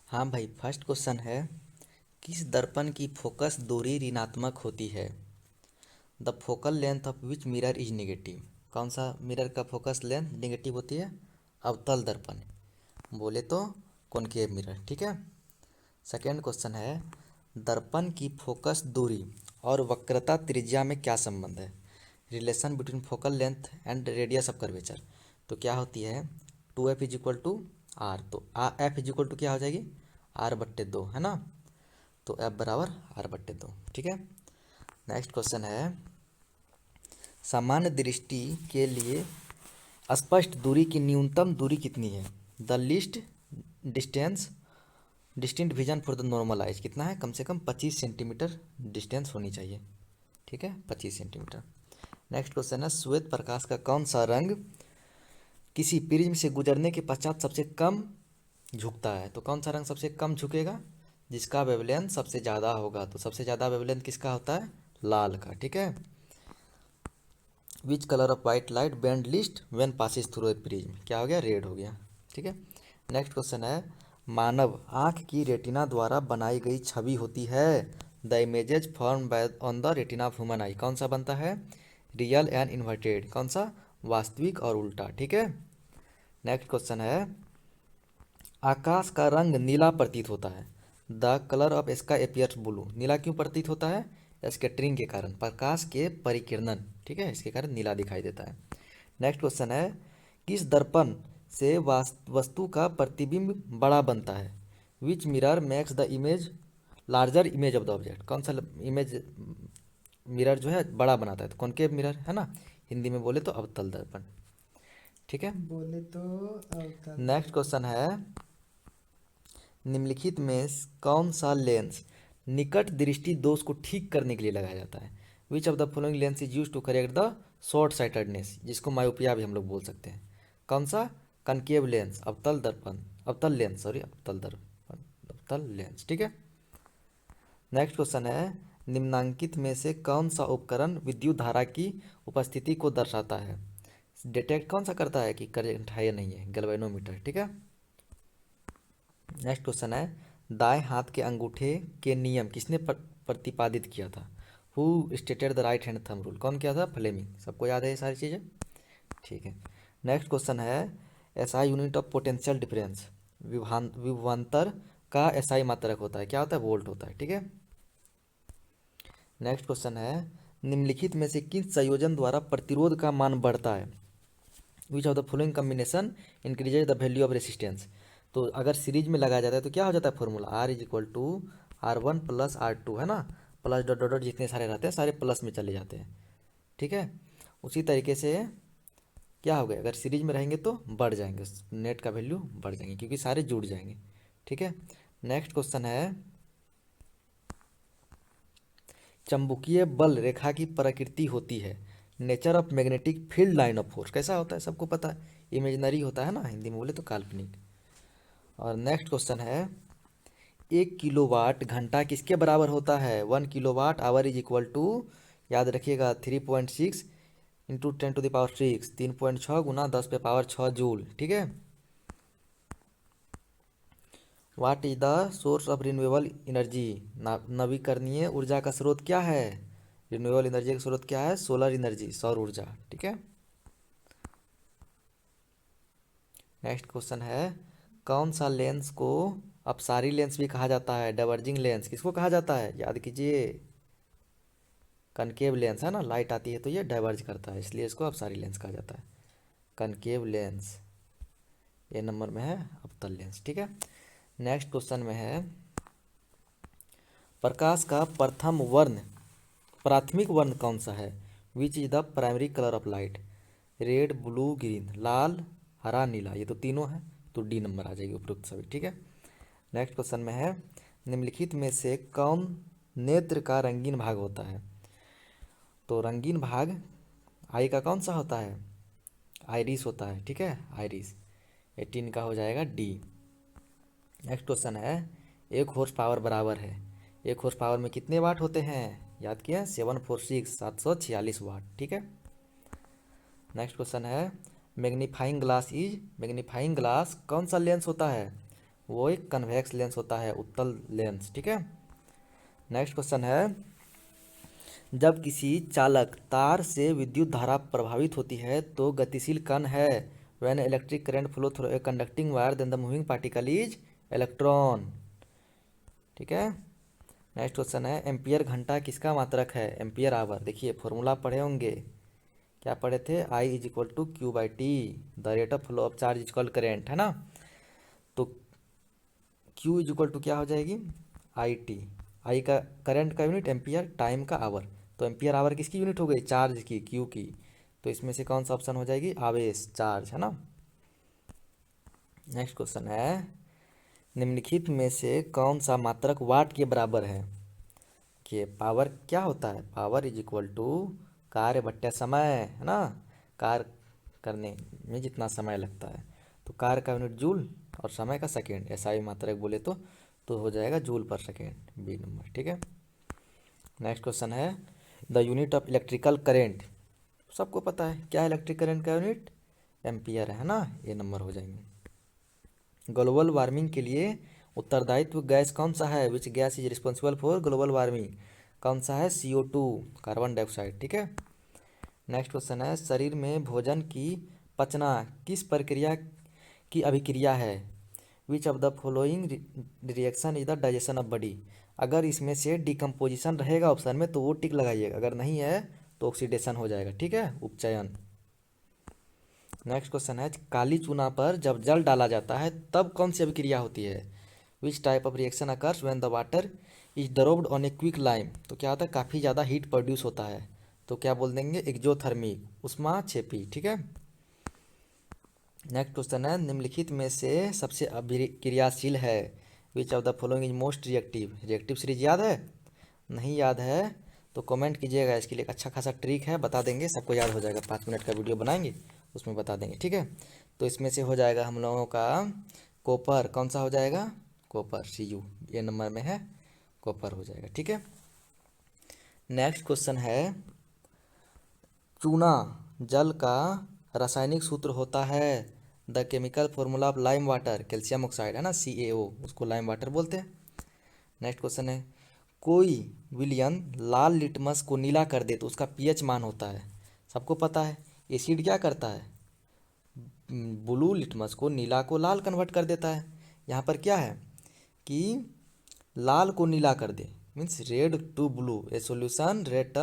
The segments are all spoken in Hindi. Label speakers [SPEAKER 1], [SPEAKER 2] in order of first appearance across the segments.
[SPEAKER 1] हाँ भाई, फर्स्ट क्वेश्चन है, किस दर्पण की फोकस दूरी ऋणात्मक होती है? The focal length of which mirror is negative. कौन सा मिरर का फोकस लेंथ नेगेटिव होती है? अवतल दर्पण। बोले तो कॉनकेव मिरर। ठीक है। सेकेंड क्वेश्चन है, दर्पण की फोकस दूरी और वक्रता त्रिज्या में क्या संबंध है? Relation between focal length and radius of curvature. तो क्या होती है? 2f is equal to R. तो एफ इज इक्वल टू क्या हो जाएगी? आर बट्टे दो, है ना। तो एफ बराबर आर बट्टे दो। ठीक है। नेक्स्ट क्वेश्चन है, सामान्य दृष्टि के लिए स्पष्ट दूरी की न्यूनतम दूरी कितनी है? The least distance distinct vision for the normal eyes कितना है? कम से कम 25 सेंटीमीटर डिस्टेंस होनी चाहिए। ठीक है, 25 सेंटीमीटर। नेक्स्ट क्वेश्चन है, श्वेत प्रकाश का कौन सा रंग किसी प्रिज्म से गुजरने के पश्चात सबसे कम झुकता है? तो कौन सा रंग सबसे कम झुकेगा? जिसका वेवलेंथ सबसे ज़्यादा होगा। तो सबसे ज़्यादा वेवलेंथ किसका होता है? लाल का। ठीक है। Which colour of white light band list when passes through a prism? क्या हो गया? रेड हो गया। ठीक है। नेक्स्ट क्वेश्चन है, मानव आँख की रेटिना द्वारा बनाई गई छवि होती है। The images form by on the retina of human आई कौन सा बनता है? Real and inverted. कौन सा? वास्तविक और उल्टा। ठीक है। नेक्स्ट क्वेश्चन है, आकाश का रंग नीला प्रतीत होता है। The colour of sky appears blue. नीला क्यों प्रतीत होता है? स्कैटरिंग के कारण, प्रकाश के परिकिरणन। ठीक है, इसके कारण नीला दिखाई देता है। नेक्स्ट क्वेश्चन है, किस दर्पण से वस्तु का प्रतिबिंब बड़ा बनता है? विच mirror makes the image larger image of the object. कौन सा इमेज मिरर जो है बड़ा बनाता है? तो कॉनकेव मिरर, है ना। हिंदी में बोले तो अवतल दर्पण। ठीक है।
[SPEAKER 2] बोले तो अवतल
[SPEAKER 1] नेक्स्ट
[SPEAKER 2] दर्पण।
[SPEAKER 1] क्वेश्चन है, निम्नलिखित में कौन सा लेंस निकट दृष्टि दोष को ठीक करने के लिए लगाया जाता है? Which of the following lens is use to correct the short sightedness, जिसको मायोपिया भी हम लोग बोल सकते हैं? कौन सा? कनकेव लेंस, अवतल दर्पण, अवतल लेंस, सॉरी, अवतल दर्पण, अवतल लेंस। ठीक है। नेक्स्ट क्वेश्चन है, निम्नांकित में से कौन सा उपकरण विद्युत धारा की उपस्थिति को दर्शाता है? डिटेक्ट कौन सा करता है कि करंट है या नहीं है? गैल्वेनोमीटर। ठीक है। नेक्स्ट क्वेश्चन है, दाएं हाथ के अंगूठे के नियम किसने प्रतिपादित किया था? Who stated the right hand thumb rule? कौन किया था? फ्लेमिंग। सबको याद है ये सारी चीज़ें? ठीक है। नेक्स्ट क्वेश्चन है, SI unit of potential difference, विभवांतर का एसआई मात्रक होता है, क्या होता है? वोल्ट होता है। ठीक है। नेक्स्ट क्वेश्चन है, निम्नलिखित में से किस संयोजन द्वारा प्रतिरोध का मान बढ़ता है? Which of the following combination increases the value of resistance? तो अगर सीरीज में लगाया जाता है तो क्या हो जाता है formula? R is equal to R1 plus R2, है ना। प्लस डॉट डॉट डॉट जितने सारे रहते हैं सारे प्लस में चले जाते हैं। ठीक है। उसी तरीके से क्या हो गया, अगर सीरीज में रहेंगे तो बढ़ जाएंगे, नेट का वैल्यू बढ़ जाएंगे क्योंकि सारे जुड़ जाएंगे। ठीक है। नेक्स्ट क्वेश्चन है, चुंबकीय बल रेखा की प्रकृति होती है। Nature of magnetic field line of force कैसा होता है? सबको पता है, इमेजिनरी होता है ना, हिंदी में बोले तो काल्पनिक। और नेक्स्ट क्वेश्चन है, 1 किलोवाट घंटा किसके बराबर होता है? 1 kilowatt hour is equal to, याद रखिएगा, 3.6 इंटू 10⁶, 3.6 गुना 10⁶ जूल। ठीक है। What is the source of renewable energy? नवीकरणीय ऊर्जा का स्रोत क्या है? रिन्यूएबल एनर्जी का स्रोत क्या है? सोलर एनर्जी, सौर ऊर्जा। ठीक है। नेक्स्ट क्वेश्चन है, कौन सा लेंस को अपसारी लेंस भी कहा जाता है? डाइवर्जिंग लेंस किसको कहा जाता है? याद कीजिए, कनकेव लेंस, है ना, लाइट आती है तो ये डाइवर्ज करता है, इसलिए इसको अपसारी लेंस कहा जाता है। कनकेव लेंस ये नंबर में है अवतल लेंस। ठीक है। नेक्स्ट क्वेश्चन में है, प्रकाश का प्रथम वर्ण प्राथमिक वर्ण कौन सा है? Which is the primary colour of light? Red, blue, green, लाल, हरा, नीला, ये तो तीनों है, तो डी नंबर आ जाएगी उपरोक्त सभी। ठीक है। नेक्स्ट क्वेश्चन में है, निम्नलिखित में से कौन नेत्र का रंगीन भाग होता है? तो रंगीन भाग आई का कौन सा होता है? आइरिस होता है। ठीक है, आइरिस। 18 का हो जाएगा डी। नेक्स्ट क्वेश्चन है, 1 हॉर्स पावर बराबर है, 1 हॉर्स पावर में कितने वाट होते हैं? याद किया, 746, 746 वाट। ठीक है। नेक्स्ट क्वेश्चन है, मैग्नीफाइंग ग्लास कौन सा लेंस होता है? वो एक कन्वेक्स लेंस होता है, उत्तल लेंस, ठीक है। नेक्स्ट क्वेश्चन है, जब किसी चालक तार से विद्युत धारा प्रभावित होती है तो गतिशील कण है। When electric current flow through a conducting wire then the moving particle is electron, ठीक है। नेक्स्ट क्वेश्चन है, एम्पियर घंटा किसका मात्रक है? Ampere hour. देखिए फॉर्मूला पढ़े होंगे, क्या पढ़े थे? I is equal to Q by T, the rate of flow of charge is called current, है ना। तो क्यू इज इक्वल टू क्या हो जाएगी? I T. आई का करंट का यूनिट एम्पियर, टाइम का आवर। तो एम्पियर आवर किसकी यूनिट हो गई? चार्ज की, क्यू की। तो इसमें से कौन सा ऑप्शन हो जाएगी? आवेश, चार्ज, है ना। नेक्स्ट क्वेश्चन है, निम्नलिखित में से कौन सा मात्रक वाट के बराबर है? कि पावर क्या होता है? पावर इज इक्वल टू कार्य बट्टा समय, है ना। कार्य करने में जितना समय लगता है, तो कार्य का यूनिट जूल और समय का सेकेंड, ऐसा ही मात्रक बोले तो हो जाएगा जूल पर सेकेंड, बी नंबर, ठीक है। नेक्स्ट क्वेश्चन है, the unit of electrical current, सबको पता है क्या है इलेक्ट्रिक करंट का यूनिट? एम्पियर है ना, ये नंबर हो जाएंगे। ग्लोबल वार्मिंग के लिए उत्तरदायित्व गैस कौन सा है? Which gas is responsible for global warming? कौन सा है? CO2, कार्बन डाइऑक्साइड, ठीक है। नेक्स्ट क्वेश्चन है, शरीर में भोजन की पचना किस प्रक्रिया की अभिक्रिया है? Which of the following reaction is the digestion of body? अगर इसमें से डिकम्पोजिशन रहेगा ऑप्शन में तो वो टिक लगाइएगा, अगर नहीं है तो ऑक्सीडेशन हो जाएगा, ठीक है, उपचयन। नेक्स्ट क्वेश्चन है, काली चूना पर जब जल डाला जाता है तब कौन सी अभिक्रिया होती है? विच type of reaction occurs when the water is dropped on a quick lime? तो क्या होता है? काफ़ी ज़्यादा हीट प्रोड्यूस होता है, तो क्या बोल देंगे? एक्जोथर्मिक, उष्माक्षेपी, ठीक है। नेक्स्ट क्वेश्चन है, निम्नलिखित में से सबसे अभिक्रियाशील है? Which of the following is most reactive? Reactive series याद है? नहीं याद है तो कमेंट कीजिएगा, इसके लिए एक अच्छा खासा ट्रिक है, बता देंगे, सबको याद हो जाएगा। 5 मिनट का वीडियो बनाएंगे उसमें बता देंगे, ठीक है। तो इसमें से हो जाएगा हम लोगों का कॉपर, कौन सा हो जाएगा? कॉपर, Cu, ये नंबर में है, कॉपर हो जाएगा, ठीक है। नेक्स्ट क्वेश्चन है, चूना जल का रासायनिक सूत्र होता है। The chemical formula of lime water, calcium oxide, है ना, CaO, उसको लाइम वाटर बोलते हैं। नेक्स्ट क्वेश्चन है, कोई विलयन लाल लिटमस को नीला कर दे तो उसका पीएच मान होता है। सबको पता है एसिड क्या करता है? ब्लू लिटमस को, नीला को लाल कन्वर्ट कर देता है। यहाँ पर क्या है कि लाल को नीला कर दे, means red to blue, a solution red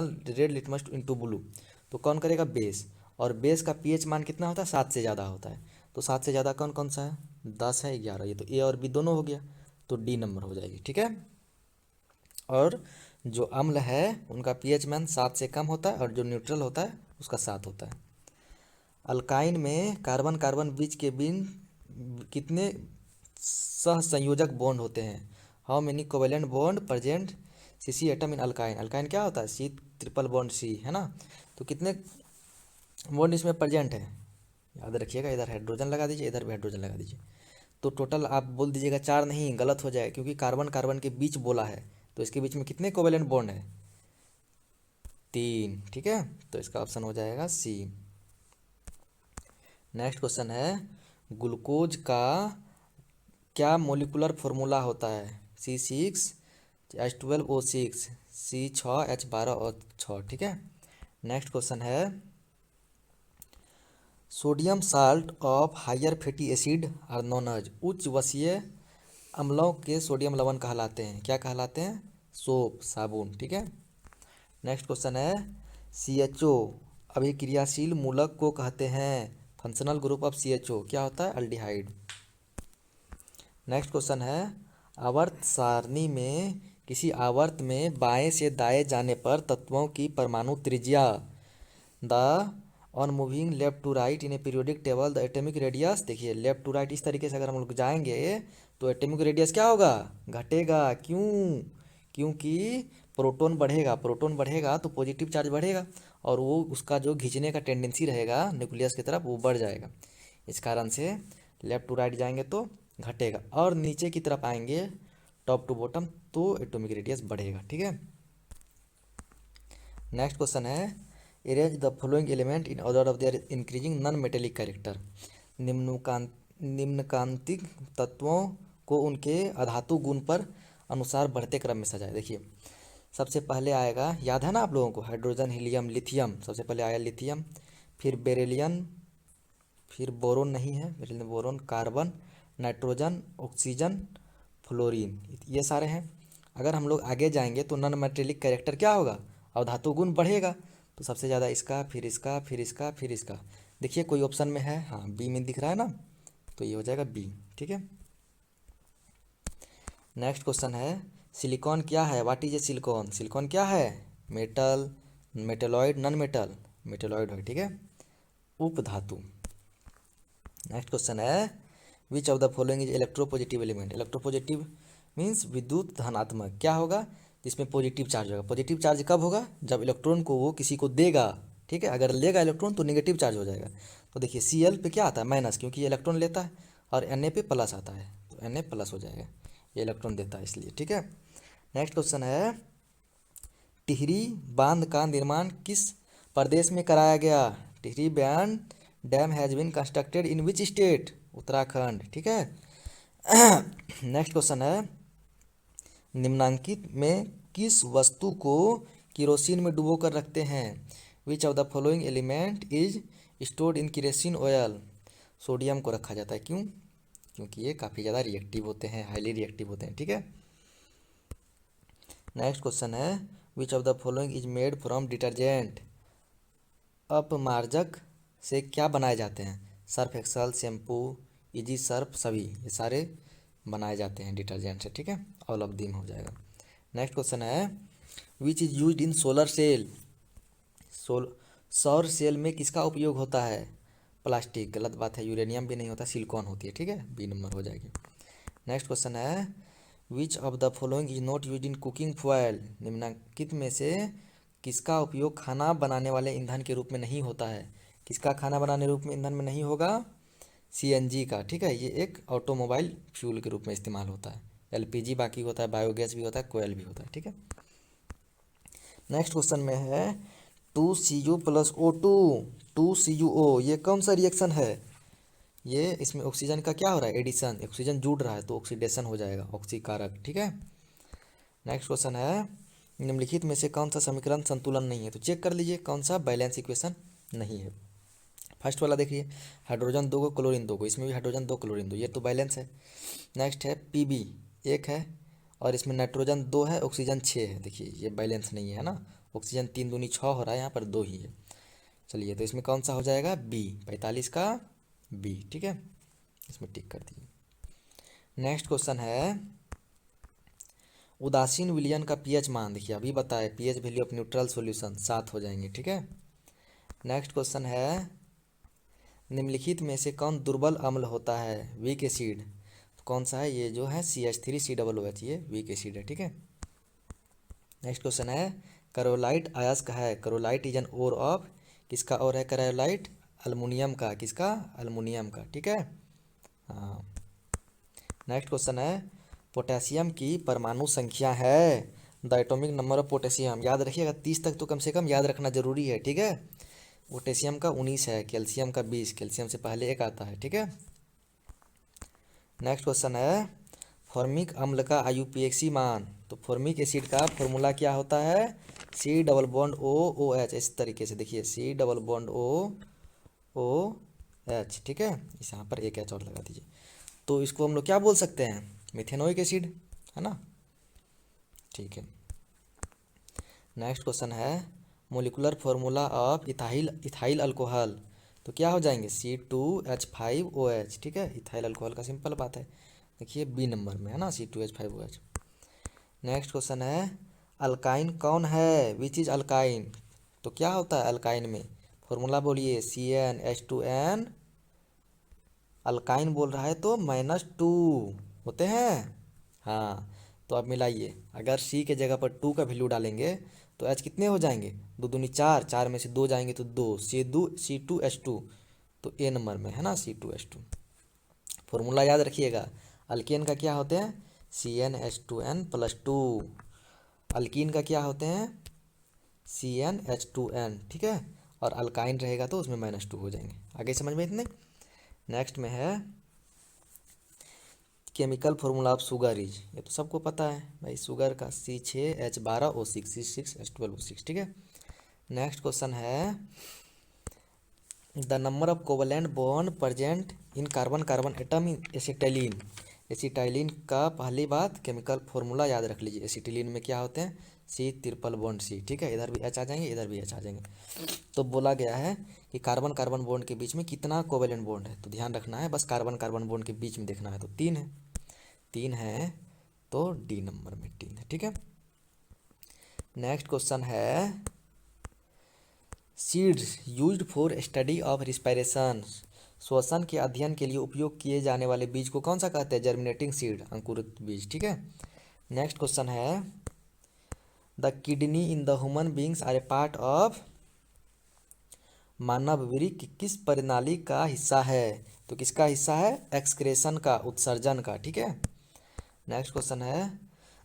[SPEAKER 1] litmus into blue. तो कौन करेगा? बेस। और बेस का पीएच मान कितना होता है? 7 से ज़्यादा होता है। तो 7 से ज़्यादा कौन कौन सा है? 10 है, 11, ये तो ए और बी दोनों हो गया, तो डी नंबर हो जाएगी, ठीक है। और जो अम्ल है उनका पीएच मान 7 से कम होता है, और जो न्यूट्रल होता है उसका 7 होता है। अल्काइन में कार्बन कार्बन बीच के बीच कितने सहसंयोजक बॉन्ड होते हैं? How many covalent bond present CC atom in alkyne? Alkyne क्या होता है? C ट्रिपल बॉन्ड C, है ना। तो कितने बॉन्ड इसमें प्रेजेंट है? याद रखिएगा, इधर हाइड्रोजन लगा दीजिए, इधर भी हाइड्रोजन लगा दीजिए। तो टोटल आप बोल दीजिएगा 4, नहीं, गलत हो जाए, क्योंकि कार्बन कार्बन के बीच बोला है, तो इसके बीच में कितने कोवेलेंट बॉन्ड है? 3, ठीक है। तो इसका ऑप्शन हो जाएगा C। नेक्स्ट क्वेश्चन है, ग्लूकोज का क्या मोलिकुलर फॉर्मूला होता है? C6H12O6, C6H12O6, ठीक है। नेक्स्ट क्वेश्चन है, sodium salt of higher fatty acid are known as, उच्च वसीय अम्लों के सोडियम लवण कहलाते हैं, क्या कहलाते हैं? सोप, साबुन, ठीक है। नेक्स्ट क्वेश्चन है, CHO अभिक्रियाशील मूलक को कहते हैं। फंक्शनल ग्रुप ऑफ CHO क्या होता है? अल्डिहाइड। नेक्स्ट क्वेश्चन है, आवर्त सारणी में किसी आवर्त में बाएं से दाएं जाने पर तत्वों की परमाणु त्रिज्या, the on moving left to right in a periodic table the atomic radius. देखिए लेफ्ट टू राइट इस तरीके से अगर हम लोग जाएंगे तो एटॉमिक रेडियस क्या होगा? घटेगा। क्यों? क्योंकि प्रोटॉन बढ़ेगा, प्रोटॉन बढ़ेगा तो पॉजिटिव चार्ज बढ़ेगा, और वो उसका जो खींचने का टेंडेंसी रहेगा न्यूक्लियस की तरफ वो बढ़ जाएगा। इस कारण से लेफ्ट टू राइट जाएंगे तो घटेगा, और नीचे की तरफ आएंगे टॉप टू बॉटम तो एटॉमिक रेडियस बढ़ेगा, ठीक है। नेक्स्ट क्वेश्चन है, arrange the following element in order of their increasing non metallic character. निम्नकांतिक तत्वों को उनके अधातु गुण पर अनुसार बढ़ते क्रम में सजाएं। देखिए सबसे पहले आएगा, याद है ना आप लोगों को, हाइड्रोजन, हीलियम, लिथियम। सबसे पहले आया लिथियम, फिर बेरिलियम, फिर बोरोन नहीं है, beryllium boron, carbon, nitrogen, oxygen, fluorine, ये सारे हैं। अगर हम लोग आगे जाएंगे तो नॉन मेटेलिक कैरेक्टर क्या होगा, अवधातु गुण बढ़ेगा। तो सबसे ज़्यादा इसका, फिर इसका, फिर इसका, फिर इसका। देखिए कोई ऑप्शन में है, हाँ बी में दिख रहा है ना, तो ये हो जाएगा बी। ठीक है, नेक्स्ट क्वेश्चन है, सिलिकॉन क्या है, what is A silicon. Silicon क्या है, metal, metalloid, non metal, metalloid है। ठीक है, उपधातु। नेक्स्ट क्वेश्चन है, which of the following is electropositive element. Electropositive means विद्युत धनात्मक, क्या होगा, जिसमें पॉजिटिव चार्ज होगा। पॉजिटिव चार्ज कब होगा, जब इलेक्ट्रॉन को वो किसी को देगा। ठीक है, अगर लेगा इलेक्ट्रॉन तो नेगेटिव चार्ज हो जाएगा। तो देखिए Cl पे क्या आता है, माइनस, क्योंकि ये इलेक्ट्रॉन लेता है, और Na पे प्लस आता है, तो Na प्लस हो जाएगा, ये इलेक्ट्रॉन देता है इसलिए। ठीक है, नेक्स्ट क्वेश्चन है, टिहरी बांध का निर्माण किस प्रदेश में कराया गया। टिहरी बांध dam has been constructed in which state, Uttarakhand. ठीक है, नेक्स्ट क्वेश्चन है, निम्नांकित में किस वस्तु को किरोसिन में डुबो कर रखते हैं। विच of the following element is stored in kerosene oil. Sodium को रखा जाता है, क्यों, क्योंकि ये काफ़ी ज़्यादा रिएक्टिव होते हैं, हाईली रिएक्टिव होते हैं। ठीक है, नेक्स्ट क्वेश्चन है, which of the following is made from detergent. अपमार्जक से क्या बनाए जाते हैं, Surf Excel, shampoo, Easy Surf, सभी ये सारे बनाए जाते हैं डिटर्जेंट से। ठीक है, ऑल ऑफ दिम हो जाएगा। नेक्स्ट क्वेश्चन है, which is used in solar cell. सौर सेल में किसका उपयोग होता है, प्लास्टिक, गलत बात है, यूरेनियम भी नहीं होता, सिलिकॉन होती है। ठीक है, बी नंबर हो जाएगी। नेक्स्ट क्वेश्चन है, which of the following is not use in cooking foil. निम्नलिखित में से किसका उपयोग खाना बनाने वाले ईंधन के रूप में नहीं होता है। किसका खाना बनाने रूप में ईंधन में नहीं होगा, CNG का। ठीक है, ये एक ऑटोमोबाइल फ्यूल के रूप में इस्तेमाल होता है। LPG बाकी होता है, बायोगैस भी होता है, कोयल भी होता है। ठीक है, नेक्स्ट क्वेश्चन में है, 2Cu प्लस O2, 2CuO, ये कौन सा रिएक्शन है। ये इसमें ऑक्सीजन का क्या हो रहा है, एडिशन, ऑक्सीजन जुड़ रहा है तो ऑक्सीडेशन हो जाएगा, ऑक्सीकारक। ठीक है, नेक्स्ट क्वेश्चन है, निम्नलिखित में से कौन सा समीकरण संतुलन नहीं है। तो चेक कर लीजिए कौन सा बैलेंस इक्वेशन नहीं है। फर्स्ट वाला देखिए, हाइड्रोजन 2 को, क्लोरीन 2 को, इसमें भी हाइड्रोजन 2 क्लोरीन 2, ये तो बैलेंस है। नेक्स्ट है Pb 1 है, और इसमें नाइट्रोजन 2 है, ऑक्सीजन 6 है। देखिए ये बैलेंस नहीं है ना, ऑक्सीजन 3 दूनी 6 हो रहा है, यहाँ पर 2 ही है। चलिए तो इसमें कौन सा हो जाएगा, B, 45 का B। ठीक है, इसमें टिक कर दिए। नेक्स्ट क्वेश्चन है, उदासीन विलयन का pH मान। देखिए अभी बताए, pH value of neutral solution 7 हो जाएंगे। ठीक है, नेक्स्ट क्वेश्चन है, निम्नलिखित में से कौन दुर्बल अम्ल होता है, वीक एसिड। तो कौन सा है, ये जो है CH3COOH, ये वीक एसिड है। ठीक है, नेक्स्ट क्वेश्चन है, कैरोलाइट अयस्क है। कैरोलाइट इज एन ओर ऑफ, किसका और है कैरोलाइट, अल्मुनियम का, किसका, अल्मुनियम का। ठीक है, हाँ। नेक्स्ट क्वेश्चन है, पोटेशियम की परमाणु संख्या है, the atomic number of potassium. याद रखिएगा 30 तक तो कम से कम याद रखना जरूरी है। ठीक है, पोटेशियम का 19 है, कैल्शियम का 20, कैल्शियम से पहले एक आता है। ठीक है, नेक्स्ट क्वेश्चन है, फॉर्मिक अम्ल का IUPAC मान। तो फॉर्मिक एसिड का फॉर्मूला क्या होता है, C डबल बॉन्ड OOH, इस तरीके से देखिए, C डबल बॉन्ड OOH। ठीक है, इस यहाँ पर एक H और लगा दीजिए, तो इसको हम लोग क्या बोल सकते हैं, मिथेनोइक एसिड, है ना। ठीक है, नेक्स्ट क्वेश्चन है, molecular formula of ethyl alcohol. तो क्या हो जाएंगे, C2H5OH। ठीक है, इथाइल अल्कोहल का सिंपल बात है, देखिए B नंबर में है ना, C2H5OH। नेक्स्ट क्वेश्चन है, अल्काइन कौन है, विच इज अल्काइन। तो क्या होता है अल्काइन में, फॉर्मूला बोलिए, CnH2n। अल्काइन बोल रहा है तो -2 होते हैं, हाँ। तो अब मिलाइए, अगर C के जगह पर 2 का वैल्यू डालेंगे तो H कितने हो जाएंगे, 2 दूनी 4, 4 में से 2 जाएंगे तो 2, C2H2, तो A नंबर में है ना, C2H2। फॉर्मूला याद रखिएगा, अल्केन का क्या होते हैं, CnH2n+2, अल्कीन का क्या होते हैं, CnH2n। ठीक है, और अल्काइन रहेगा तो उसमें -2 हो जाएंगे। आगे समझ में इतने। नेक्स्ट में है, chemical formula of sugar is, ये तो सबको पता है भाई, शुगर का C6H12O6, C6H12O6, ठीक है। नेक्स्ट क्वेश्चन है the number of covalent bond present in carbon carbon atom in acetylene. Acetylene का पहली बात केमिकल फॉर्मूला याद रख लीजिए। एसिटिलीन में क्या होते हैं, C ट्रिपल बॉन्ड C, ठीक है। इधर भी H आ जाएंगे, इधर भी H आ जाएंगे। तो बोला गया है कि कार्बन कार्बन बॉन्ड के बीच में कितना कोवेलेंट बॉन्ड है, तो ध्यान रखना है, बस कार्बन कार्बन बॉन्ड के बीच में देखना है, तो 3 है। 3 है तो डी नंबर में 3 है, ठीक है। नेक्स्ट क्वेश्चन है seeds used for study of respiration, श्वसन के अध्ययन के लिए उपयोग किए जाने वाले बीज को कौन सा कहते हैं, जर्मिनेटिंग सीड, अंकुरित बीज, ठीक है। नेक्स्ट क्वेश्चन है the kidney in the human beings are a part of, मानव वृक्क किस प्रणाली का हिस्सा है, तो किसका हिस्सा है, एक्सक्रेशन का, उत्सर्जन का, ठीक है। नेक्स्ट क्वेश्चन है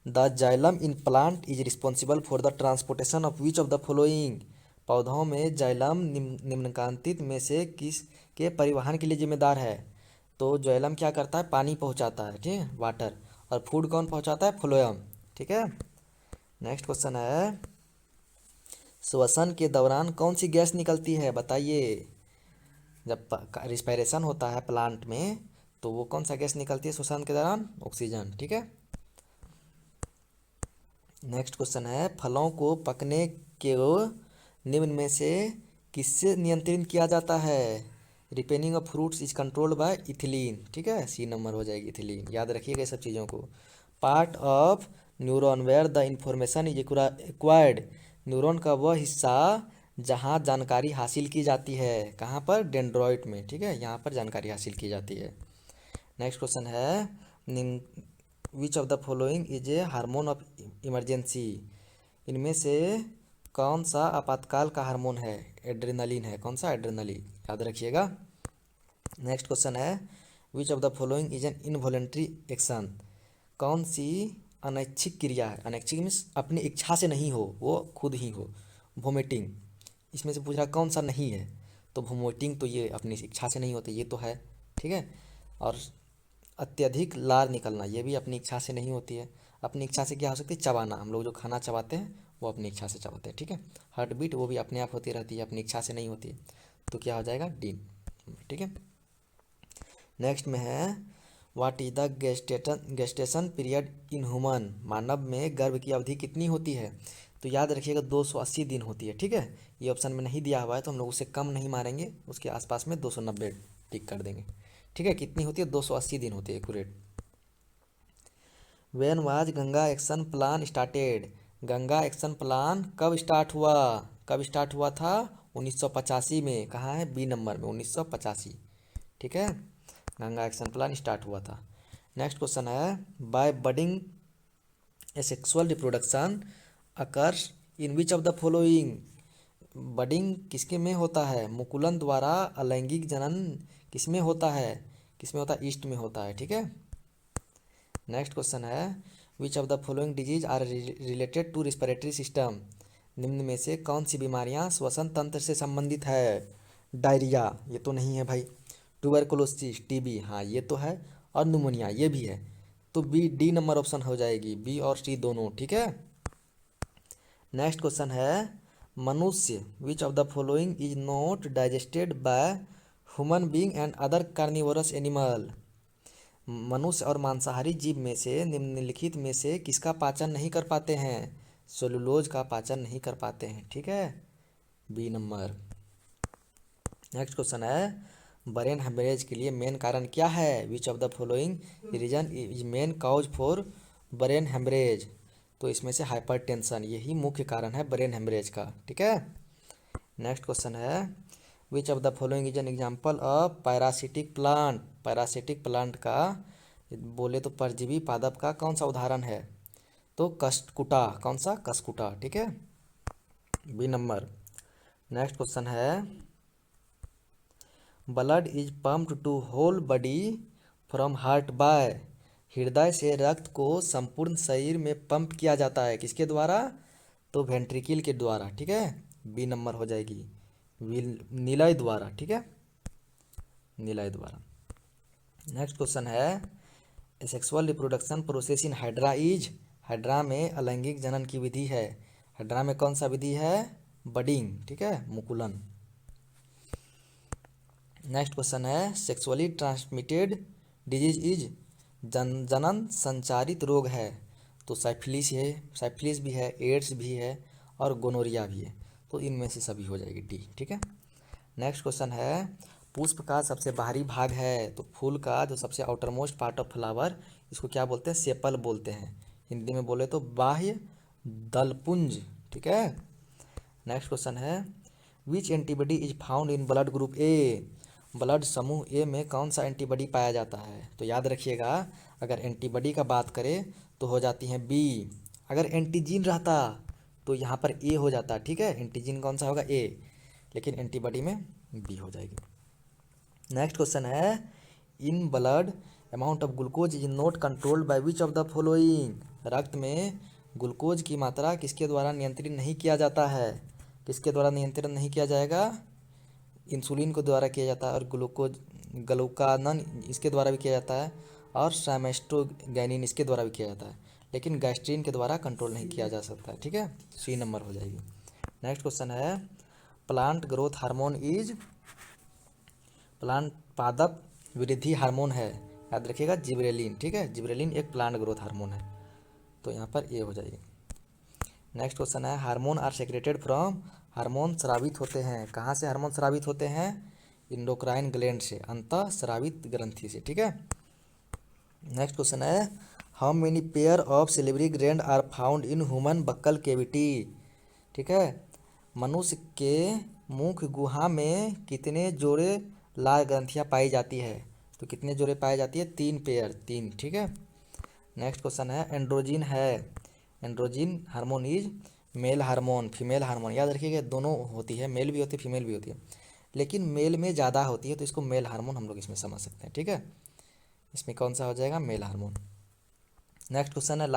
[SPEAKER 1] the xylem in plant is responsible for the transportation of which of the following, पौधों में जाइलम निम्नलिखित में से किस के परिवहन के लिए जिम्मेदार है, तो जाइलम क्या करता है, पानी पहुंचाता है, ठीक है, वाटर, और फूड कौन पहुंचाता है, फ्लोएम, ठीक है। नेक्स्ट क्वेश्चन है श्वसन के दौरान कौन सी गैस निकलती है, बताइए। जब रिस्पायरेशन होता है प्लांट में तो वो कौन सा गैस निकलती है श्वसन के दौरान, ऑक्सीजन, ठीक है। नेक्स्ट क्वेश्चन है फलों को पकने के निम्न में से किससे नियंत्रित किया जाता है, ripening of fruits is controlled by ethylene, ठीक है, C नंबर हो जाएगी इथिलीन, याद रखिएगा ये सब चीज़ों को। Part of neuron where the information is acquired, neuron का वह हिस्सा जहाँ जानकारी हासिल की जाती है, कहाँ पर, डेंड्रॉइट में, ठीक है, यहाँ पर जानकारी हासिल की जाती है। नेक्स्ट क्वेश्चन है which of the following is a hormone of emergency, इनमें से कौन सा आपातकाल का हार्मोन है, एड्रेनलिन है, कौन सा, एड्रेनलिन, याद रखिएगा। नेक्स्ट क्वेश्चन है which of the following is N involuntary action, कौन सी अनैच्छिक क्रिया है, अनैच्छिक मीन्स अपनी इच्छा से नहीं हो, वो खुद ही हो, वोमिटिंग, इसमें से पूछ रहा कौन सा नहीं है, तो वोमिटिंग तो ये अपनी इच्छा से नहीं होती, ये तो है, ठीक है। और अत्यधिक लार निकलना, ये भी अपनी इच्छा से नहीं होती है। अपनी इच्छा से क्या हो सकती है, चबाना, हम लोग जो खाना चबाते हैं वो अपनी इच्छा से चबाते हैं, ठीक है। हार्ट बीट वो भी अपने आप होती रहती है, अपनी इच्छा से नहीं होती है, तो क्या हो जाएगा, डी, ठीक है। नेक्स्ट में है what is the gestation period in human, मानव में गर्भ की अवधि कितनी होती है, तो याद रखिएगा 280 दिन होती है, ठीक है। ये ऑप्शन में नहीं दिया हुआ है तो हम लोग उसे कम नहीं मारेंगे, उसके आसपास में 290 टिक कर देंगे, ठीक है। कितनी होती है, 280 दिन होती है accurate. When was Ganga action plan started, Ganga action plan कब स्टार्ट हुआ, कब स्टार्ट हुआ था, 1985 में, कहाँ है, बी नंबर में, 1985, ठीक है, गंगा एक्शन प्लान स्टार्ट हुआ था। नेक्स्ट क्वेश्चन है by budding a sexual reproduction occurs in which of the following, budding किसके में होता है, मुकुलन द्वारा अलैंगिक जनन किसमें होता है, किसमें होता है, ईस्ट में होता है, ठीक है। नेक्स्ट क्वेश्चन है which of the following disease are related to respiratory system, निम्न में से कौन सी बीमारियां श्वसन तंत्र से संबंधित है, डायरिया, ये तो नहीं है भाई, ट्यूबरकुलोसिस, टीबी, हाँ ये तो है, और न्यूमोनिया ये भी है, तो बी, डी नंबर ऑप्शन हो जाएगी, बी और सी दोनों, ठीक है। नेक्स्ट क्वेश्चन है मनुष्य विच of the following is not digested by human being and other carnivorous animal, मनुष्य और मांसाहारी जीव में से निम्नलिखित में से किसका पाचन नहीं कर पाते हैं, सेलुलोज का पाचन नहीं कर पाते हैं, ठीक है, बी नंबर। नेक्स्ट क्वेश्चन है ब्रेन हेमरेज के लिए मेन कारण क्या है, which of the following reason is main cause for brain haemorrhage, तो इसमें से हाइपरटेंशन यही मुख्य कारण है ब्रेन हेमरेज का, ठीक है। नेक्स्ट क्वेश्चन है which of the following is an example of parasitic plant, parasitic plant का बोले तो परजीवी पादप का कौन सा उदाहरण है, तो कस्कुटा, कौन सा, कस्कुटा, ठीक है, बी नंबर। नेक्स्ट क्वेश्चन है blood is pumped to whole body from heart by, हृदय से रक्त को संपूर्ण शरीर में पंप किया जाता है किसके द्वारा, तो वेंट्रिकल के द्वारा, ठीक है, बी नंबर हो जाएगी, निलय द्वारा, ठीक है, निलय द्वारा। नेक्स्ट क्वेश्चन है sexual reproduction process in hydra is, hydra में अलैंगिक जनन की विधि है। हाइड्रा में कौन सा विधि है? बडिंग, ठीक है, मुकुलन। नेक्स्ट क्वेश्चन है सेक्सुअली ट्रांसमिटेड डिजीज इज, जनन संचारित रोग है। तो साइफिलिस है, साइफिलिस भी है, एड्स भी है और गोनोरिया भी है। तो इनमें से सभी हो जाएगी डी, ठीक है। नेक्स्ट क्वेश्चन है पुष्प का सबसे बाहरी भाग है। तो फूल का जो सबसे outer most part of flower, इसको क्या बोलते हैं? सेपल बोलते हैं। हिंदी में बोले तो बाह्य दलपुंज, ठीक है। नेक्स्ट क्वेश्चन है which antibody is found in blood group A, blood समूह ए में कौन सा एंटीबॉडी पाया जाता है? तो याद रखिएगा, अगर एंटीबॉडी का बात करें तो हो जाती है बी। अगर एंटीजीन रहता तो यहाँ पर ए हो जाता, ठीक है। एंटीजीन कौन सा होगा? ए, लेकिन एंटीबॉडी में बी हो जाएगी। नेक्स्ट क्वेश्चन है in blood amount of glucose is not controlled by which of the following, रक्त में ग्लूकोज की मात्रा किसके द्वारा नियंत्रित नहीं किया जाता है? किसके द्वारा नियंत्रण नहीं किया जाएगा? इंसुलिन को द्वारा किया जाता है, और ग्लूकानन इसके द्वारा भी किया जाता है, और साइमेस्टोगैनिन इसके द्वारा भी किया जाता है, लेकिन गैस्ट्रीन के द्वारा कंट्रोल नहीं किया जा सकता है, ठीक है। सी नंबर हो जाएगी। नेक्स्ट क्वेश्चन है plant growth hormone is, plant पादप वृद्धि हार्मोन है, याद रखिएगा जिब्रेलिन, ठीक है। जिब्रेलिन एक प्लांट ग्रोथ हार्मोन है, तो यहाँ पर ए हो जाएगी। नेक्स्ट क्वेश्चन है hormone are secreted from, hormone स्रावित होते हैं, कहाँ से हार्मोन स्रावित होते हैं? इंडोक्राइन ग्लैंड से, अंतः स्रावित ग्रंथि से, ठीक है। नेक्स्ट क्वेश्चन है how many pair of silvery gland are found in human buccal cavity, ठीक है। मनुष्य के मुख गुहा में कितने जोड़े लाल ग्रंथियाँ पाई जाती है? तो कितने जोड़े पाई जाती है? 3 पेयर, 3, ठीक है। नेक्स्ट क्वेश्चन है एंड्रोजिन है, androgen hormone is male hormone, female hormone, याद रखिएगा दोनों होती है, मेल भी होती है फीमेल भी होती है, लेकिन मेल में ज़्यादा होती है, तो इसको मेल हार्मोन हम लोग इसमें समझ सकते हैं, ठीक है। इसमें कौन सा हो जाएगा? Male hormone. नेक्स्ट क्वेश्चन है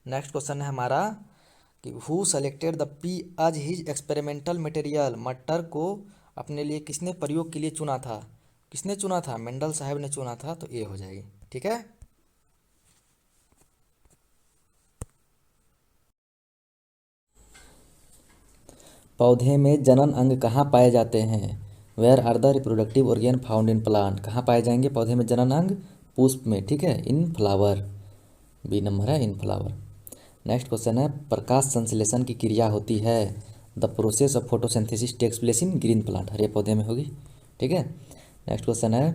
[SPEAKER 1] नेक्स्ट क्वेश्चन है हमारा कि who selected the pea as his experimental material, मटर को अपने लिए किसने प्रयोग के लिए चुना था? किसने चुना था? मेंडल साहब ने चुना था, तो ए हो जाएगी, ठीक है। पौधे में जनन अंग कहाँ पाए जाते हैं? Where are the reproductive organ found in plant, कहाँ पाए जाएंगे पौधे में जनन अंग? पुष्प में, ठीक है। इन फ्लावर, बी नंबर है इन फ्लावर। नेक्स्ट क्वेश्चन है प्रकाश संश्लेषण की क्रिया होती है, the process of photosynthesis takes place in green plant, हरे पौधे में होगी, ठीक है। नेक्स्ट क्वेश्चन है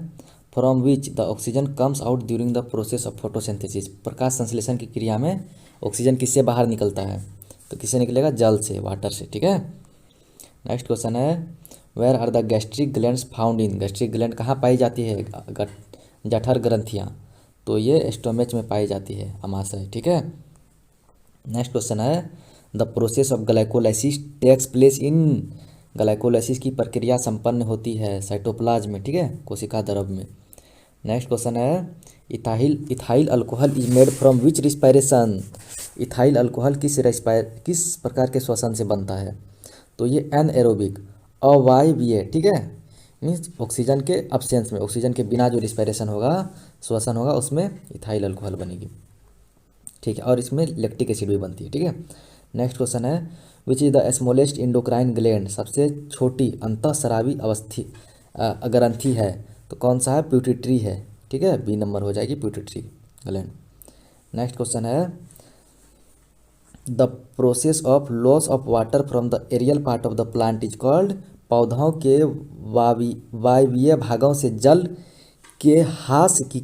[SPEAKER 1] from which the oxygen comes out during the process of photosynthesis, प्रकाश संश्लेषण की क्रिया में ऑक्सीजन किससे बाहर निकलता है? तो किससे निकलेगा? जल से, वाटर से, ठीक है। नेक्स्ट क्वेश्चन है where are the gastric glands found in, gastric gland कहाँ पाई जाती है? जठर ग्रंथियाँ, तो ये स्टोमेच में पाई जाती है, अमाशय, ठीक है। नेक्स्ट क्वेश्चन है the process of glycolysis takes place in, glycolysis की प्रक्रिया संपन्न होती है साइटोप्लाज्म में, ठीक है, कोशिका द्रव में। नेक्स्ट क्वेश्चन है ethyl alcohol is made from which respiration, ethyl alcohol किस प्रकार के श्वसन से बनता है? तो ये एनएरोबिक, अवायवीय, ठीक है, मीन्स ऑक्सीजन के अब्सेंस में, ऑक्सीजन के बिना जो रिस्पायरेशन होगा, श्वसन होगा, उसमें इथाइल अल्कोहल बनेगी, ठीक है। और इसमें लैक्टिक एसिड भी बनती है, ठीक है। नेक्स्ट क्वेश्चन है which is the smallest endocrine gland, सबसे छोटी अंतःस्रावी ग्रंथि है, तो कौन सा है? प्यूटिट्री है, ठीक है, बी नंबर हो जाएगी प्यूटिट्री ग्लैंड। नेक्स्ट क्वेश्चन है the process of loss of water from the aerial part of the plant is called, पौधों के वायवीय भागों से जल के ह्रास की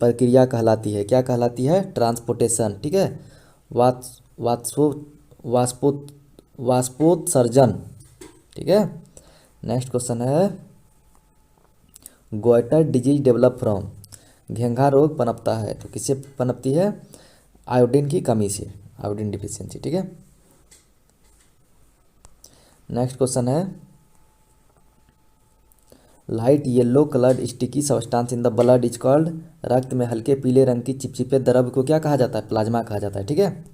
[SPEAKER 1] प्रक्रिया कहलाती है, क्या कहलाती है? ट्रांसपोर्टेशन, ठीक है, वाष्पोत्सर्जन, ठीक है। नेक्स्ट क्वेश्चन है गोइटर डिजीज डेवलप फ्रॉम, घेंघा रोग पनपता है, तो किससे पनपती है? आयोडीन की कमी से, आयोडीन डिफिशियंसी, ठीक है। नेक्स्ट क्वेश्चन है light yellow coloured sticky substance in the blood is called, रक्त में हल्के पीले रंग की चिपचिपे द्रव्य को क्या कहा जाता है? प्लाज्मा कहा जाता है, ठीक है।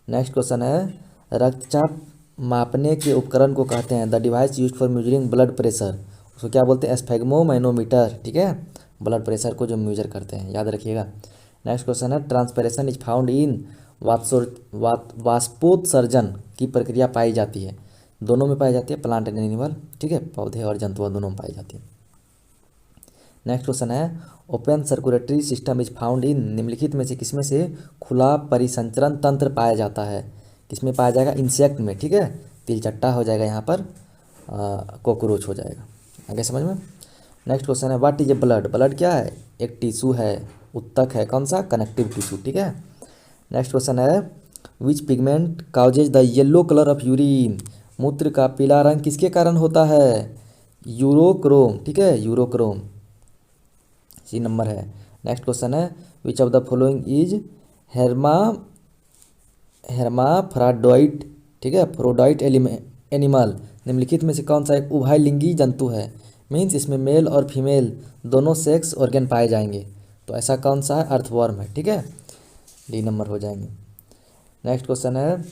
[SPEAKER 1] नेक्स्ट क्वेश्चन है रक्तचाप मापने के उपकरण को कहते हैं, the device used for measuring blood pressure, उसको क्या बोलते हैं? स्फेग्मोमैनोमीटर, ठीक है। ब्लड प्रेशर को जो मेजर करते हैं, याद रखिएगा। नेक्स्ट क्वेश्चन है ट्रांसपरेशन इज फाउंड इन वाष्पोत्सर्जन की प्रक्रिया पाई जाती है, दोनों में पाई जाती है, प्लांट एंड एनिमल, ठीक है, पौधे और जंतुओं दोनों में पाई जाती है। नेक्स्ट क्वेश्चन है open circulatory system is found इन, निम्नलिखित में से किसमें से खुला परिसंचरण तंत्र पाया जाता है, किसमें पाया जाएगा, इंसेक्ट में, ठीक है, तिलचट्टा हो जाएगा यहाँ पर, कॉकरोच हो जाएगा। आगे समझ में। नेक्स्ट क्वेश्चन है what is a blood, blood क्या है, एक टिश्यू है, उत्तक है, कौन सा, कनेक्टिव टिश्यू, ठीक है। नेक्स्ट क्वेश्चन है which pigment causes the yellow colour of urine, मूत्र का पीला रंग किसके कारण होता है, यूरोक्रोम, ठीक है, यूरोक्रोम, सी नंबर है। नेक्स्ट क्वेश्चन है which of the following is hermaphrodite, ठीक है, फ्रोडाइट एनिमल, निम्नलिखित में से कौन सा एक उभयलिंगी जंतु है, मीन्स इसमें मेल और फीमेल दोनों सेक्स ऑर्गन पाए जाएंगे, तो ऐसा कौन सा है, अर्थवर्म है, ठीक है, डी नंबर हो जाएंगे। नेक्स्ट क्वेश्चन है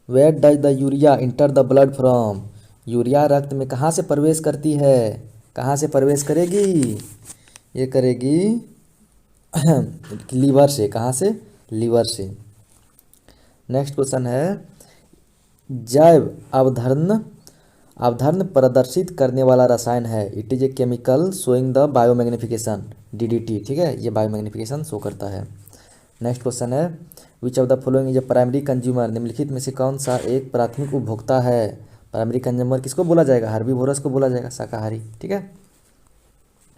[SPEAKER 1] where does the urea enter the blood from, urea रक्त में कहाँ से प्रवेश करती है, कहाँ से प्रवेश करेगी, ये करेगी लीवर से, कहाँ से, लीवर से। नेक्स्ट क्वेश्चन है जैव अवधर्न प्रदर्शित करने वाला रसायन है, it is a chemical showing the biomagnification, DDT, ठीक है, ये बायोमैग्निफिकेशन शो करता है। नेक्स्ट क्वेश्चन है which of the following is a primary consumer, निम्नलिखित में से कौन सा एक प्राथमिक उपभोक्ता है, प्राइमरी कंज्यूमर किसको बोला जाएगा, हर्बीवोरस को बोला जाएगा, शाकाहारी, ठीक है।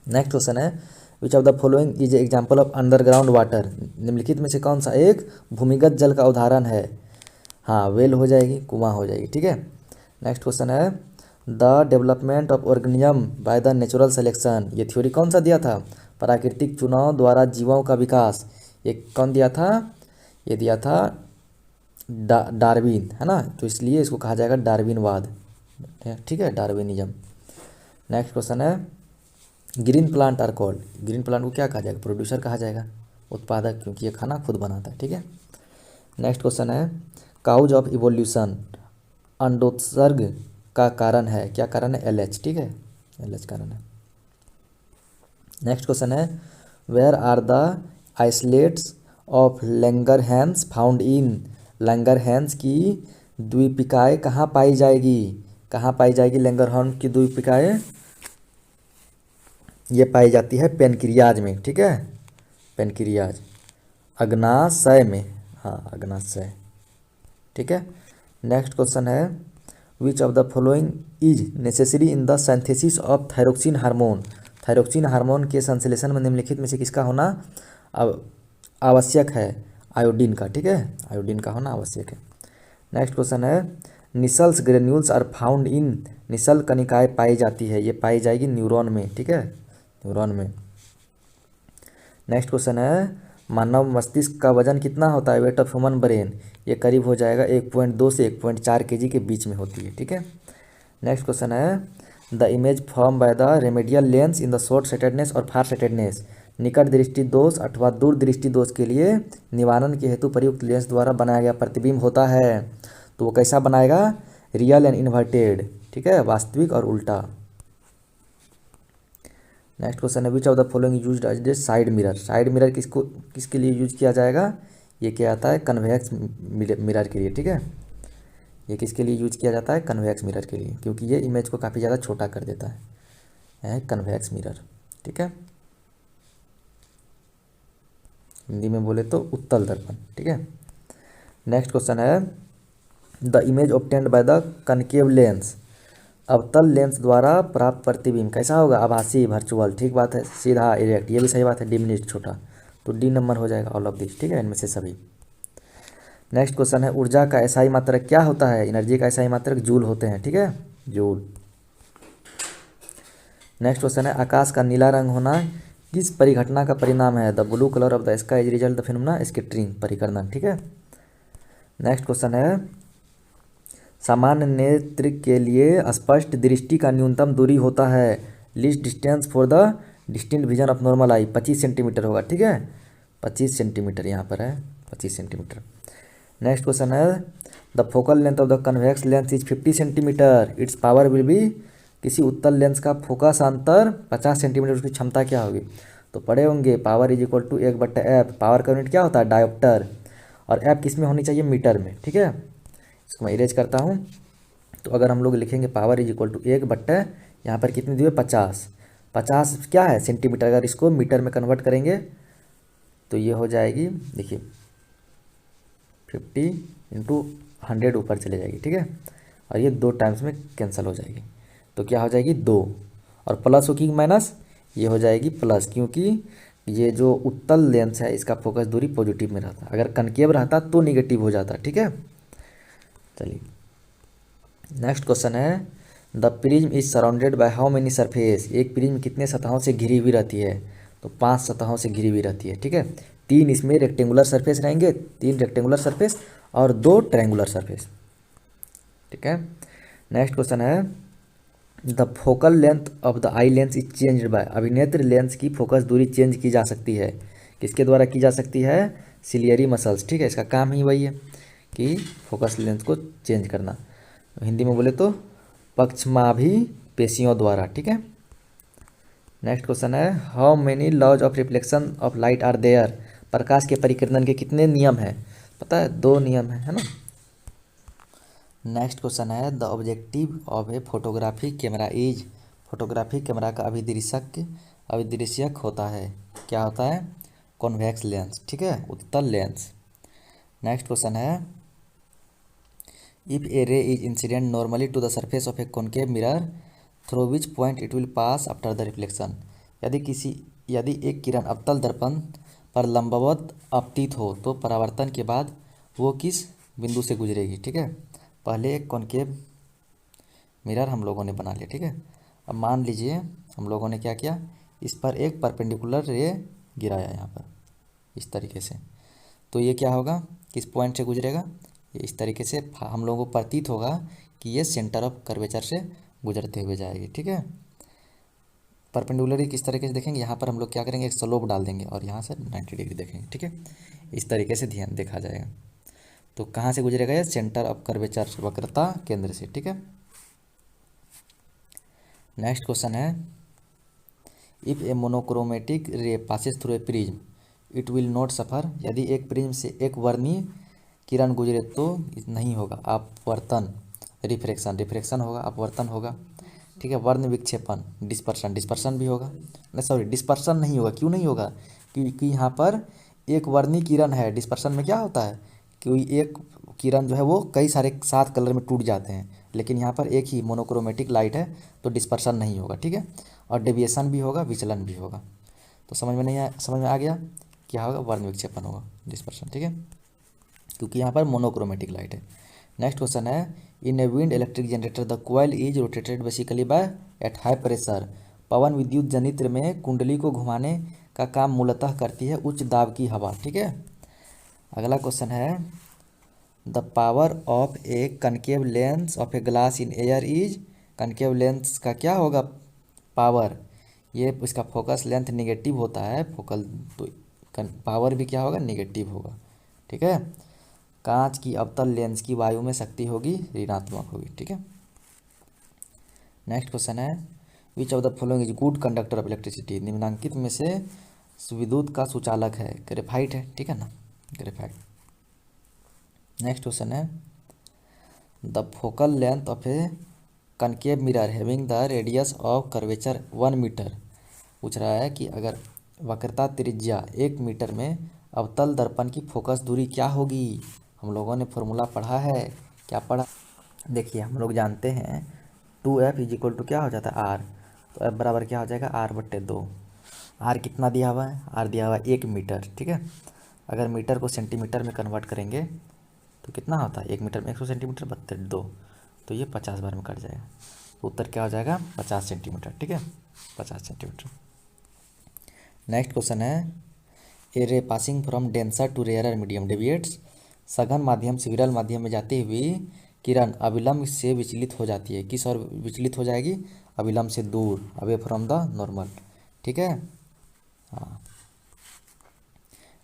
[SPEAKER 1] नेक्स्ट क्वेश्चन है which of the following is example of underground water, निम्नलिखित में से कौन सा एक भूमिगत जल का उदाहरण है, हाँ वेल हो जाएगी, कुआं हो जाएगी, ठीक है। नेक्स्ट क्वेश्चन है the development of organism by the natural selection, ये थ्योरी कौन सा दिया था, प्राकृतिक चुनाव द्वारा जीवों का विकास, ये कौन दिया था, ये दिया था डार्विन, है ना, तो इसलिए इसको कहा जाएगा डार्विनवाद, ठीक है, डार्विनिज्म। नेक्स्ट क्वेश्चन है green plant are called, green plant को क्या कहा जाएगा, प्रोड्यूसर कहा जाएगा, उत्पादक, क्योंकि ये खाना खुद बनाता है, ठीक है। नेक्स्ट क्वेश्चन है काउज ऑफ इवोल्यूशन, अंडोत्सर्ग का कारण है, क्या कारण है, एलएच, ठीक है, एलएच कारण है। नेक्स्ट क्वेश्चन है where are the islets of Langerhans found in, Langerhans की द्वीपिकाएँ कहाँ पाई जाएगी, कहाँ पाई जाएगी, लैंगरहॉर्न की द्वीपिकाएँ ये पाई जाती है पेनक्रियाज में, ठीक है, पेनक्रियाज, अग्नाशय में, हाँ अग्नाशय, ठीक है। नेक्स्ट क्वेश्चन है which of the following is necessary in the synthesis of thyroxine hormone, thyroxine hormone के संश्लेषण में निम्नलिखित में से किसका होना आवश्यक है, आयोडीन का, ठीक है, आयोडीन का होना आवश्यक है। नेक्स्ट क्वेश्चन है Nissl's granules are found in, Nissl कणिकाएँ पाई जाती है, ये पाई जाएगी न्यूरॉन में, ठीक है, न्यूरॉन में। नेक्स्ट क्वेश्चन है मानव मस्तिष्क का वजन कितना होता है, वेट ऑफ ह्यूमन ब्रेन, ये करीब हो जाएगा 1.2 से 1.4 kg के बीच में होती है, ठीक है। नेक्स्ट क्वेश्चन है the image form by the remedial lens in the short sightedness और फार साइटेडनेस, निकट दृष्टि दोष अथवा दूर दृष्टि दोष के लिए निवारण के हेतु प्रयुक्त लेंस द्वारा बनाया गया प्रतिबिंब होता है, तो वो कैसा बनाएगा, रियल एंड इन्वर्टेड, ठीक है, वास्तविक और उल्टा। नेक्स्ट क्वेश्चन है which of the following used as a side mirror, side mirror किसके लिए यूज किया जाएगा, ये क्या आता है, कन्वेक्स मिरर के लिए, ठीक है, ये किसके लिए यूज किया जाता है, कन्वेक्स मिरर के लिए, क्योंकि ये इमेज को काफ़ी ज़्यादा छोटा कर देता है कन्वेक्स मिरर, ठीक है, हिंदी में बोले तो उत्तल दर्पण, ठीक है। नेक्स्ट क्वेश्चन है the image obtained by the concave lens, अवतल लेंस द्वारा प्राप्त प्रतिबिंब कैसा होगा, आभासी, वर्चुअल, ठीक बात है, सीधा, इरेक्ट, ये भी सही बात है, डिमिनिश्ड, छोटा, तो डी नंबर हो जाएगा ऑल ऑफ दिस, ठीक है, इनमें से सभी। नेक्स्ट क्वेश्चन है ऊर्जा का एसआई मात्रक क्या होता है, एनर्जी का एसआई मात्रक जूल होते हैं, ठीक है, जूल। नेक्स्ट क्वेश्चन है आकाश का नीला रंग होना किस परिघटना का परिणाम है, the blue colour of the sky is result the phenomena scattering, परिकर्णन, ठीक है। नेक्स्ट क्वेश्चन है सामान्य नेत्र के लिए स्पष्ट दृष्टि का न्यूनतम दूरी होता है, least distance for the distinct vision of normal I, 25 centimetre होगा, ठीक है, 25 सेंटीमीटर यहाँ पर है, 25 सेंटीमीटर। नेक्स्ट क्वेश्चन है the focal length of the convex lens is 50 centimetre, it's power will be किसी उत्तल लेंस का फोकस अंतर 50 सेंटीमीटर, उसकी क्षमता क्या होगी? तो पढ़े होंगे power is equal to 1/f। Power का यूनिट क्या होता है? डायोप्टर। और एफ किस में होनी चाहिए? मीटर में। ठीक है, इसको मैं इरेज करता हूँ। तो अगर हम लोग लिखेंगे पावर इज इक्वल टू 1/, यहाँ पर कितनी दी है? 50। 50 क्या है? सेंटीमीटर। अगर इसको मीटर में कन्वर्ट करेंगे तो ये हो जाएगी, देखिए 50 × 100 ऊपर चले जाएगी। ठीक है, और ये 2 टाइम्स में कैंसिल हो जाएगी, तो क्या हो जाएगी? 2। और प्लस होगी माइनस? ये हो जाएगी प्लस, क्योंकि ये जो उत्तल लेंस है इसका फोकस दूरी पॉजिटिव में रहता, अगर कनकेव रहता तो निगेटिव हो जाता। ठीक है, चलिए नेक्स्ट क्वेश्चन है, the prism is surrounded by how many surface. एक प्रिज्म कितने सतहों से घिरी हुई रहती है? तो 5 सतहों से घिरी हुई रहती है। ठीक है, 3 इसमें रेक्टेंगुलर सरफेस रहेंगे, 3 रेक्टेंगुलर सरफेस और 2 ट्रायंगुलर सरफेस। ठीक है, नेक्स्ट क्वेश्चन है, the focal length of the eye lens is changed by. अभिनेत्र लेंस की फोकस दूरी चेंज की जा सकती है, किसके द्वारा की जा सकती है? Ciliary muscles. ठीक है, इसका काम ही वही है कि फोकस लेंस को चेंज करना, हिंदी में बोले तो पक्षमाभि पेशियों द्वारा। ठीक है, नेक्स्ट क्वेश्चन है, how many laws of reflection of light are there. प्रकाश के परिकीर्णन के कितने नियम हैं? पता है? 2 नियम है ना। नेक्स्ट क्वेश्चन है, the objective of a photography camera is. Photography camera का अभिदृश्यक होता है, क्या होता है? Convex lens. ठीक है, उत्तल लेंस। नेक्स्ट क्वेश्चन है, if a ray is incident normally to the surface of a concave mirror through which point it will pass after the reflection. यदि एक किरण अवतल दर्पण पर लंबवत अपतित हो तो परावर्तन के बाद वो किस बिंदु से गुजरेगी? ठीक है, पहले एक कॉनकेव मिरर हम लोगों ने बना लिया। ठीक है, अब मान लीजिए हम लोगों ने क्या किया, इस पर एक परपेंडिकुलर रे गिराया यहाँ पर इस तरीके से, तो ये क्या होगा? किस पॉइंट से गुजरेगा? ये इस तरीके से हम लोगों को प्रतीत होगा कि ये सेंटर ऑफ कर्वेचर से गुजरते हुए जाएगी। ठीक है, परपेंडिकुलरली किस तरीके से देखेंगे, यहाँ पर हम लोग क्या करेंगे? एक स्लोप डाल देंगे और यहाँ से 90 डिग्री देखेंगे। ठीक है, इस तरीके से ध्यान देखा जाएगा। तो कहाँ से गुजरेगा? ये सेंटर ऑफ कर्वेचर, वक्रता केंद्र से। ठीक है, नेक्स्ट क्वेश्चन है, if a monochromatic ray passes through a prism it will not suffer. यदि एक प्रिज्म से एक वर्णीय किरण गुजरे तो नहीं होगा अपवर्तन, रिफ्रैक्शन होगा, अपवर्तन होगा। ठीक है, वर्ण विक्षेपण, डिस्पर्सन भी होगा, नहीं सॉरी डिस्पर्सन नहीं होगा। क्यों नहीं होगा? क्योंकि यहाँ पर एक वर्णीय किरण है। डिस्पर्सन में क्या होता है कि एक किरण जो है वो कई सारे 7 कलर में टूट जाते हैं, लेकिन यहाँ पर एक ही मोनोक्रोमेटिक लाइट है तो डिस्पर्सन नहीं होगा। ठीक है, और डेविएशन भी होगा, विचलन भी होगा। तो समझ में आ गया क्या होगा? वर्ण विक्षेपण होगा, डिस्पर्सन। ठीक है, क्योंकि यहाँ पर मोनोक्रोमेटिक लाइट है। नेक्स्ट क्वेश्चन है, in a wind electric generator the coil is rotated basically by at high pressure. पवन विद्युत जनित्र में कुंडली को घुमाने का काम मूलतः करती है उच्च दाब की हवा। ठीक है, अगला क्वेश्चन है, the power of a concave lens of a glass in air is. Concave lens का क्या होगा? पावर। ये इसका फोकस लेंथ निगेटिव होता है, फोकल तो पावर भी क्या होगा? निगेटिव होगा। ठीक है, कांच की अवतल लेंस की वायु में शक्ति होगी ऋणात्मक होगी। ठीक है, नेक्स्ट क्वेश्चन है, which of the following is good conductor of electricity. निम्नलिखित में से विद्युत का सुचालक है? ग्रेफाइट है। ठीक है ना, ग्रेफाइट। नेक्स्ट क्वेश्चन है, the focal length of a concave mirror having the radius of curvature 1 metre. पूछ रहा है कि अगर वक्रता त्रिज्या 1 मीटर में अवतल दर्पण की फोकस दूरी क्या होगी? हम लोगों ने फॉर्मूला पढ़ा है, क्या पढ़ा? देखिए हम लोग जानते हैं 2f इज इक्वल टू क्या हो जाता है? r। तो f बराबर क्या हो जाएगा? r/2। r कितना दिया हुआ है? r दिया हुआ है 1 मीटर। ठीक है, अगर मीटर को सेंटीमीटर में कन्वर्ट करेंगे तो कितना होता है? 1 मीटर में 100 सेंटीमीटर 32, तो ये 50 बार में कट जाएगा, तो उत्तर क्या हो जाएगा? 50 सेंटीमीटर। ठीक है, 50 सेंटीमीटर। नेक्स्ट क्वेश्चन है, a ray passing from denser to rarer medium deviates. सघन माध्यम से विरल माध्यम में जाती हुई किरण अविलंब से विचलित हो जाती है, किस ओर विचलित हो जाएगी? अविलंब से दूर, अवे फ्रॉम द नॉर्मल। ठीक है, हाँ।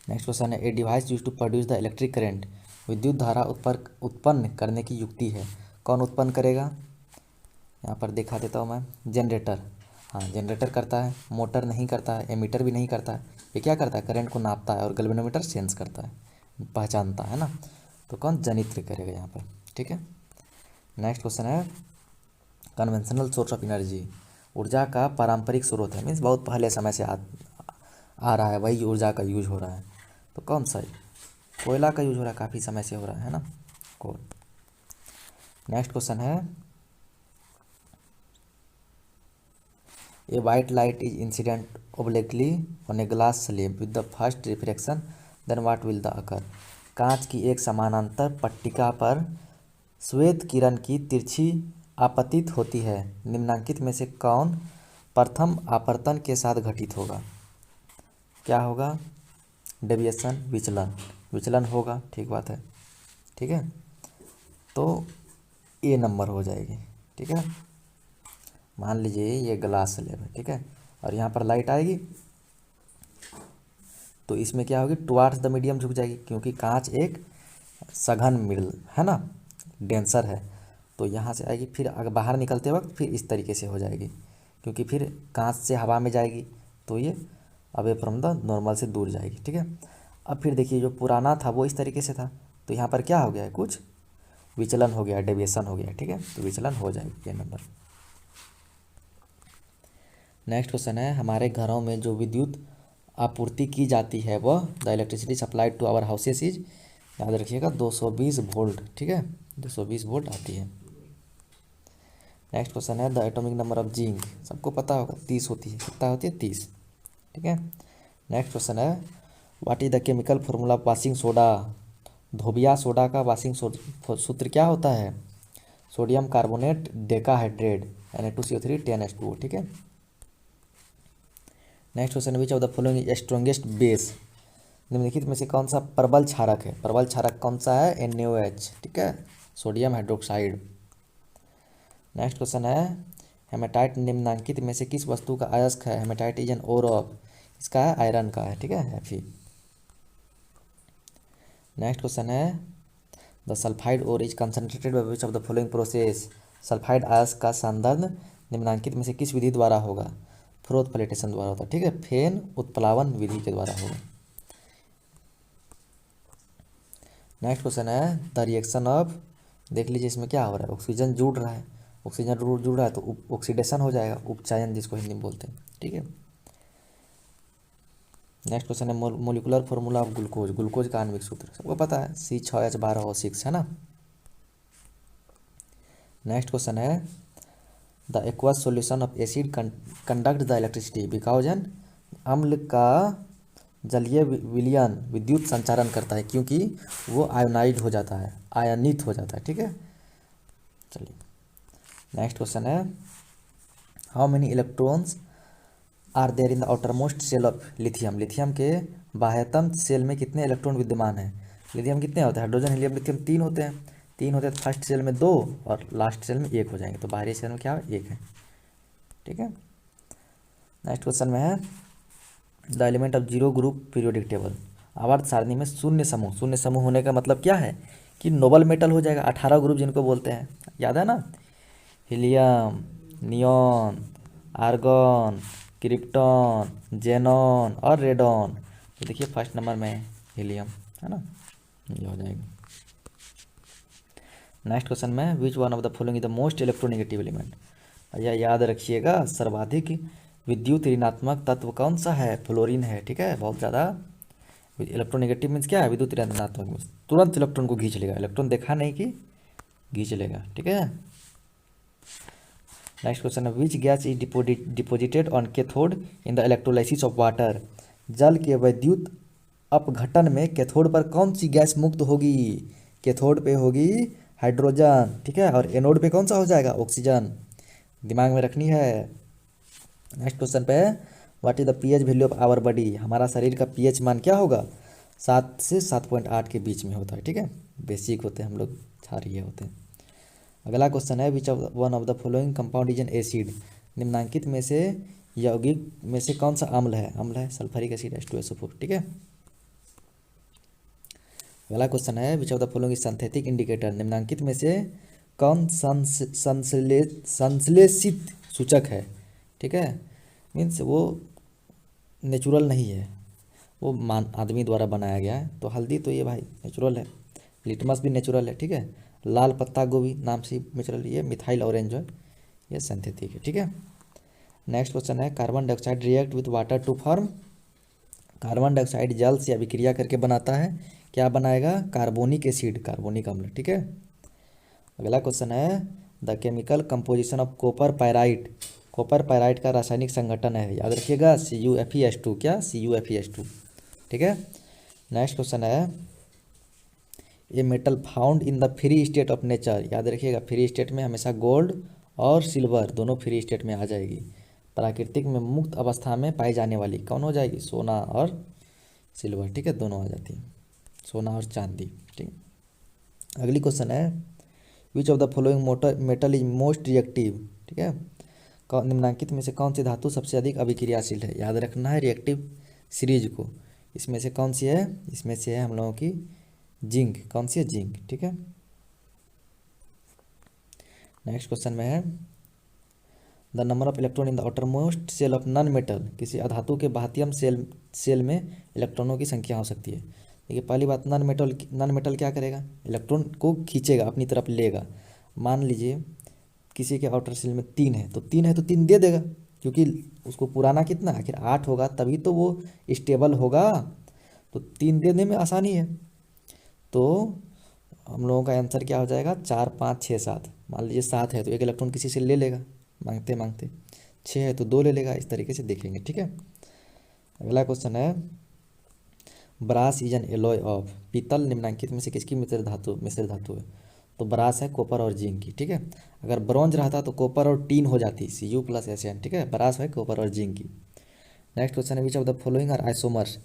[SPEAKER 1] नेक्स्ट क्वेश्चन है, a device use to produce the electric current. विद्युत धारा उत्पन्न करने की युक्ति है, कौन उत्पन्न करेगा? यहाँ पर दिखा देता हूँ मैं। जनरेटर, हाँ जनरेटर करता है, मोटर नहीं करता है, एमीटर भी नहीं करता है। ये क्या करता है, करंट को नापता है, और गैल्वेनोमीटर सेंस करता है, पहचानता है ना। तो कौन, जनित्र करेगा यहाँ पर, ठीक है। नेक्स्ट क्वेश्चन है, कन्वेंशनल सोर्स ऑफ एनर्जी, ऊर्जा का पारंपरिक स्रोत है, मीन्स बहुत पहले समय से आ रहा है, वही ऊर्जा का यूज हो रहा है। तो कौन सा है, कोयला का यूज हो रहा है, काफ़ी समय से हो रहा है ना, कोल। नेक्स्ट क्वेश्चन है, a white light is incident obliquely on a glass slab with the first reflection, then what will the occur. कांच की एक समानांतर पट्टिका पर श्वेत किरण की तिरछी आपतित होती है, निम्नलिखित में से कौन प्रथम आपतन के साथ घटित होगा। क्या होगा, डेविएशन, विचलन, विचलन होगा, ठीक बात है, ठीक है। तो ए नंबर हो जाएगी, ठीक है। मान लीजिए ये ग्लास स्लेब है, ठीक है, और यहाँ पर लाइट आएगी, तो इसमें क्या होगी, टुवार्ड्स द मीडियम झुक जाएगी, क्योंकि कांच एक सघन मिडल है ना, डेंसर है। तो यहाँ से आएगी, फिर अगर बाहर निकलते वक्त फिर इस तरीके से हो जाएगी, क्योंकि फिर कांच से हवा में जाएगी, तो ये अवे फ्रॉम द नॉर्मल से दूर जाएगी, ठीक है। अब फिर देखिए जो पुराना था वो इस तरीके से था, तो यहाँ पर क्या हो गया है, कुछ विचलन हो गया, डेविएशन हो गया, ठीक है, तो विचलन हो जाएगी ये नंबर। नेक्स्ट क्वेश्चन है, हमारे घरों में जो विद्युत आपूर्ति की जाती है वह, the electricity supplied to our houses is, याद रखिएगा 220 वोल्ट, ठीक है, 220 वोल्ट आती है। नेक्स्ट क्वेश्चन है, the atomic number of zinc, सबको पता होगा 30 होती है, कितना होती है, 30, ठीक है। नेक्स्ट क्वेश्चन है, what is the chemical formula of washing soda, Dhobiya soda का वाशिंग सूत्र क्या होता है, sodium carbonate decahydrate Na2CO3 10H2O, ठीक है। Next question, which of the following strongest base, निम्नलिखित में से कौन सा प्रबल क्षारक है, प्रबल क्षारक कौन सा है, NaOH, ठीक है, सोडियम हाइड्रोक्साइड। नेक्स्ट क्वेश्चन है, हेमेटाइट निम्नलिखित में से किस वस्तु का अयस्क है, hematite is an ore of, इसका है आयरन का है, ठीक है, Fe। नेक्स्ट क्वेश्चन है, the sulphide ore is concentrated by which of the following process, sulphide अयस्क का संदर्भ निम्नलिखित में से किस विधि द्वारा होगा, फ्रोथ प्लेटेशन द्वारा होता है, ठीक है, फेन उत्प्लावन विधि के द्वारा होगा। नेक्स्ट क्वेश्चन है, द रिएक्शन ऑफ, देख लीजिए इसमें क्या हो रहा है, ऑक्सीजन जुड़ रहा है, ऑक्सीजन जुड़ रहा है तो ऑक्सीडेशन हो जाएगा, उपचयन जिसको हिंदी में बोलते हैं, ठीक है। नेक्स्ट क्वेश्चन है, molecular formula of glucose, glucose का आणविक सूत्र सबको पता है, C6H12O6 है ना। नेक्स्ट क्वेश्चन है, the aqueous solution of acid conduct the electricity because an, अम्ल का जलीय विलयन विद्युत संचारण करता है क्योंकि वो आयोनाइड हो जाता है, आयनित हो जाता है, ठीक है। चलिए नेक्स्ट क्वेश्चन है, how many electrons are there in the outer most shell of lithium, lithium के बाह्यतम सेल में कितने इलेक्ट्रॉन विद्यमान हैं, लिथियम कितने होते हैं, हाइड्रोजन हीलियम लिथियम 3 होते हैं, 3 होते हैं, तो फर्स्ट सेल में 2 और लास्ट सेल में 1 हो जाएंगे, तो बाहरी सेल में क्या है, 1 है, ठीक है। नेक्स्ट क्वेश्चन में है, the element of zero group periodic table, आवर्त सारणी में शून्य समूह, शून्य समूह होने का मतलब क्या है कि नोबल मेटल हो जाएगा, 18 ग्रुप जिनको बोलते हैं, याद है ना, helium, neon, argon, krypton, xenon और रेडॉन। तो देखिए फर्स्ट नंबर में हीलियम है ना, ये हो जाएगा। नेक्स्ट क्वेश्चन में, विच one of the following is the most electronegative element, यह याद रखिएगा, सर्वाधिक विद्युत ऋणात्मक तत्व कौन सा है, फ्लोरीन है, ठीक है, बहुत ज़्यादा इलेक्ट्रोनेगेटिव मीन्स क्या है, विद्युत ऋणात्मक मीन्स तुरंत इलेक्ट्रॉन को खींच लेगा, इलेक्ट्रॉन देखा नहीं कि खींच लेगा, ठीक है। नेक्स्ट क्वेश्चन है, which gas is deposited on cathode in the electrolysis of water, जल के विद्युत अपघटन में कैथोड पर कौन सी गैस मुक्त होगी, कैथोड पे होगी हाइड्रोजन, ठीक है, और एनोड पे कौन सा हो जाएगा, ऑक्सीजन, दिमाग में रखनी है। नेक्स्ट क्वेश्चन पे, what is the pH value of our body, हमारा शरीर का पीएच मान क्या होगा, 7 से 7.8 के बीच में होता है, ठीक है, बेसिक होते हैं हम लोग, क्षारीय होते हैं। अगला क्वेश्चन है, which of one of the following compound is an acid, निम्नलिखित में से यौगिक में से कौन सा अम्ल है, अम्ल है सल्फ्यूरिक एसिड H2SO4, ठीक है। अगला क्वेश्चन है, which of the following is synthetic indicator, निम्नलिखित में से कौन संश्लेषित सूचक है, ठीक है, मीन्स वो नेचुरल नहीं है, वो आदमी द्वारा बनाया गया है। तो हल्दी तो ये भाई नेचुरल है, लिटमस भी नेचुरल है, ठीक है। लाल पत्ता गोभी नाम से नेचुरल, ये मिथाइल ऑरेंज है, ये सिंथेटिक है, ठीक है। नेक्स्ट क्वेश्चन है carbon dioxide react with water to form, carbon dioxide जल से अभिक्रिया करके बनाता है, क्या बनाएगा, कार्बोनिक एसिड, कार्बोनिक अम्ल, ठीक है। अगला क्वेश्चन है the chemical composition of copper pyrite, copper pyrite का रासायनिक संगठन है, याद रखिएगा CuFeS2, क्या CuFeS2, ठीक है। नेक्स्ट क्वेश्चन है ये metal found in the free state of nature, याद रखिएगा फ्री स्टेट में हमेशा गोल्ड और सिल्वर दोनों फ्री स्टेट में आ जाएगी। प्राकृतिक में मुक्त अवस्था में पाई जाने वाली कौन हो जाएगी, सोना और सिल्वर, ठीक है, दोनों आ जाती हैं, सोना और चांदी, ठीक। अगली क्वेश्चन है which of the following motor metal is most reactive, ठीक है, निम्नलिखित में से कौन सी धातु सबसे अधिक अभिक्रियाशील है, याद रखना है रिएक्टिव सीरीज को। इसमें से कौन सी है, इसमें से है हम लोगों की जिंक, कौन सी है, जिंक, ठीक है। नेक्स्ट क्वेश्चन में है the number of electron in the outermost shell of non metal, किसी अधातु के बाह्यतम सेल में इलेक्ट्रॉनों की संख्या हो सकती है। देखिए पहली बात, नॉन मेटल क्या करेगा, इलेक्ट्रॉन को खींचेगा, अपनी तरफ लेगा। मान लीजिए किसी के आउटर सेल में 3 है तो 3 दे देगा, क्योंकि उसको पुराना कितना आखिर 8 होगा, तभी तो वो स्टेबल होगा, तो 3 देने में आसानी है। तो हम लोगों का आंसर क्या हो जाएगा, 4 5 6 7, मान लीजिए 7 है तो एक इलेक्ट्रॉन किसी से ले लेगा मांगते मांगते, 6 है तो 2 ले लेगा, इस तरीके से देखेंगे, ठीक है। अगला क्वेश्चन है brass is an alloy of, पीतल निम्नलिखित में से किसकी मिश्र धातु है, तो ब्रास है कॉपर और जिंक की, ठीक है। अगर ब्रॉन्ज रहता तो कॉपर और टीन हो जाती, Cu+Sn, ठीक है, ब्रास है कॉपर और जिंक की। नेक्स्ट क्वेश्चन है which of the following are isomers,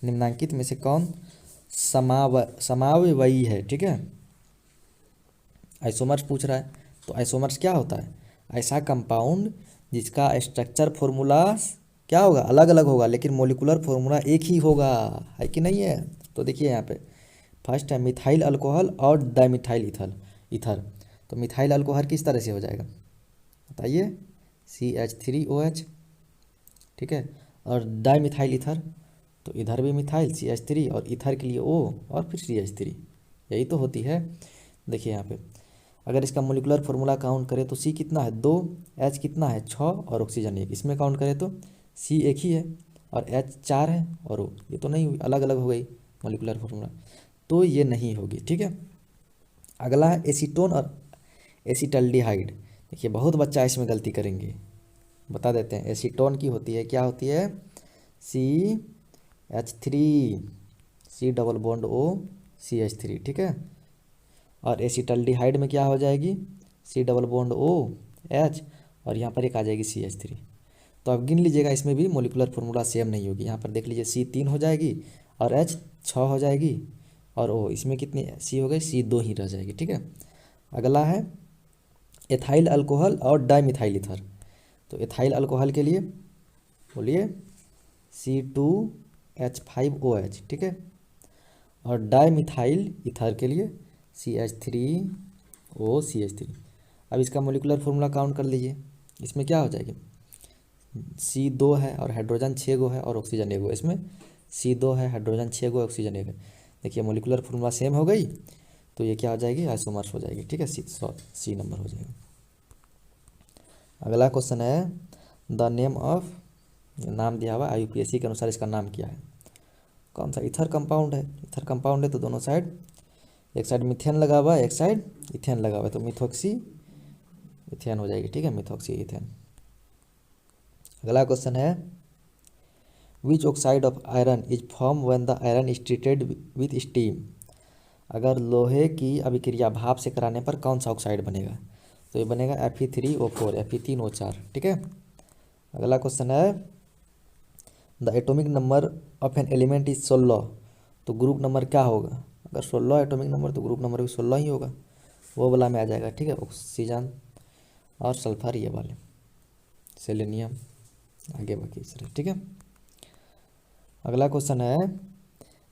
[SPEAKER 1] निम्नलिखित में से कौन समावयवी है, ठीक है। आइसोमर्स पूछ रहा है, तो आइसोमर्स क्या होता है, ऐसा कंपाउंड जिसका स्ट्रक्चर फॉर्मूला क्या होगा, अलग अलग होगा, लेकिन मोलिकुलर फॉर्मूला एक ही होगा, है कि नहीं है। तो देखिए यहाँ पे फर्स्ट है मिथाइल अल्कोहल और डाइमिथाइल ईथर, तो मिथाइल अल्कोहल किस तरह से हो जाएगा बताइए, CH3OH, ठीक है, और डाइमिथाइल ईथर, तो इधर भी मिथाइल CH3 और ईथर के लिए O और फिर CH3, यही तो होती है। देखिए यहाँ पे अगर इसका मोलिकुलर फार्मूला काउंट करें तो C कितना है 2, H कितना है 6 और ऑक्सीजन 1, इसमें काउंट करें तो C एक ही है और H 4 है और O, ये तो नहीं हुई, अलग अलग हो गई मोलिकुलर फार्मूला, तो ये नहीं होगी, ठीक है। अगला है एसीटोन और एसिटल्डिहाइड, देखिए बहुत बच्चा इसमें गलती करेंगे, बता देते हैं। एसीटोन की होती है, क्या होती है, CH3, C double bond O CH3, ठीक है। और एसिटल्डिहाइड में क्या हो जाएगी, C double bond O H और यहाँ पर एक आ जाएगी CH3। तो अब गिन लीजिएगा, इसमें भी मोलिकुलर फार्मूला सेम नहीं होगी, यहाँ पर देख लीजिए C 3 हो जाएगी और H 6 हो जाएगी और O इसमें कितनी C हो गई, C 2 ही रह जाएगी, ठीक है। अगला है एथाइल अल्कोहल और डाइमिथाइल ईथर, तो एथाइल अल्कोहल के लिए बोलिए C2H5OH, ठीक है, और डाइमिथाइल ईथर के लिए CH3OCH3। अब इसका मोलिकुलर फार्मूला काउंट कर लीजिए, इसमें क्या हो जाएगी, C 2 है और हाइड्रोजन 6 गो है और ऑक्सीजन 1 गो, इसमें C 2 है, हाइड्रोजन 6 गो, ऑक्सीजन 1 है। देखिए मोलिकुलर फार्मूला सेम हो गई, तो ये क्या हो जाएगी, आइसोमर्स हो जाएगी, ठीक है, C नंबर हो जाएगा। अगला क्वेश्चन है द नेम ऑफ, नाम दिया हुआ IUPAC के अनुसार इसका नाम क्या है, कौन सा, ईथर कंपाउंड है, ईथर कंपाउंड है तो दोनों साइड, एक साइड मिथेन लगा हुआ है, एक साइड इथेन लगा हुआ है, तो मिथॉक्सी इथेन हो जाएगी, ठीक है, मिथॉक्सी इथेन। अगला क्वेश्चन है विच oxide of iron is form when the iron is treated with steam, अगर लोहे की अभिक्रिया भाप से कराने पर कौन सा ऑक्साइड बनेगा, तो ये बनेगा Fe3O4, Fe3O4, ठीक है। अगला क्वेश्चन है the atomic number of an element is 16, तो ग्रुप नंबर क्या होगा, अगर 16 एटॉमिक नंबर तो ग्रुप नंबर भी 16 ही होगा, वो वाला में आ जाएगा, ठीक है, ऑक्सीजन और सल्फर ये वाले, सेलेनियम आगे बाकी सर, ठीक है। अगला क्वेश्चन है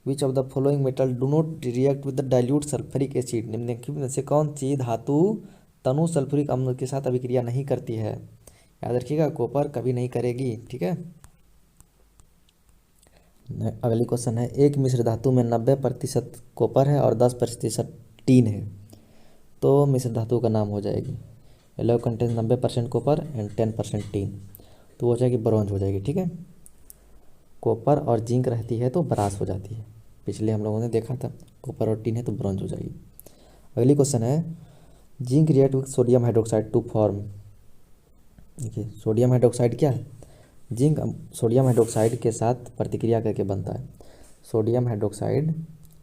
[SPEAKER 1] which of the following metal do not react with the dilute sulphuric acid, निम्नलिखित में से कौन सी धातु तनु सल्फ्यूरिक अम्ल के साथ अभिक्रिया नहीं करती है। याद रखिएगा, कॉपर कभी नहीं करेगी, ठीक है। अगली क्वेश्चन है, एक मिश्र धातु में 90% कॉपर है और 10% टीन है, तो मिश्र धातु का नाम हो जाएगी alloy contain 90% copper and 10% tin, तो हो जाएगी ब्रॉन्ज हो जाएगी, ठीक है। कॉपर और जिंक रहती है तो ब्रास हो जाती है, पिछले हम लोगों ने देखा था। कॉपर और टीन है तो ब्रॉन्ज हो जाएगी। अगली क्वेश्चन है, zinc react with sodium hydroxide to form. देखिए सोडियम हाइड्रोक्साइड क्या है, जिंक सोडियम हाइड्रोक्साइड के साथ प्रतिक्रिया करके बनता है। सोडियम हाइड्रोक्साइड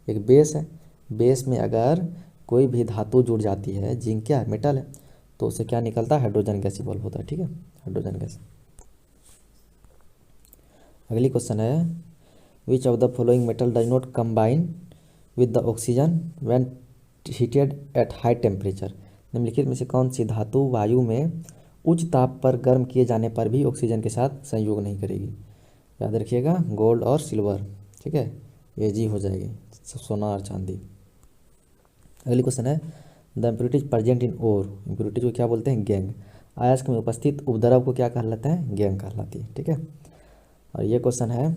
[SPEAKER 1] एक बेस है, बेस में अगर कोई भी धातु जुड़ जाती है, जिंक क्या है, मेटल है, तो उससे क्या निकलता है, हाइड्रोजन गैस इवॉल्व होता है, ठीक है, हाइड्रोजन गैस। अगली क्वेश्चन है, which of the following metal does not combine with the oxygen when heated at high temperature. निम्नलिखित में से कौन सी धातु वायु में उच्च ताप पर गर्म किए जाने पर भी ऑक्सीजन के साथ संयोग नहीं करेगी। याद रखिएगा, गोल्ड और सिल्वर, ठीक है, ये जी हो जाएगी, सोना और चांदी। अगली क्वेश्चन है, the impurities present in ore. Impurities को क्या बोलते हैं, गैंग। अयस्क में उपस्थित उपद्रव को क्या कहलाता है, गैंग कहलाती है, ठीक है। और ये क्वेश्चन है,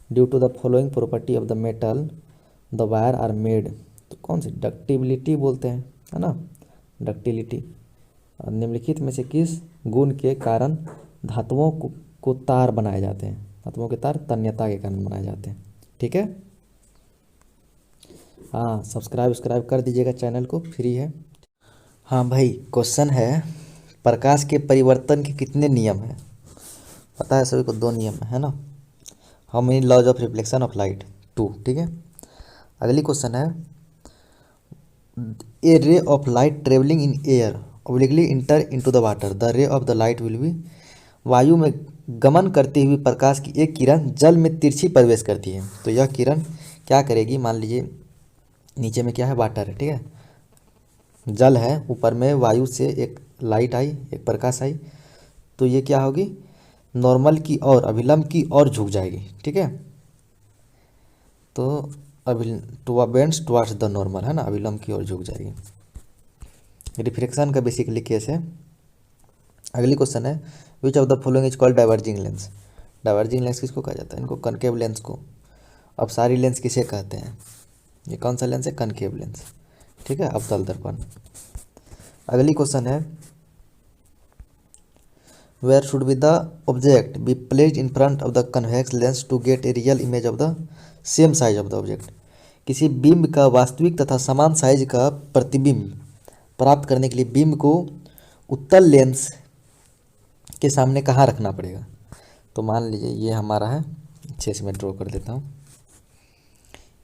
[SPEAKER 1] due to the following property of the metal the wire are made, तो कौन सी, डक्टिबिलिटी बोलते हैं, है ना, डक्टिलिटी। निम्नलिखित में से किस गुण के कारण धातुओं को तार बनाए जाते हैं। धातुओं के तार तन्यता के कारण बनाए जाते हैं, ठीक है। हाँ, सब्सक्राइब कर दीजिएगा, चैनल को, फ्री है। हाँ भाई, क्वेश्चन है, प्रकाश के परिवर्तन के कितने नियम हैं। पता है सभी को, 2 नियम है ना। How many laws of reflection of light, 2, ठीक है। अगली क्वेश्चन है, a ray of light travelling in air obliquely enter into the water, the ray of the light will be. वायु में गमन करती हुई प्रकाश की एक किरण जल में तिरछी प्रवेश करती है, तो यह किरण क्या करेगी, मान लीजिए नीचे में क्या है, वाटर है, ठीक है, जल है, ऊपर में वायु से एक लाइट आई, एक प्रकाश आई, तो ये क्या होगी, नॉर्मल की और अभिलंब की ओर झुक जाएगी, ठीक है। तो to bends towards the normal, है ना, अभिलंब की ओर झुक जाएगी। रिफ्लेक्शन का बेसिकली केस है। अगली क्वेश्चन है, which of the following is called diverging lens. Diverging lens किसको कहा जाता है, इनको कनकेव लेंस को। अब सारी लेंस किसे कहते हैं, ये कौन सा लेंस है, कनकेव लेंस, ठीक है, अवतल दर्पण। अगली क्वेश्चन है, where should be the object be placed in front of the convex lens to get a real image of the same size of the object. किसी बिंब का वास्तविक तथा समान साइज का प्रतिबिंब प्राप्त करने के लिए बिंब को उत्तल लेंस के सामने कहाँ रखना पड़ेगा। तो मान लीजिए ये हमारा है, अच्छे से मैं ड्रॉ कर देता हूँ,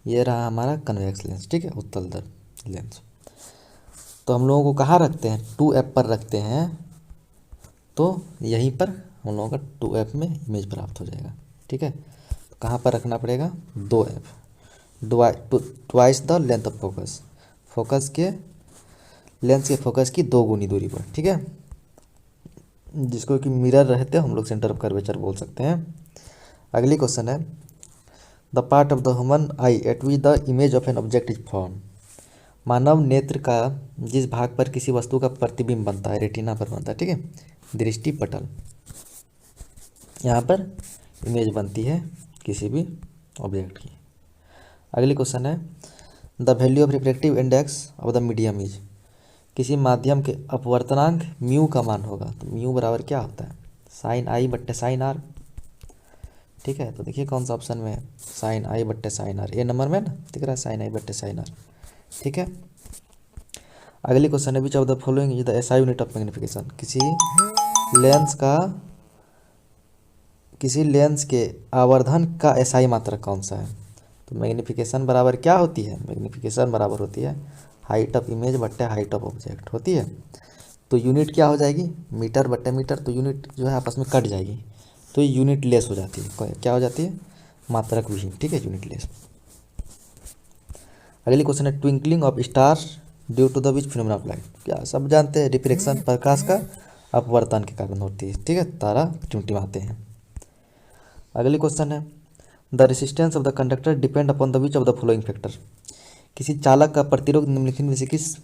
[SPEAKER 1] ये रहा हमारा कन्वेक्स लेंस, ठीक है, उत्तल दर्पण लेंस। तो हम लोगों को कहाँ रखते हैं, 2F पर रखते हैं, तो यहीं पर हम लोगों का 2F में इमेज प्राप्त हो जाएगा, ठीक है। तो कहाँ पर रखना पड़ेगा, 2F, twice the length of focus, focus के लेंस के फोकस की 2 गुनी दूरी पर, ठीक है, जिसको कि मिरर रहते हैं हम लोग सेंटर ऑफ कर्वेचर बोल सकते हैं। अगली क्वेश्चन है, the part of the human eye at which the image of an object is form. मानव नेत्र का जिस भाग पर किसी वस्तु का प्रतिबिंब बनता है, रेटिना पर बनता है, ठीक है, दृष्टि पटल, यहाँ पर इमेज बनती है किसी भी ऑब्जेक्ट की। अगली क्वेश्चन है, the value of refractive index of the medium is. किसी माध्यम के अपवर्तनांक म्यू का मान होगा, तो म्यू बराबर क्या होता है, साइन आई बट्टे साइन आर, ठीक है। तो देखिए कौन सा ऑप्शन में है, साइन आई बट्टे साइन आर, ए नंबर में ना दिख रहा है, साइन आई बट्टे साइन आर, ठीक है। अगली क्वेश्चन है, which of the following is the SI unit of magnification. किसी लेंस के आवर्धन का एसआई मात्रक कौन सा है। तो मैग्निफिकेशन बराबर क्या होती है, मैग्निफिकेशन बराबर होती है हाइट ऑफ इमेज बट्टे हाइट ऑफ ऑब्जेक्ट होती है। तो यूनिट क्या हो जाएगी, मीटर बट्टे मीटर, तो यूनिट जो है आपस में कट जाएगी, तो ये यूनिट लेस हो जाती है, क्या हो जाती है, मात्रक विहीन, ठीक है, यूनिट लेस। अगली क्वेश्चन है, twinkling of stars due to the which phenomena of light. क्या सब जानते हैं, रिफ्रैक्शन, प्रकाश का अपवर्तन के कारण होती है, ठीक है, तारा टिमटिमाते हैं। अगली क्वेश्चन है, the resistance of the conductor depend upon the which of the following factor. किसी चालक का प्रतिरोध निम्नलिखित में से किस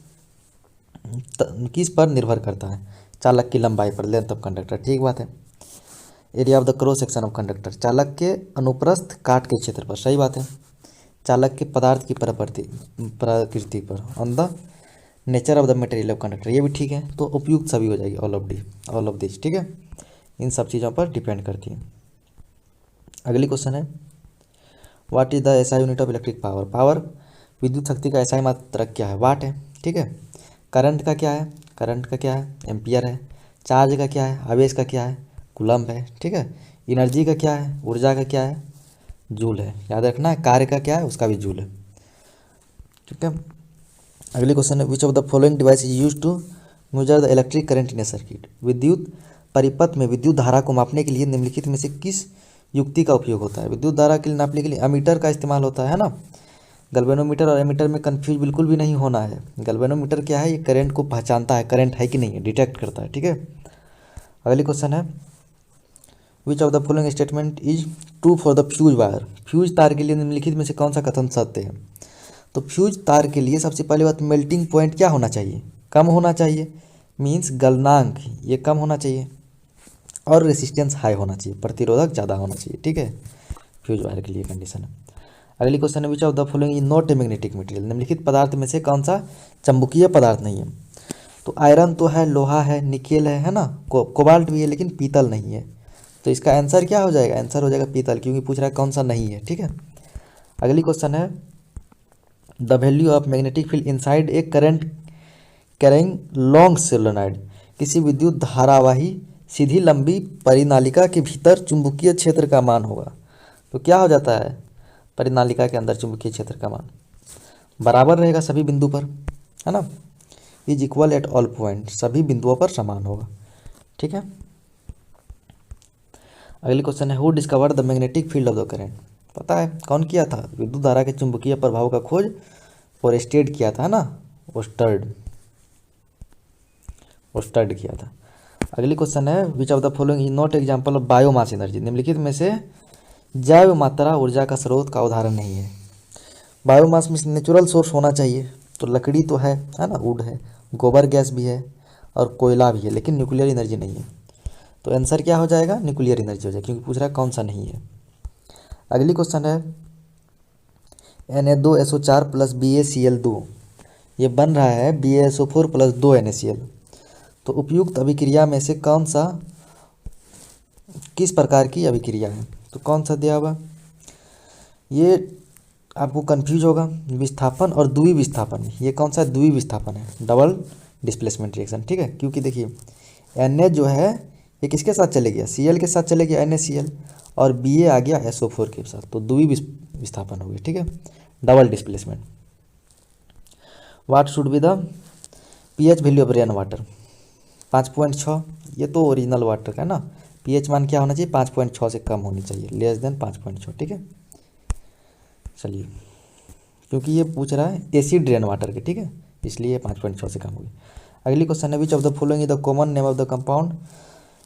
[SPEAKER 1] किस पर निर्भर करता है? चालक की लंबाई पर, लेंथ ऑफ कंडक्टर, ठीक बात है। Area of the cross section of conductor, चालक के अनुप्रस्थ काट के क्षेत्र पर, सही बात है। चालक के पदार्थ की प्रकृति पर, on the nature of the material of conductor, ये भी ठीक है। तो उपयुक्त सभी हो जाएगी, ऑल ऑफ दिस, ठीक है। इन सब चीज़ों पर डिपेंड करती है। अगली क्वेश्चन है, what is the SI unit of electric power? Power विद्युत शक्ति का एसआई मात्रक क्या है? वाट है, ठीक है। करंट का क्या है? करंट का क्या है? एम्पियर है। चार्ज का क्या है? आवेश का क्या है? कूलम्ब है, ठीक है। एनर्जी का क्या है? ऊर्जा का क्या है? जूल है। याद रखना है, कार्य का क्या है? उसका भी जूल है, ठीक है। अगली क्वेश्चन है, which of the following device is use to measure the electric current in a circuit? विद्युत परिपथ में विद्युत धारा को मापने के लिए निम्नलिखित में से किस युक्ति का उपयोग होता है? विद्युत धारा के लिए नापने के लिए अमीटर का इस्तेमाल होता है ना। गैल्वेनोमीटर और एमीटर में कंफ्यूज बिल्कुल भी नहीं होना है। गैल्वेनोमीटर क्या है? ये करंट को पहचानता है, करंट है कि नहीं है, डिटेक्ट करता है, ठीक है। अगली क्वेश्चन है, which of the following statement is true for the fuse wire? Fuse तार के लिए निम्नलिखित में से कौन सा कथन सत्य है? तो फ्यूज तार के लिए सबसे पहली बात, मेल्टिंग पॉइंट क्या होना चाहिए? कम होना चाहिए, मीन्स गलनांक ये कम होना चाहिए, और रेसिस्टेंस हाई होना चाहिए, प्रतिरोधक ज़्यादा होना चाहिए, ठीक है। फ्यूज वायर के लिए कंडीशन है। अगली क्वेश्चन है, which of the following is not a magnetic material? निम्नलिखित पदार्थ में से कौन सा चंबुकीय पदार्थ नहीं है? तो आयरन तो है, लोहा है, निकेल है ना, कोबाल्ट भी है, लेकिन पीतल नहीं है। तो इसका आंसर क्या हो जाएगा? आंसर हो जाएगा पीतल, क्योंकि पूछ रहा है कौन सा नहीं है, ठीक है। अगली क्वेश्चन है, the value of magnetic field inside a current carrying long solenoid? किसी विद्युत धारावाही सीधी लंबी परिनालिका के भीतर चुंबकीय क्षेत्र का मान होगा। तो क्या हो जाता है? परिनालिका के अंदर चुंबकीय क्षेत्र का मान बराबर रहेगा सभी बिंदु पर, है ना। Is equal at all point, सभी बिंदुओं पर समान होगा, ठीक है। अगली क्वेश्चन है, who discovered the magnetic field of the current? पता है कौन किया था? विद्युत धारा के चुंबकीय प्रभाव का खोज ओरेस्टेड किया था ना, ओस्टर्ड किया था। अगली क्वेश्चन है, which of the following is not example of biomass energy? निम्नलिखित में से जैव मात्रा ऊर्जा का स्रोत का उदाहरण नहीं है। बायोमास में नेचुरल सोर्स होना चाहिए, तो लकड़ी तो है ना, वुड है, गोबर गैस भी है और कोयला भी है, लेकिन न्यूक्लियर एनर्जी नहीं है। तो आंसर क्या हो जाएगा? न्यूक्लियर एनर्जी हो जाएगा, क्योंकि पूछ रहा है कौन सा नहीं है। अगली क्वेश्चन है, Na2SO4 प्लस BaCl2, ये बन रहा है BaSO4 प्लस 2NaCl। तो उपयुक्त अभिक्रिया में से कौन सा, किस प्रकार की अभिक्रिया है? तो कौन सा दिया हुआ? ये आपको कंफ्यूज होगा, विस्थापन और द्वि विस्थापन। ये कौन सा द्वि विस्थापन है? डबल डिस्प्लेसमेंट रिएक्शन, ठीक है। क्योंकि देखिए Na जो है ये किसके साथ चले गया? Cl के साथ चले गया, NaCl, और Ba आ गया SO4 के साथ, तो द्वि विस्थापन हो गया, ठीक है, double displacement. What should be the pH value of rain water? 5.6, ये तो ओरिजिनल वाटर का है ना। pH मान क्या होना चाहिए? 5.6 से कम होनी चाहिए, लेस देन 5.6, ठीक है। चलिए, क्योंकि ये पूछ रहा है एसिड रेन वाटर के, ठीक है, इसलिए 5.6 से कम होगी। अगली क्वेश्चन है, which of the following is the common name of the compound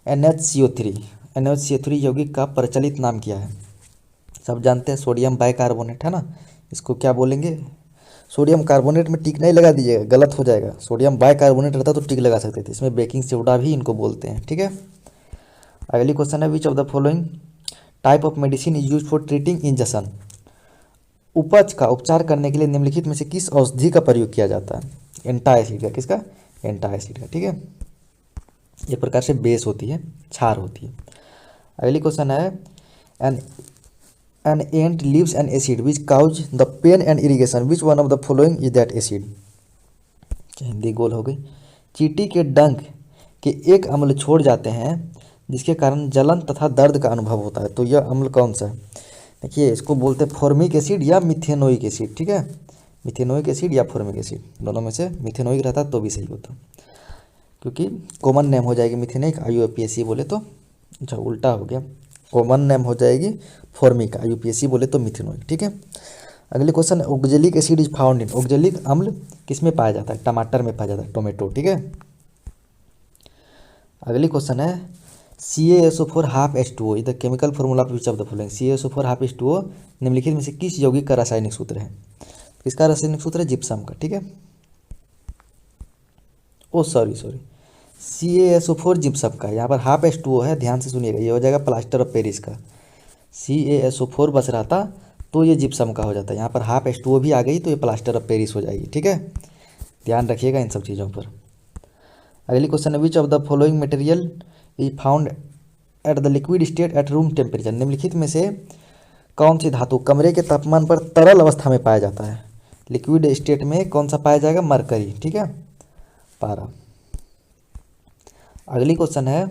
[SPEAKER 1] NHCO3? NHCO3 यौगिक का प्रचलित नाम क्या है? सब जानते हैं, सोडियम बाइकार्बोनेट, है ना। इसको क्या बोलेंगे? सोडियम कार्बोनेट में टिक नहीं लगा दीजिएगा, गलत हो जाएगा। सोडियम बाइकार्बोनेट रहता तो टिक लगा सकते थे, इसमें बेकिंग सोडा भी इनको बोलते हैं, ठीक है। अगली क्वेश्चन है, which of the following type of medicine is use for treating injection? उपज का उपचार करने के लिए निम्नलिखित में से किस औषधि का प्रयोग किया जाता है? एंटासिड का। किसका? एंटासिड का, ठीक है। एक प्रकार से बेस होती है, क्षार होती है। अगली क्वेश्चन है, an ant leaves an acid which cause the pain and irrigation, which one of the following is that acid? Hindi गोल हो गई। चींटी के डंक के एक अम्ल छोड़ जाते हैं जिसके कारण जलन तथा दर्द का अनुभव होता है, तो यह अम्ल कौन सा है? देखिए, इसको बोलते हैं फॉर्मिक एसिड या मिथेनोइक एसिड, ठीक है। मिथेनोइक एसिड या फॉर्मिक एसिड, दोनों में से मिथेनोइक रहता तो भी सही होता, क्योंकि कॉमन नेम हो जाएगी मिथेनिक, IUPAC बोले तो। अच्छा, उल्टा हो गया, कॉमन नेम हो जाएगी फॉर्मिक, IUPAC बोले तो मिथेनोइक, ठीक है। अगले question, oxalic acid is found in? Oxalic अम्ल किस में पाया जाता है? टमाटर में पाया जाता है, टोमेटो, ठीक है। अगली क्वेश्चन है, CaSO4 half H2O is the chemical formula of which of the following? CaSO4 half H2O निम्नलिखित में से किस यौगिक का रासायनिक सूत्र है? किसका रासायनिक सूत्र है? जिप्सम का, ठीक है। ओ सॉरी सॉरी, CaSO4 जिप्सम का, यहाँ पर हाफ H2O है, ध्यान से सुनिएगा, ये हो जाएगा प्लास्टर ऑफ पेरिस का। CaSO4 बच रहा था तो ये जिप्सम का हो जाता है, यहाँ पर हाफ H2O भी आ गई तो ये प्लास्टर ऑफ पेरिस हो जाएगी। ठीक है, ध्यान रखिएगा इन सब चीज़ों पर। अगली क्वेश्चन है, which of the following material is found at the liquid state at room temperature. निम्नलिखित में से कौन सी धातु कमरे के तापमान पर तरल अवस्था में पाया जाता है? लिक्विड स्टेट में कौन सा पाया जाएगा? मरकरी। ठीक है, पारा। अगली क्वेश्चन है,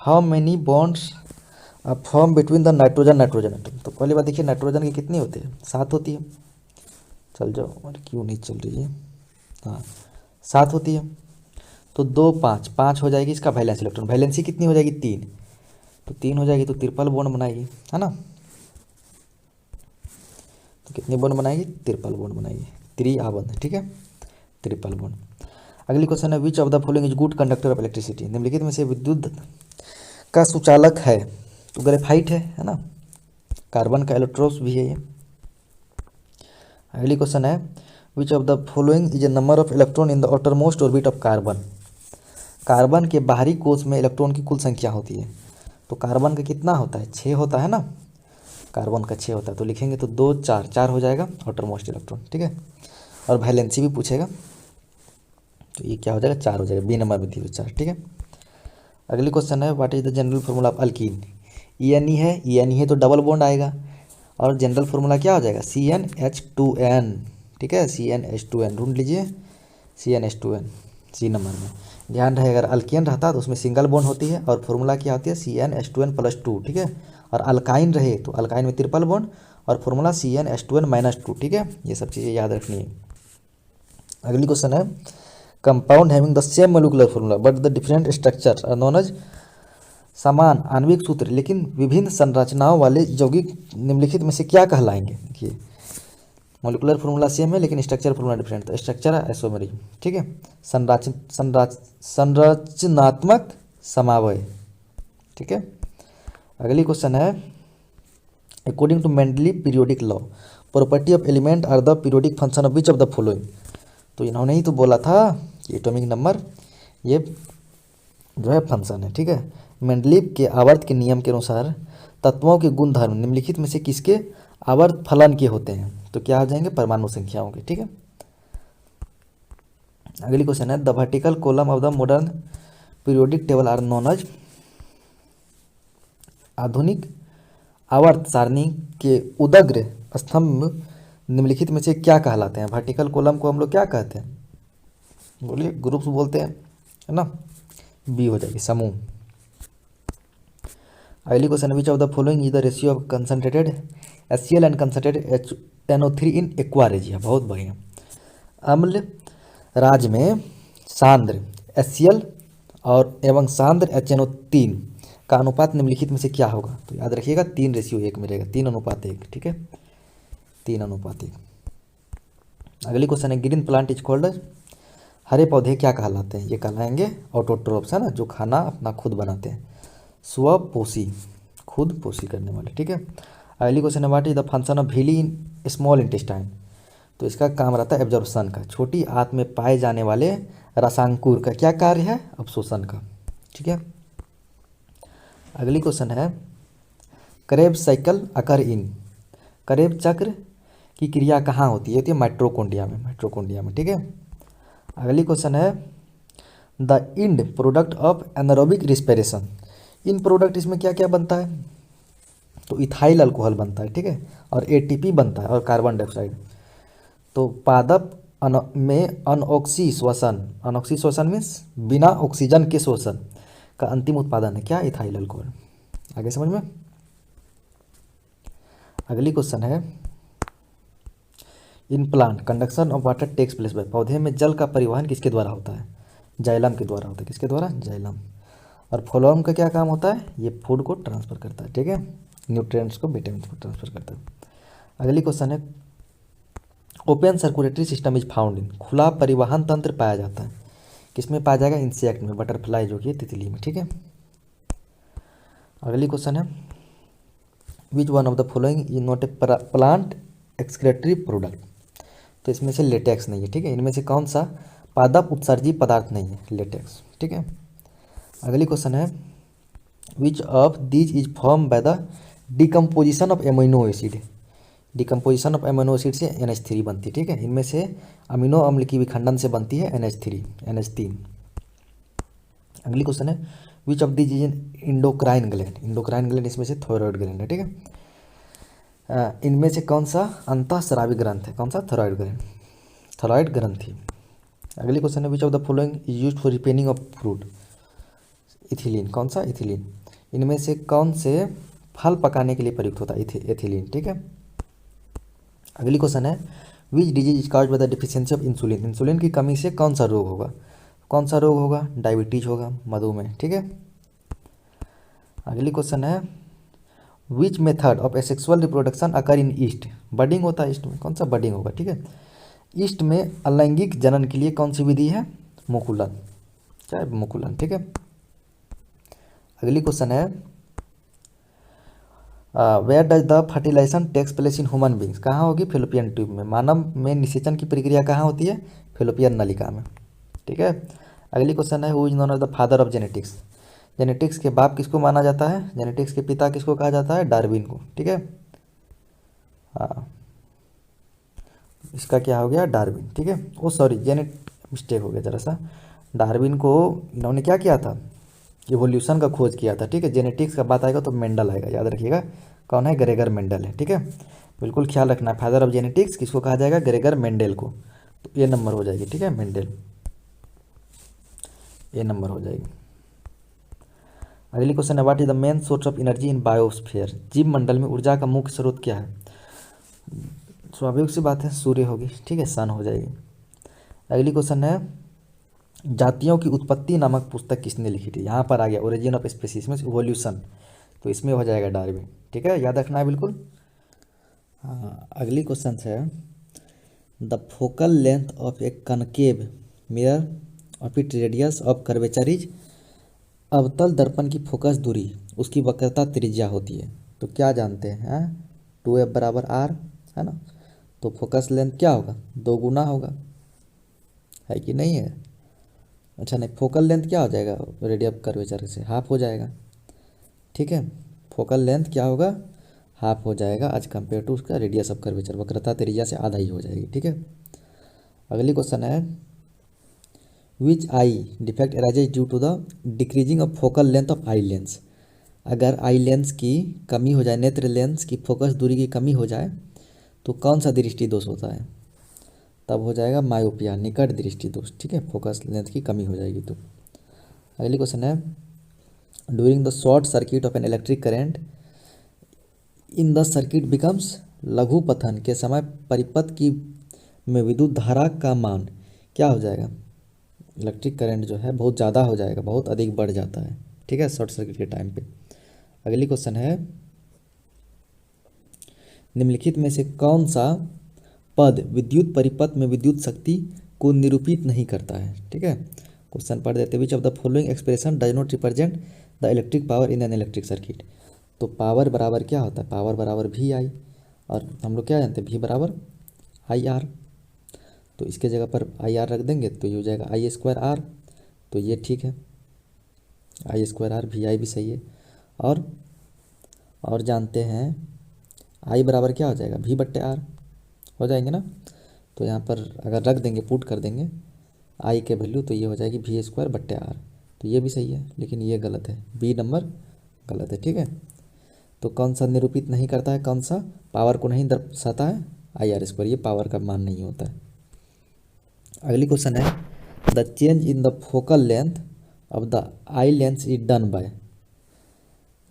[SPEAKER 1] how many bonds form between the nitrogen atom. तो पहली बात देखिए, नाइट्रोजन की कितनी होती है? 7 होती है। चल जाओ, और क्यों नहीं चल रही है? हाँ, 7 होती है। तो 2 5 5 हो जाएगी इसका वैलेंस इलेक्ट्रॉन, वैलेंसी कितनी हो जाएगी? 3। तो 3 हो जाएगी तो ट्रिपल बॉन्ड बनाएगी, है ना। तो कितनी बॉन्ड बनाएगी? ट्रिपल बॉन्ड बनाएगी, त्रिआबंध। ठीक है, ट्रिपल बॉन्ड। अगली क्वेश्चन है, which of the following is good conductor of electricity. निम्नलिखित में से विद्युत का सुचालक है? तो ग्रेफाइट है ना, कार्बन का एलोट्रोप्स भी है ये। अगली क्वेश्चन है, which of the following is a number of electron in the outer most orbit of carbon. Carbon के बाहरी कोश में इलेक्ट्रॉन की कुल संख्या होती है। तो कार्बन का कितना होता है? 6 होता है ना, कार्बन का 6 होता है। तो लिखेंगे तो 2 4 4 हो जाएगा आउटर मोस्ट इलेक्ट्रॉन। ठीक है, और वैलेंसी भी पूछेगा तो ये क्या हो जाएगा? 4 हो जाएगा, बी नंबर में थी 4। ठीक है, अगली क्वेश्चन है, what is the general formula of alkyne. ENE है, ENE है तो डबल बॉन्ड आएगा, और जनरल फार्मूला क्या हो जाएगा? CnH2n। ठीक है, CnH2n ढूंढ लीजिए, CnH2n सी नंबर में। ध्यान रहे, अगर अल्केन रहता तो उसमें सिंगल बॉन्ड होती है और फार्मूला क्या होती है? CnH2n+2। ठीक है, और अल्काइन रहे तो अल्काइन में ट्रिपल बॉन्ड और फार्मूला CnH2n-2। ठीक है, ये सब चीज़ें याद रखनी है। अगली क्वेश्चन है, compound having the same molecular formula but the different structure are known as. समान आणविक सूत्र लेकिन विभिन्न संरचनाओं वाले यौगिक निम्नलिखित में से क्या कहलाएंगे? देखिए, मोलिकुलर फार्मूला सेम है लेकिन स्ट्रक्चर फार्मूला डिफरेंट, तो स्ट्रक्चर है आइसोमेरिक। ठीक है, संरचनात्मक समन्वय। ठीक है, अगली क्वेश्चन है, according to Mendeleev periodic law property of element are the periodic function of which of the following. तो इन्होंने ही तो बोला था कि एटॉमिक नंबर ये जो है फंक्शन है। ठीक है, मेंडलीव के आवर्त के नियम के अनुसार तत्वों के गुणधर्म निम्नलिखित में से किसके आवर्त फलन के होते हैं? तो क्या हो जाएंगे? परमाणु संख्याओं के। ठीक है, अगली क्वेश्चन है, the vertical column of the modern periodic table are known as. आधुनिक आवर्त सारणी के उदग्र स्तंभ निम्नलिखित में से क्या कहलाते हैं? वर्टिकल कॉलम को हम लोग क्या कहते हैं? बोलिए, ग्रुप्स बोलते हैं, है ना। बी हो जाएगी, समूह। अगली question, which of the following is the ratio of concentrated HCl and concentrated NO3 in aqua regia. बहुत बढ़िया। अम्ल राज में सांद्र HCl और एवं सांद्र HNO3 का अनुपात निम्नलिखित में से क्या होगा? तो याद रखिएगा 3:1 मिलेगा, 3:1। ठीक है, 3:1। अगली क्वेश्चन है, ग्रीन प्लांट इज कॉल्ड। हरे पौधे क्या कहलाते हैं? ये कहलाएंगे ऑटोट्रोप्स, है ना, जो खाना अपना खुद बनाते हैं, स्वपोषी, खुद पोषी करने वाले। ठीक है, अगली क्वेश्चन है, what is the function of villi in small intestine. तो इसका काम रहता है एब्जॉर्प्शन का, छोटी आंत में पाए जाने वाले रसांकुर का क्या कार्य है? अवशोषण का। ठीक है, अगली क्वेश्चन है, करेब साइकिल अकर इन। करेब चक्र की क्रिया कहाँ होती है? होती है माइटोकॉन्ड्रिया में, माइटोकॉन्ड्रिया में। ठीक है, अगली क्वेश्चन है, the end product of anaerobic respiration. End product इसमें क्या क्या बनता है? तो इथाइल अल्कोहल बनता है। ठीक है, और ATP बनता है और कार्बन डाइऑक्साइड। तो पादप में अनऑक्सी श्वसन मीन्स बिना ऑक्सीजन के श्वसन का अंतिम उत्पादन है क्या? Ethyl alcohol. आगे समझ में। अगली क्वेश्चन है, in plant conduction of water takes place by. पौधे में जल का परिवहन किसके द्वारा होता है? जाइलम के द्वारा होता है। किसके द्वारा? जाइलम। और फ्लोएम का क्या काम होता है? ये फूड को ट्रांसफर करता है। ठीक है, न्यूट्रिएंट्स को, विटामिन को ट्रांसफर करता है। अगली क्वेश्चन है, open circulatory system is found इन। खुला परिवहन तंत्र पाया जाता है किसमें? पाया जाएगा इंसेक्ट में, बटरफ्लाई जो कि है तितली में। ठीक है, अगली क्वेश्चन है, विच one of the following is not a plant excretory product. तो इसमें से लेटेक्स नहीं है। ठीक है, इनमें से कौन सा पादप उत्सर्जी पदार्थ नहीं है लेटेक्स, ठीक है। अगली क्वेश्चन है which of these is form by the decomposition of amino acid. Decomposition of amino acid से NH3 बनती है, ठीक है। इनमें से अमीनो अम्ल की विखंडन से बनती है NH3। अगली क्वेश्चन है which of these is endocrine gland. Endocrine gland इसमें से थायराइड ग्लैंड है, ठीक है। इनमें से कौन सा अंतःस्रावी ग्रंथ है, कौन सा थायराइड ग्लैंड, थायराइड ग्रंथि। अगली क्वेश्चन है which of the following is used for ripening of fruit. Ethylene, कौन सा इथिलीन। इनमें से कौन से फल पकाने के लिए प्रयुक्त होता है एथिलीन, ठीक है। अगली क्वेश्चन है which disease is caused by the deficiency of insulin. Insulin की कमी से कौन सा रोग होगा, कौन सा रोग होगा, डायबिटीज होगा, मधुमेह, ठीक है। अगली क्वेश्चन है which method of asexual reproduction occur in east. Budding होता है ईस्ट में, कौन सा बडिंग होगा, ठीक है। ईस्ट में अलैंगिक जनन के लिए कौन सी विधि है, मुकुलन, क्या है मुकुलन, ठीक है। अगली क्वेश्चन है where does the fertilization takes place in human beings. कहाँ होगी, फेलोपियन ट्यूब में। मानव में निषेचन की प्रक्रिया कहाँ होती है, फेलोपियन नलिका में, ठीक है। अगली क्वेश्चन है who is known as the father of genetics. Genetics के बाप किसको माना जाता है, जेनेटिक्स के पिता किसको कहा जाता है, डार्विन को, ठीक है। हाँ, इसका क्या हो गया, डार्विन, ठीक है। ओ सॉरी मिस्टेक हो गया जरा सा। डार्विन को इन्होंने क्या किया था, इवोल्यूशन का खोज किया था, ठीक है। जेनेटिक्स का बात आएगा तो मेंडल आएगा, याद रखिएगा कौन है, ग्रेगर मेंडल है, ठीक है। बिल्कुल ख्याल रखना, फादर ऑफ जेनेटिक्स किसको कहा जाएगा, ग्रेगर मेंडल को। तो ये नंबर हो जाएगी, ठीक है, मेंडल, ये नंबर हो जाएगी। अगली क्वेश्चन है what is the main source of energy in biosphere. जीव मंडल में ऊर्जा का मुख्य स्रोत क्या है। स्वाभाविक सी बात है सूर्य होगी, ठीक है, सन हो जाएगी। अगली क्वेश्चन है जातियों की उत्पत्ति नामक पुस्तक किसने लिखी थी। यहाँ पर आ गया ओरिजिन ऑफ स्पीसीज में इवोल्यूशन, तो इसमें हो जाएगा डार्विन, ठीक है, याद रखना है बिल्कुल। हाँ, अगली क्वेश्चन है the focal length of a concave mirror of it radius of curvature is. अवतल दर्पण की फोकस दूरी उसकी वक्रता त्रिज्या होती है, तो क्या जानते हैं 2f बराबर r, है ना। तो फोकस लेंथ क्या होगा, 2 गुना होगा, है कि नहीं है। अच्छा नहीं, फोकल लेंथ क्या हो जाएगा, रेडियस कर्वेचर से हाफ हो जाएगा, ठीक है। फोकल लेंथ क्या होगा, हाफ हो जाएगा एज कम्पेयर टू उसका रेडियस ऑफ कर्वेचर, वक्रता त्रिज्या से आधा ही हो जाएगी, ठीक है। अगली क्वेश्चन है which eye defect arises due to the decreasing of focal length of eye lens. अगर आई लेंस की कमी हो जाए, नेत्र लेंस की फोकस दूरी की कमी हो जाए तो कौन सा दृष्टि दोष होता है, तब हो जाएगा मायोपिया, निकट दृष्टि दोष, ठीक है, फोकस लेंथ की कमी हो जाएगी तो। अगली क्वेश्चन है during the short circuit of an electric current in the circuit becomes. लघु पथन के समय परिपथ की में विद्युत धारा का मान क्या हो जाएगा, इलेक्ट्रिक करंट जो है बहुत ज़्यादा हो जाएगा, बहुत अधिक बढ़ जाता है, ठीक है, शॉर्ट सर्किट के टाइम पे। अगली क्वेश्चन है निम्नलिखित में से कौन सा पद विद्युत परिपथ में विद्युत शक्ति को निरूपित नहीं करता है, ठीक है। क्वेश्चन पढ़ देते विच of the following expression does not represent the electric power in an electric circuit. तो पावर बराबर क्या होता है, पावर बराबर VI, और हम लोग क्या जानते हैं V बराबर IR, तो इसके जगह पर IR रख देंगे तो ये हो जाएगा I²R, तो ये ठीक है, I²R, VI भी सही है। और जानते हैं I बराबर क्या हो जाएगा, V/R हो जाएंगे ना। तो यहाँ पर अगर रख देंगे, पुट कर देंगे I के वैल्यू, तो ये हो जाएगी V²/R, तो ये भी सही है, लेकिन ये गलत है, B नंबर गलत है, ठीक है। तो कौन सा निरूपित नहीं करता है, कौन सा पावर को नहीं दर्शाता है, IR², ये पावर का मान नहीं होता है। अगली क्वेश्चन है the change in the focal length of the eye lens is done by.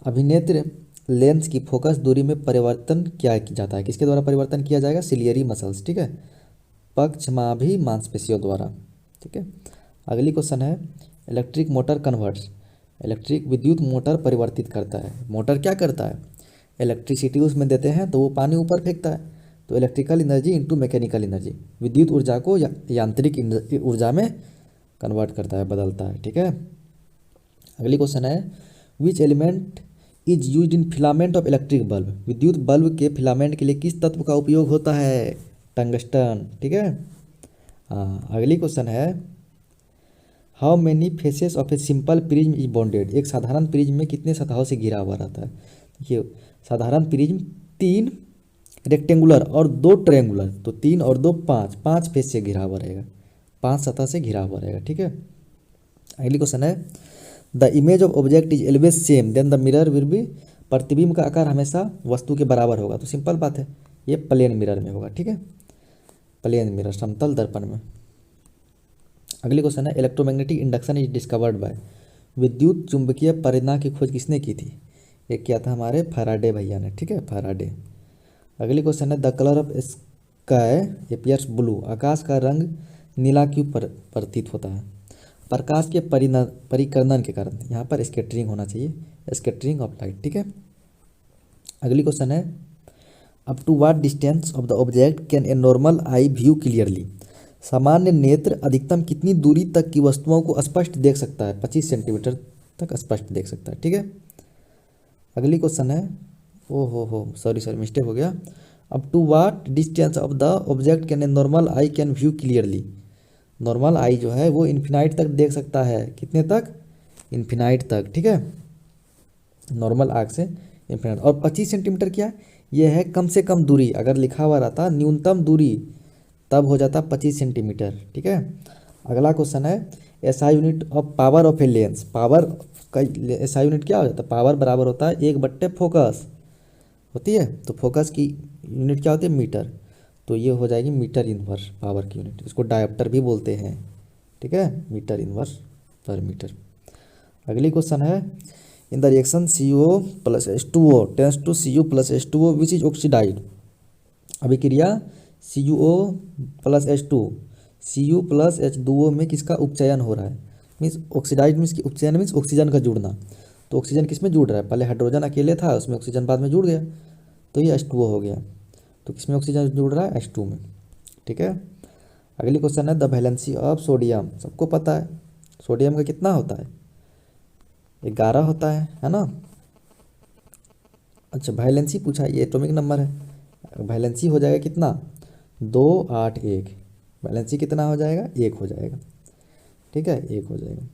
[SPEAKER 1] अभिनेत्र लेंस की फोकस दूरी में परिवर्तन क्या जाता है, किसके द्वारा परिवर्तन किया जाएगा, सिलियरी मसल्स, ठीक है, पक्षमाभी मांसपेशियों द्वारा, ठीक है। अगली क्वेश्चन है इलेक्ट्रिक मोटर कन्वर्ट्स। इलेक्ट्रिक विद्युत मोटर परिवर्तित करता है। मोटर क्या करता है, इलेक्ट्रिसिटी उसमें देते हैं तो वो पानी ऊपर फेंकता है, तो electrical energy into mechanical energy, विद्युत ऊर्जा को यांत्रिक ऊर्जा में कन्वर्ट करता है, बदलता है, ठीक है। अगली क्वेश्चन है which element is used in filament of electric bulb. विद्युत बल्ब के फिलामेंट के लिए किस तत्व का उपयोग होता है, टंगस्टन, ठीक है। हाँ, अगली क्वेश्चन है how many faces of a simple prism is bonded. एक साधारण प्रिज्म में कितने सतहों से घिरा हुआ रहता है। देखिए साधारण प्रिज्म 3 रेक्टेंगुलर और 2 ट्रायंगुलर, तो 3 और 2 5, 5 फेस से घिरा हुआ रहेगा, 5 सतह से घिरा हुआ रहेगा। ठीक है, अगली क्वेश्चन है the image of object is always same then the mirror will be. प्रतिबिंब का आकार हमेशा वस्तु के बराबर होगा, तो सिंपल बात है ये प्लेन मिरर में होगा। ठीक है, प्लेन मिरर समतल दर्पण में। अगली क्वेश्चन है electromagnetic induction is discovered by. विद्युत चुंबकीय प्रेरणा की खोज किसने की थी। ये किया था हमारे फैराडे भैया ने। ठीक है, फैराडे। अगली क्वेश्चन है the colour of sky appears blue. आकाश का रंग नीला क्यों प्रतीत होता है। प्रकाश के परिकर्णन के कारण। यहाँ पर स्कैटरिंग होना चाहिए, स्कैटरिंग ऑफ लाइट। ठीक है, अगली क्वेश्चन है up to what distance of the object can a normal eye view clearly. सामान्य नेत्र अधिकतम कितनी दूरी तक की वस्तुओं को स्पष्ट देख सकता है। 25 सेंटीमीटर तक स्पष्ट देख सकता है। ठीक है, अगली क्वेश्चन है हो सॉरी मिस्टेक हो गया। Up to what distance of the object can a normal eye can view clearly. Normal eye जो है वो इन्फिनाइट तक देख सकता है। कितने तक, इन्फिनाइट तक। ठीक है, नॉर्मल आँख से इन्फिनाइट। और 25 सेंटीमीटर क्या है, ये है कम से कम दूरी। अगर लिखा हुआ रहता न्यूनतम दूरी तब हो जाता 25 सेंटीमीटर। ठीक है, अगला क्वेश्चन है SI unit of power of a lens. Power का एसआई यूनिट क्या हो जाता है, पावर बराबर होता है 1/फोकस होती है, तो फोकस की यूनिट क्या होती है, मीटर। तो ये हो जाएगी मीटर इनवर्स पावर की यूनिट, इसको डायोप्टर भी बोलते हैं। ठीक है, मीटर इनवर्स पर मीटर। अगली क्वेश्चन है in the reaction CO plus H2O tends to Cu plus H2O which is oxidised. अभिक्रिया CuO plus H2 Cu plus H2O में किसका उपचयन हो रहा है। मीन्स ऑक्सीडाइड मीन्स की उपचयन मीन्स ऑक्सीजन का जुड़ना। तो ऑक्सीजन किस में जुड़ रहा है, पहले हाइड्रोजन अकेले था उसमें ऑक्सीजन बाद में जुड़ गया, तो ये H2O हो गया। तो किस में ऑक्सीजन जुड़ रहा है, H2 में। ठीक है, अगली क्वेश्चन है द वैलेंसी ऑफ सोडियम। सबको पता है सोडियम का कितना होता है, 11 होता है ना। अच्छा वैलेंसी पूछा, ये एटॉमिक नंबर है। वैलेंसी हो जाएगा कितना, 2 8 1। वैलेंसी कितना हो जाएगा, 1 हो जाएगा। ठीक है, 1 हो जाएगा।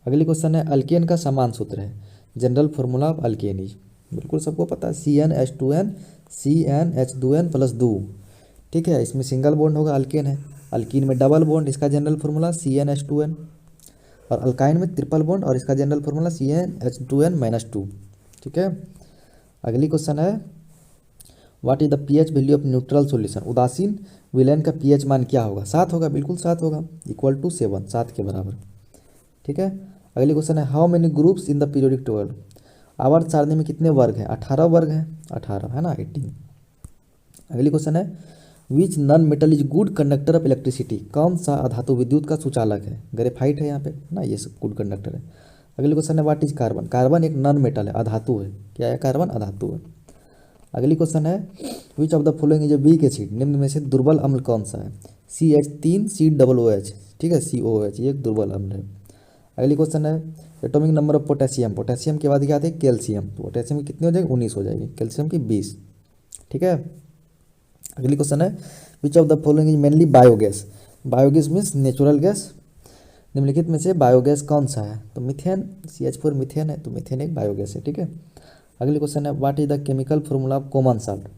[SPEAKER 1] अगली क्वेश्चन है अल्केन का समान सूत्र है। General formula of alkane is, बिल्कुल सबको पता है CnH2n CnH2n प्लस 2। ठीक है, इसमें सिंगल बॉन्ड होगा, अल्केन है। अल्कीन में डबल बॉन्ड, इसका जनरल फार्मूला CnH2n। और अल्काइन में ट्रिपल बॉन्ड और इसका जनरल फार्मूला CnH2n-2। ठीक है, अगली क्वेश्चन है what is the pH value of neutral solution. उदासीन विलयन का pH मान क्या होगा, 7 होगा, बिल्कुल 7 होगा, इक्वल टू 7, 7 के बराबर। ठीक है, अगली क्वेश्चन है how many groups in the periodic table. आवर्त सारणी में कितने वर्ग हैं, 18 वर्ग हैं, 18 है ना, 18। अगली क्वेश्चन है which non metal is good conductor of electricity. कौन सा अधातु विद्युत का सुचालक है, ग्रेफाइट है यहाँ पे ना, ये सब गुड कंडक्टर है। अगली क्वेश्चन है व्हाट इज कार्बन। कार्बन एक नॉन मेटल है, अधातु है। क्या है, कार्बन अधातु है। अगली क्वेश्चन है which of the following is a weak acid. निम्न में से दुर्बल अम्ल कौन सा है, CH3COOH। ठीक है, COOH ये एक दुर्बल अम्ल है। अगली क्वेश्चन है atomic number of potassium. Potassium के बाद क्या आते हैं, कैल्शियम। तो पोटेशियम की कितनी हो जाएगी, 19 हो जाएगी, कैल्शियम की 20। ठीक है, अगली क्वेश्चन है which of the following is mainly biogas. Biogas means natural gas. निम्नलिखित में से बायोगैस कौन सा है, तो मिथेन, CH4 मिथेन है, तो मिथेन एक बायोगैस है। ठीक है, अगली क्वेश्चन है what is the chemical formula of common salt.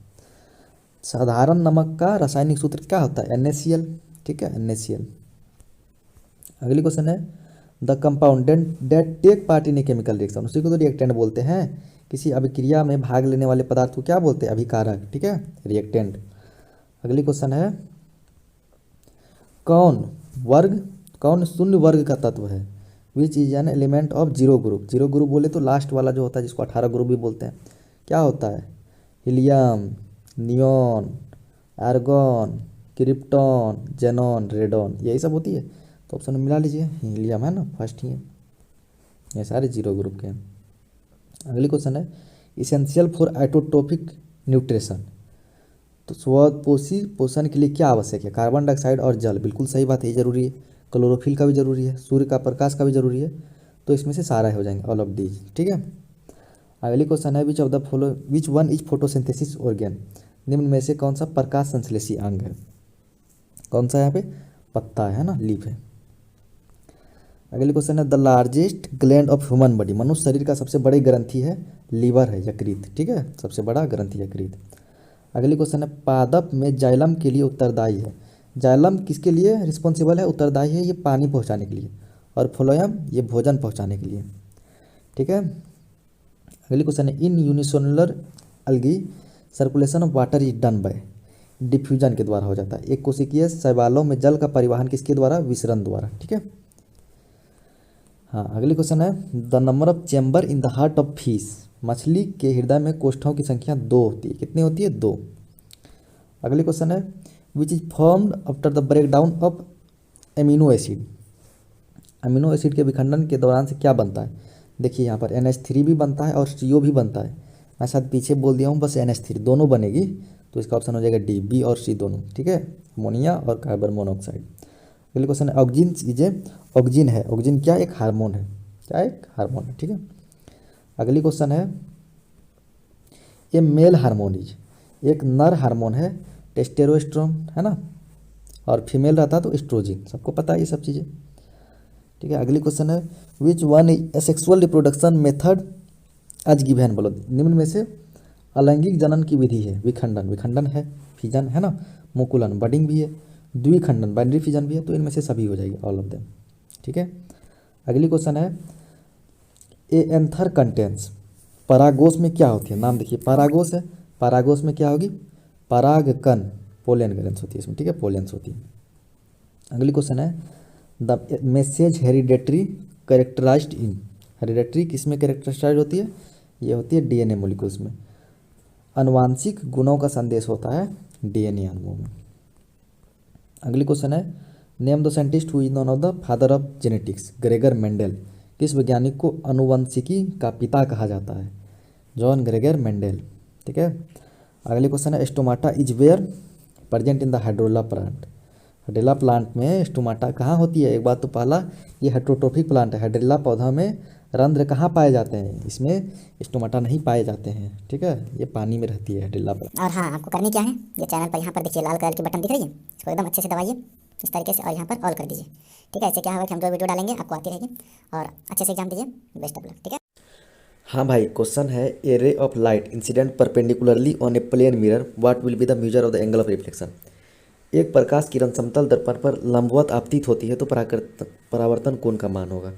[SPEAKER 1] साधारण नमक का रासायनिक सूत्र क्या होता है, NaCl। ठीक है, NaCl। अगली क्वेश्चन है the compound that take part in a chemical reaction. उसी को तो रिएक्टेंट बोलते हैं। किसी अभिक्रिया में भाग लेने वाले पदार्थ को क्या बोलते हैं, अभिकारक। ठीक है, रिएक्टेंट। अगली क्वेश्चन है कौन शून्य वर्ग का तत्व है, which is an element of zero group. Zero group बोले तो लास्ट वाला जो होता है जिसको 18 ग्रुप भी बोलते हैं, क्या होता है, helium, neon, argon, krypton, xenon, radon, यही सब होती है। तो ऑप्शन में मिला लीजिए, हीलियम है ना, फर्स्ट ही है। ये सारे जीरो ग्रुप के हैं। अगली क्वेश्चन है इसेंशियल फॉर आइसोटोपिक न्यूट्रिशन। तो स्वपोषी पोषण के लिए क्या आवश्यक है, कार्बन डाइऑक्साइड और जल। बिल्कुल सही बात है, ये जरूरी है। क्लोरोफिल का भी जरूरी है, सूर्य का प्रकाश का भी जरूरी है। तो इसमें से सारा हो जाएंगे, ऑल ऑफ दीज। ठीक है, अगली क्वेश्चन है which of the follow which one is photosynthesis organ. निम्न में से कौन सा प्रकाश संश्लेषी अंग है। कौन सा यहाँ पे, पत्ता है ना, लीफ है। अगली क्वेश्चन है the largest gland of human body, मनुष्य शरीर का सबसे बड़ी ग्रंथि है लीवर है, यकृत, ठीक है, सबसे बड़ा ग्रंथि यकृत। अगली क्वेश्चन है पादप में जाइलम के लिए उत्तरदायी है, जाइलम किसके लिए रिस्पॉन्सिबल है, उत्तरदायी है, ये पानी पहुंचाने के लिए, और फ्लोएम ये भोजन पहुंचाने के लिए, ठीक है। अगली क्वेश्चन है in unicellular algae circulation of water is done by, diffusion के द्वारा हो जाता है। एक कोशिकीय शैवालों में जल का परिवहन किसके द्वारा, विसरण द्वारा, ठीक है। हाँ, अगली क्वेश्चन है the number of chamber in the heart of fish, मछली के हृदय में कोष्ठों की संख्या 2 होती है, कितनी होती है, 2। अगली क्वेश्चन है which is formed after the break down of amino acid, amino acid के विखंडन के दौरान से क्या बनता है। देखिए यहाँ पर NH3 भी बनता है और CO भी बनता है, मैं शायद पीछे बोल दिया हूँ, बस NH3 दोनों बनेगी, तो इसका ऑप्शन हो जाएगा डी, B और C दोनों, ठीक है, अमोनिया और कार्बन मोनोऑक्साइड। अगले क्वेश्चन है ऑक्जिन इज ऑक्जिन है, ऑक्जिन क्या, एक हार्मोन है, क्या, एक हार्मोन है, ठीक है। अगली क्वेश्चन है ये मेल हार्मोन इज, एक नर हार्मोन है, टेस्टेरोस्टेरोन है ना, और फीमेल रहता तो एस्ट्रोजन, सबको पता है ये सब चीज़ें, ठीक है। अगली क्वेश्चन है which one is sexual reproduction method आज गिवन, बोलो निम्न में से अलैंगिक जनन की विधि है, विखंडन, विखंडन है, फिजन है ना, मुकुलन बडिंग भी है, द्विखंडन बाइनरी फिजन भी है, तो इनमें से सभी हो जाएगी, ऑल ऑफ देम, ठीक है। अगली क्वेश्चन है ए एंथर कंटेंस, परागोश में क्या होती है, नाम देखिए परागोश है, परागोश में क्या होगी, परागकण, पोलन ग्रंथि होती है इसमें, ठीक है, पोलेंस होती है। अगली क्वेश्चन है the message hereditary characterised in, hereditary किस में कैरेक्टराइज होती है, ये होती है DNA मोलिक्यूल्स में, आनुवांशिक गुणों का संदेश होता है DNA अणुओं में। अगली क्वेश्चन है name the scientist who is known of the father of genetics, Gregor Mendel, किस वैज्ञानिक को अनुवंशिकी का पिता कहा जाता है, जॉन ग्रेगर मेंडल, ठीक है। अगली क्वेश्चन है stomata is where present in the hydrilla plant, hydrilla plant में स्टोमाटा कहाँ होती है, एक बात तो पहला ये हेट्रोट्रोफिक प्लांट है, हाइड्रोला पौधा में रंध्र कहाँ पाए जाते हैं, इसमें स्टोमाटा नहीं पाए जाते हैं, ठीक है, ये पानी में रहती है हाइड्रोला प्लांट।
[SPEAKER 3] और हाँ, आपको करनी क्या है, ये चैनल पर यहाँ पर देखिए लाल कलर की बटन दिख रही है, इसको एकदम अच्छे से दबाइए इस तरीके से और यहाँ पर ऑल कर दीजिए, ठीक है। इससे क्या होगा कि हम जो वीडियो डालेंगे आपको आती रहेगी, और अच्छे से एग्जाम दीजिए, बेस्ट ऑफ लक, ठीक है।
[SPEAKER 1] हाँ भाई, क्वेश्चन है a ray of light incident perpendicularly on a plane mirror what will be the measure of the angle of reflection, एक प्रकाश किरण समतल दर्पण पर लंबवत आपतित होती है तो परावर्तन कोण का मान होगा।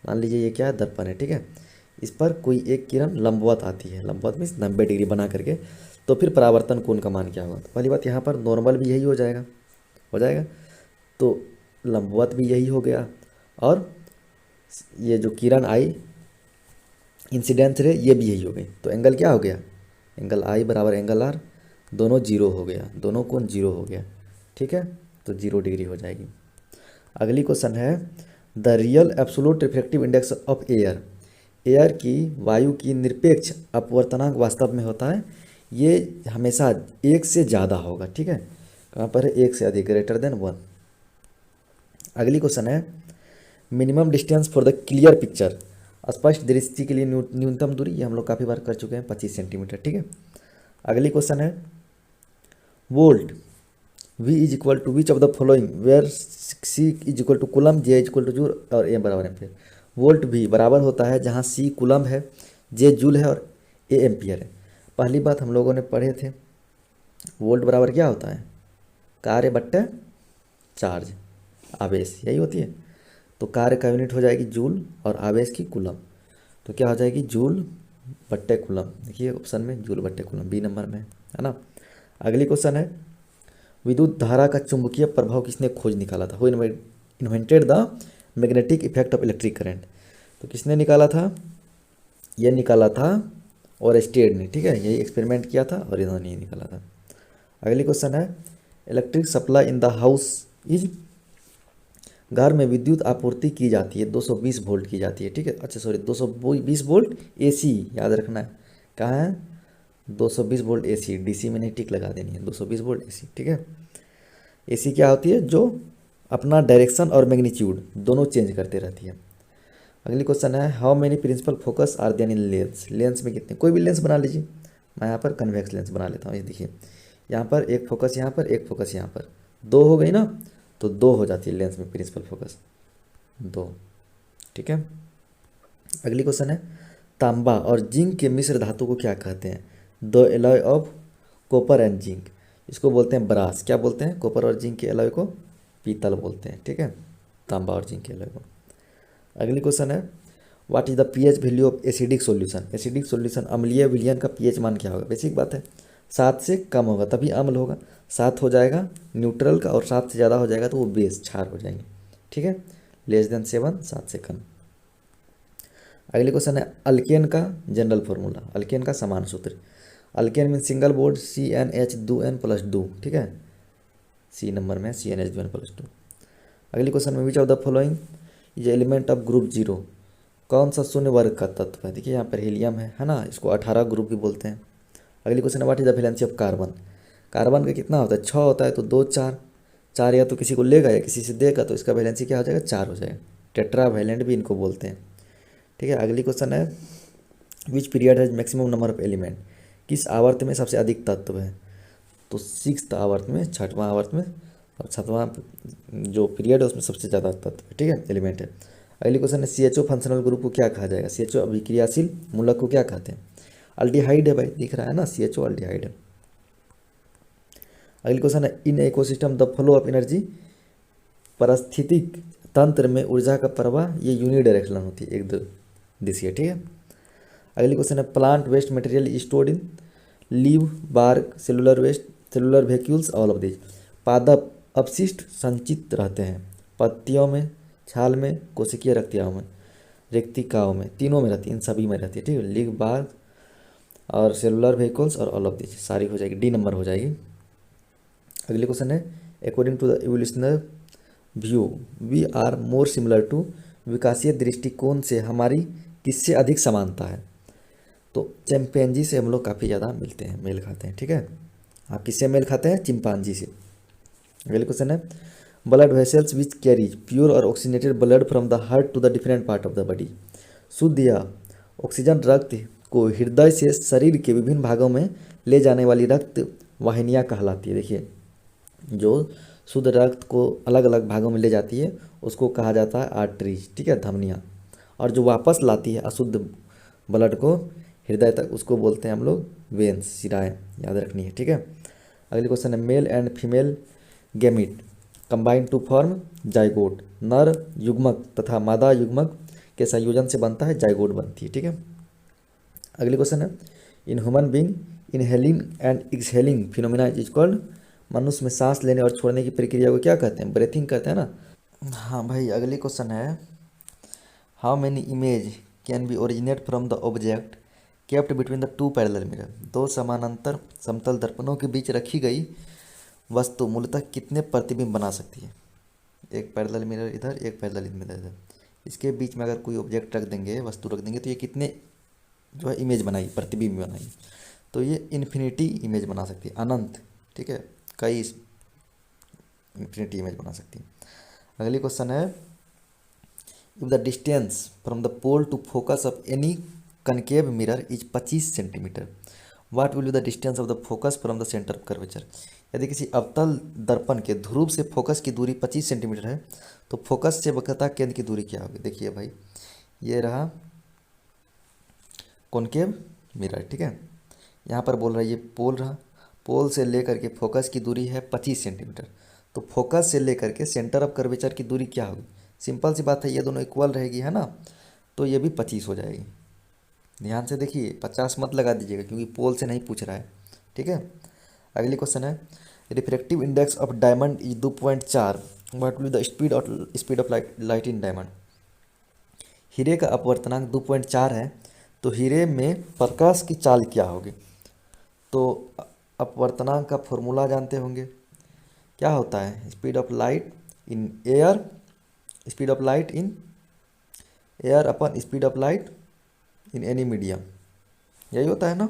[SPEAKER 1] मान लीजिए ये क्या है, दर्पण है, ठीक है, इस पर कोई एक किरण लंबवत आती है, लंबवत मीन्स 90 डिग्री बना करके, तो फिर परावर्तन कोण का मान क्या होगा। तो पहली बात यहाँ पर नॉर्मल भी यही हो जाएगा, तो लंबवत भी यही हो गया, और ये जो किरण आई इंसिडेंस रे ये भी यही हो गई, तो एंगल क्या हो गया, एंगल आई बराबर एंगल आर, दोनों जीरो हो गया, दोनों कोण जीरो हो गया, ठीक है, तो 0 डिग्री हो जाएगी। अगली क्वेश्चन है the real absolute reflective index of air, air की वायु की निरपेक्ष अपवर्तनांक वास्तव में होता है, ये हमेशा 1 से ज़्यादा होगा, ठीक है, कहाँ पर है, 1 से अधिक, ग्रेटर देन 1। अगली क्वेश्चन है minimum distance for the clear picture, स्पष्ट दृष्टि के लिए न्यूनतम दूरी, ये हम लोग काफ़ी बार कर चुके हैं, 25 सेंटीमीटर, ठीक है। अगली क्वेश्चन है volt V is equal to which of the following where C is equal to coulomb, J is equal to joule और A बराबर एम्पियर। वोल्ट V बराबर होता है जहाँ C कूलम है, J जूल है और A एम्पियर है। पहली बात हम लोगों ने पढ़े थे, वोल्ट बराबर क्या होता है, कार्य बट्टे चार्ज, आवेश, यही होती है, तो कार्य का यूनिट हो जाएगी जूल और आवेश की कूलम, तो क्या हो जाएगी जूल बट्टे कूलम, देखिए ऑप्शन में जूल बट्टे कूलम B नंबर में है ना। अगली क्वेश्चन है विद्युत धारा का चुंबकीय प्रभाव किसने खोज निकाला था, who invented the magnetic effect of electric current, तो किसने निकाला था, ये निकाला था ओरेस्टेड ने, ठीक है, यही एक्सपेरिमेंट किया था और इन्होंने ये निकाला था। अगली क्वेश्चन है electric supply in the house is, घर में विद्युत आपूर्ति की जाती है 220 वोल्ट की जाती है, ठीक है, अच्छा सॉरी 220 वोल्ट AC याद रखना है, कहाँ है 220 वोल्ट AC, DC में नहीं टिक लगा देनी है, 220 वोल्ट AC, ठीक है। AC क्या होती है, जो अपना डायरेक्शन और मैग्नीट्यूड दोनों चेंज करते रहती है। अगली क्वेश्चन है how many principal focus are there in lens, lens में कितने, कोई भी लेंस बना लीजिए, मैं यहाँ पर कन्वेक्स लेंस बना लेता हूँ, ये देखिए यहाँ पर एक फोकस यहाँ पर, एक फोकस यहाँ पर, 2 हो गई ना, तो 2 हो जाती है लेंस में प्रिंसिपल फोकस, 2। ठीक है, अगली क्वेश्चन है, तांबा और जिंक के मिश्र धातु को क्या कहते हैं? The alloy of copper and zinc, इसको बोलते हैं ब्रास। क्या बोलते हैं? कॉपर और जिंक के एलॉय को पीतल बोलते हैं। ठीक है, तांबा और जिंक के एलॉय को। अगली क्वेश्चन है, what is the pH value of acidic solution? Acidic solution अम्लीय विलयन का पीएच मान क्या होगा? बेसिक बात है, 7 से कम होगा तभी अम्ल होगा, 7 हो जाएगा न्यूट्रल का, और 7 से ज़्यादा हो जाएगा तो वो बेस, क्षार हो जाएंगे। ठीक है, लेस देन 7, 7 से कम। अगली क्वेश्चन है, अल्केन का जनरल फॉर्मूला, अल्केन का समान सूत्र। Alkane mean single bond CnH2n+2। ठीक है, सी नंबर में CnH2n+2। अगली क्वेश्चन में, विच of the following is element of group 0? कौन सा शून्य वर्ग का तत्व है? देखिए यहाँ पर हीलियम है ना, इसको 18 ग्रुप भी बोलते हैं। अगली क्वेश्चन है, what is the valency of carbon? Carbon का कितना होता है? 6 होता है, तो 2 4, 4 या तो किसी को लेगा या किसी से देगा, तो इसका वैलेंसी क्या हो जाएगा? 4 हो जाएगा। टेट्रा वैलेंट भी इनको बोलते हैं। ठीक है, अगली क्वेश्चन है, which period has maximum number of element? किस आवर्त में सबसे अधिक तत्व है? तो 6th आवर्त में, 6वां आवर्त में, और 7वां जो पीरियड है उसमें सबसे ज़्यादा तत्व है। ठीक है, एलिमेंट है। अगली क्वेश्चन है, CHO फंक्शनल ग्रुप को क्या कहा जाएगा? CHO अभिक्रियाशील मूलक को क्या कहते हैं? अल्डिहाइड है भाई, दिख रहा है ना, CHO अल्डिहाइड है। अगली क्वेश्चन है, in ecosystem the flow of energy, पारिस्थितिक तंत्र में ऊर्जा का प्रवाह ये यूनिडायरेक्शनल होती है, एक दिशीय। ठीक है, अगली क्वेश्चन है, plant waste material stored in leave, bark, cellular waste, cellular vacuoles, all of this. पादप अपशिष्ट संचित रहते हैं पत्तियों में, छाल में, कोशिकीय रेक्तिकाओं में, तीनों में रहती है, इन सभी में रहती है। ठीक है, लीव, बार्क और सेलुलर वैक्यूल्स और ऑल ऑफ दिस, सारी हो जाएगी, डी नंबर हो जाएगी। अगली क्वेश्चन है, according to the evolutionary view we are more similar to, विकासीय दृष्टिकोण से हमारी किससे अधिक समानता है? तो चिंपैंजी से हम लोग काफ़ी ज़्यादा मिलते हैं, मेल खाते हैं। ठीक है, आप किससे मेल खाते हैं? चिंपांजी से। अगले क्वेश्चन है, blood vessels which carries pure और oxygenated blood from the heart to the different part of the body. शुद्ध या ऑक्सीजन रक्त को हृदय से शरीर के विभिन्न भागों में ले जाने वाली रक्त वाहिनियाँ कहलाती है। देखिए, जो शुद्ध रक्त को अलग अलग भागों में ले जाती है उसको कहा जाता है आर्टरीज। ठीक है, धमनियाँ। और जो वापस लाती है अशुद्ध ब्लड को हृदय तक, उसको बोलते हैं हम लोग वेन्स, शिराएँ, याद रखनी है। ठीक है, अगली क्वेश्चन है, male and female gamete combine to form zygote. नर युग्मक तथा मादा युग्मक के संयोजन से बनता है जाइगोट बनती है। ठीक है, अगली क्वेश्चन है, in human being inhaling and exhaling phenomena is called. मनुष्य में सांस लेने और छोड़ने की प्रक्रिया को क्या कहते हैं? ब्रेथिंग कहते हैं ना। हाँ भाई, अगली क्वेश्चन है, how many image can be originate from the object kept between the two parallel mirror? 2 समानांतर समतल दर्पणों के बीच रखी गई वस्तु मूलतः कितने प्रतिबिंब बना सकती है? एक पैरेलल मिरर इधर, एक पैरेलल मिरर इधर, इसके बीच में अगर कोई ऑब्जेक्ट रख देंगे, वस्तु रख देंगे, तो ये कितने जो है इमेज बनाई, प्रतिबिंब बनाई? तो ये इन्फिनिटी इमेज बना सकती है, अनंत। ठीक है, कई इन्फिनिटी इमेज बना सकती है। अगली क्वेश्चन है, if the distance from the pole to focus of any concave mirror is 25 centimetre, what will be the distance of the focus from the centre of curvature? यदि किसी अवतल दर्पण के ध्रुव से फोकस की दूरी 25 सेंटीमीटर है, तो फोकस से वक्रता केंद्र की दूरी क्या होगी? देखिए भाई, ये रहा कॉनकेव मिरर। ठीक है, यहाँ पर बोल रहा है ये पोल रहा, पोल से लेकर के फोकस की दूरी है 25 सेंटीमीटर, तो फोकस से लेकर के सेंटर ऑफ कर्वेचर की दूरी क्या होगी? सिंपल सी बात है, ये दोनों इक्वल रहेगी, है ना, तो ये भी 25 हो जाएगी। ध्यान से देखिए, 50 मत लगा दीजिएगा क्योंकि पोल से नहीं पूछ रहा है। ठीक है, अगली क्वेश्चन है, refractive index of diamond is 2.4, what will the speed of light in diamond? हीरे का अपवर्तनांक 2.4 है, तो हीरे में प्रकाश की चाल क्या होगी? तो अपवर्तनांक का फॉर्मूला जानते होंगे, क्या होता है? Speed of light in air, speed of light in air upon speed of light in any medium, यही होता है ना।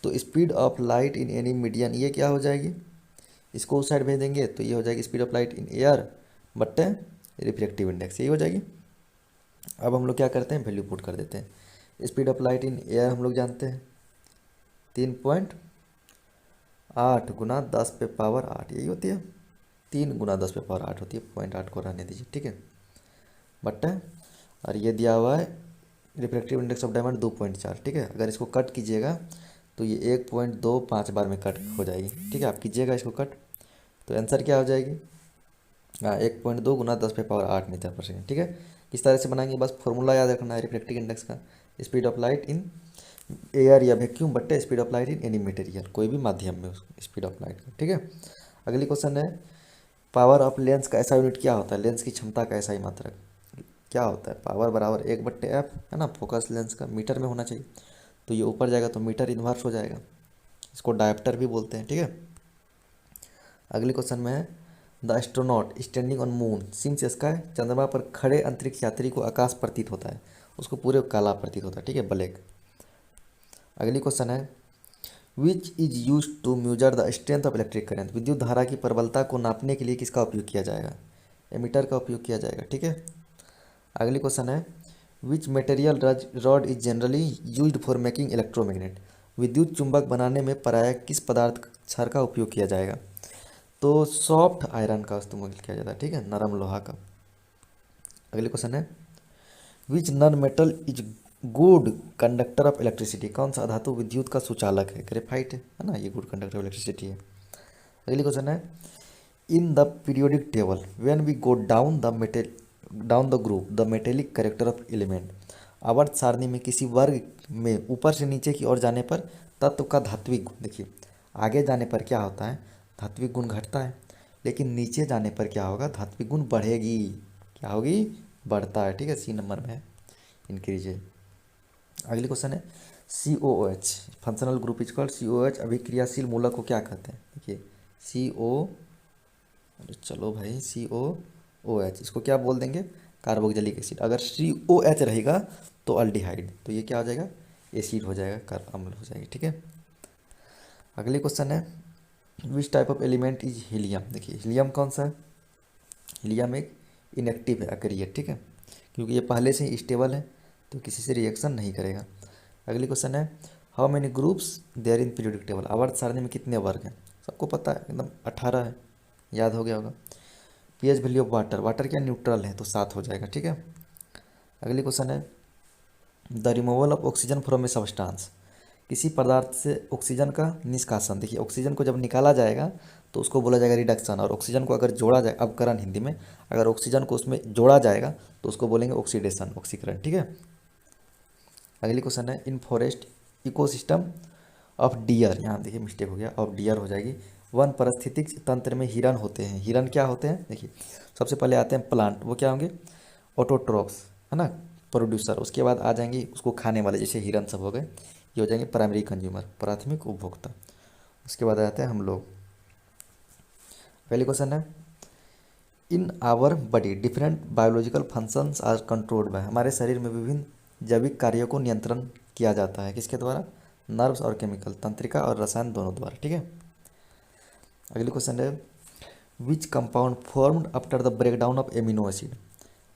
[SPEAKER 1] तो speed of light in any medium ये क्या हो जाएगी? इसको उस साइड भेज देंगे तो ये हो जाएगी speed of light in air बट्टे रिफ्रैक्टिव इंडेक्स, यही हो जाएगी। अब हम लोग क्या करते हैं, वैल्यू पुट कर देते हैं। Speed of light in air हम लोग जानते हैं 3.8 × 10⁸ यही होती है। 3 × 10⁸ होती है, 0.8 को रहने दीजिए, ठीक है। बट और ये दिया हुआ है रिफ्रैक्टिव इंडेक्स ऑफ डायमंड 2.4, ठीक है। अगर इसको कट कीजिएगा तो ये 1.25 बार में कट हो जाएगी, ठीक है। आप कीजिएगा इसको कट तो आंसर क्या हो जाएगी, हाँ 1.2 × 10⁸मीटर पर सेकेंड, ठीक है। किस तरह से बनाएंगे, बस फॉर्मूला याद रखना है रिफ्रैक्टिव इंडेक्स का, speed of light in air या वैक्यूम बट्टे speed of light in any material, कोई भी माध्यम में स्पीड ऑफ लाइट का, ठीक है। अगली क्वेश्चन है पावर ऑफ लेंस का ऐसा यूनिट क्या होता है, लेंस की क्षमता का ऐसा ही मात्रक क्या होता है, पावर बराबर 1/f है ना, फोकस लेंस का मीटर में होना चाहिए, तो ये ऊपर जाएगा तो मीटर इन्वर्स हो जाएगा, इसको डायप्टर भी बोलते हैं, ठीक है। अगली क्वेश्चन में है the astronaut standing on moon seems sky, चंद्रमा पर खड़े अंतरिक्ष यात्री को आकाश प्रतीत होता है, उसको पूरे काला प्रतीत होता है, ठीक है, ब्लैक। अगली क्वेश्चन है which is use to measure the strength of electric current, विद्युत धारा की प्रबलता को नापने के लिए किसका उपयोग किया जाएगा, एमीटर का उपयोग किया जाएगा, ठीक है। अगली क्वेश्चन है which material rod is generally used for making electromagnet, विद्युत चुंबक बनाने में प्रायः किस पदार्थ क्षार का उपयोग किया जाएगा, तो सॉफ्ट आयरन का इस्तेमाल किया जाता है, ठीक है, नरम लोहा का। अगले क्वेश्चन है which non metal is good conductor of electricity, कौन सा धातु विद्युत का सुचालक है, ग्रेफाइट है ना, ये गुड कंडक्टर ऑफ इलेक्ट्रिसिटी है। अगली क्वेश्चन है in the periodic table when we go down the group the metallic character of element, आवर्त सारणी में किसी वर्ग में ऊपर से नीचे की ओर जाने पर तत्व का धात्विक गुण, देखिए आगे जाने पर क्या होता है, धात्विक गुण घटता है, लेकिन नीचे जाने पर क्या होगा, धात्विक गुण बढ़ेगी, क्या होगी, बढ़ता है, ठीक है, सी नंबर में है, इंक्रीज है। अगली क्वेश्चन है COOH functional group is called COOH, अभिक्रियाशील मूलक को क्या कहते हैं, देखिए CO, अरे चलो भाई COOH इसको क्या बोल देंगे, कार्बोक्सिलिक एसिड, अगर COH रहेगा तो अल्डिहाइड, तो ये क्या हो जाएगा, एसिड हो जाएगा, अम्ल हो जाएगी, ठीक है। अगली क्वेश्चन है विच type of element is helium, देखिए हीलियम कौन सा है, हीलियम एक इनएक्टिव है, अक्रिय, ठीक है, क्योंकि ये पहले से ही स्टेबल है तो किसी से रिएक्शन नहीं करेगा। अगली क्वेश्चन है how many groups there in periodic table, आवर्त सारणी में कितने वर्ग हैं, सबको पता है एकदम 18 है, याद हो गया होगा। pH value of water, water क्या न्यूट्रल है तो 7 हो जाएगा, ठीक है। अगली क्वेश्चन है the removal of oxygen from a substance, किसी पदार्थ से ऑक्सीजन का निष्कासन, देखिए ऑक्सीजन को जब निकाला जाएगा तो उसको बोला जाएगा रिडक्शन, और ऑक्सीजन को अगर जोड़ा जाए, अपकरण हिंदी में, अगर ऑक्सीजन को उसमें जोड़ा जाएगा तो उसको बोलेंगे ऑक्सीडेशन, ऑक्सीकरण, ठीक है। अगली क्वेश्चन है इन फॉरेस्ट इकोसिस्टम ऑफ डियर, यहाँ देखिए मिस्टेक हो गया, ऑफ डियर हो जाएगी, वन पारिस्थितिक तंत्र में हिरन होते हैं, हिरन क्या होते हैं, देखिए सबसे पहले आते हैं प्लांट, वो क्या होंगे, ऑटोट्रॉप्स है ना, प्रोड्यूसर, उसके बाद आ जाएंगे उसको खाने वाले, जैसे हिरन सब हो गए, ये हो जाएंगे प्राइमरी कंज्यूमर, प्राथमिक उपभोक्ता, उसके बाद आते हैं हम लोग। पहले क्वेश्चन है in our body different biological functions are controlled by, हमारे शरीर में विभिन्न जैविक कार्यों को नियंत्रण किया जाता है, किसके द्वारा, नर्व्स और केमिकल, तंत्रिका और रसायन दोनों द्वारा, ठीक है। अगली क्वेश्चन है which compound formed after the breakdown of amino acid,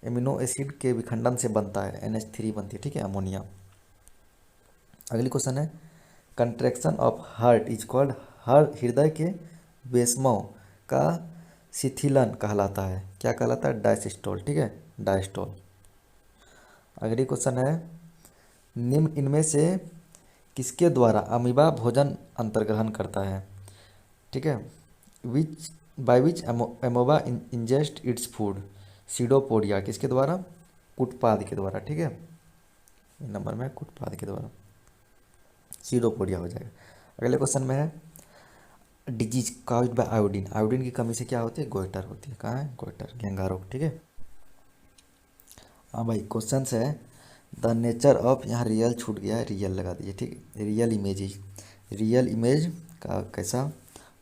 [SPEAKER 1] amino acid के विखंडन से बनता है NH3 बनती है, ठीक है, अमोनिया। अगली क्वेश्चन है contraction of heart is called, हृदय के बेसमों का शिथिलन कहलाता है, क्या कहलाता है, डायसिस्टोल, ठीक है, डायस्टोल। अगली क्वेश्चन है निम्न इनमें से किसके द्वारा अमीबा भोजन अंतर्ग्रहण करता है, ठीक है, विच by which amoeba ingest its food, pseudopodia, किसके द्वारा, कुटपाद के द्वारा, ठीक है, नंबर में कुटपाद के द्वारा, सीडोपोडिया हो जाएगा। अगले क्वेश्चन में है disease caused bye iodine, iodine की कमी से क्या होती है, गोइटर होती है, कहाँ है, गोइटर, घेंघा रोग, ठीक है। हाँ भाई क्वेश्चन है द नेचर ऑफ, यहाँ रियल छूट गया है, रियल लगा दीजिए, ठीक है, रियल इमेज का कैसा,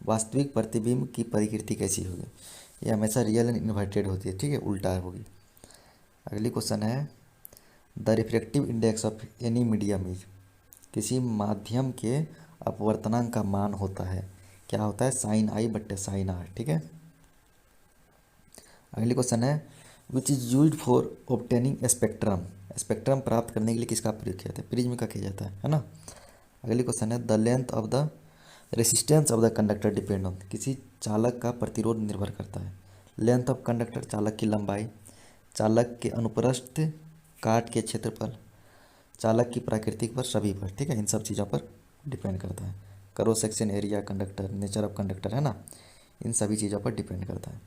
[SPEAKER 1] वास्तविक प्रतिबिंब की प्रकृति कैसी होगी, ये हमेशा रियल एंड इन्वर्टेड होती है, ठीक है, उल्टा होगी। अगली क्वेश्चन है the refractive index of any medium is, किसी माध्यम के अपवर्तनांक का मान होता है, क्या होता है, sin I बट्टे sin R, ठीक है। अगली क्वेश्चन है which is use for obtaining spectrum, spectrum प्राप्त करने के लिए किसका प्रयोग किया जाता है, प्रिज्म का किया जाता है ना। अगली क्वेश्चन है the length of the resistance of the conductor depend on, किसी चालक का प्रतिरोध निर्भर करता है। लेंथ ऑफ कंडक्टर, चालक की लंबाई, चालक के अनुप्रस्थ, काट के क्षेत्रफल, चालक की प्राकृतिक पर, सभी पर, ठीक है, इन सब चीज़ों पर डिपेंड करता है। Cross section area, conductor, nature of conductor, है ना, इन सभी चीज़ों पर डिपेंड करता है।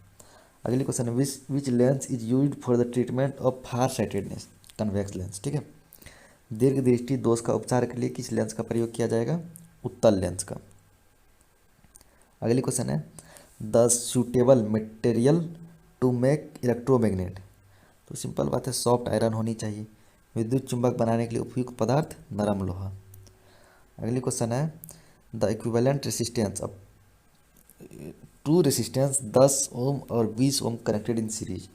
[SPEAKER 1] अगली क्वेश्चन है which lens is used for the treatment of far sightedness, convex lens, ठीक है। दीर्घ दृष्टि दोष का उपचार के लिए किस लेंस का प्रयोग किया जाएगा? उत्तल लेंस का। अगली क्वेश्चन है the suitable material to make electromagnet, तो सिंपल बात है, सॉफ्ट आयरन होनी चाहिए। विद्युत चुंबक बनाने के लिए उपयुक्त पदार्थ नरम लोहा। अगली क्वेश्चन है the equivalent resistance of two resistance 10 ohm और 20 ओम कनेक्टेड इन सीरीज,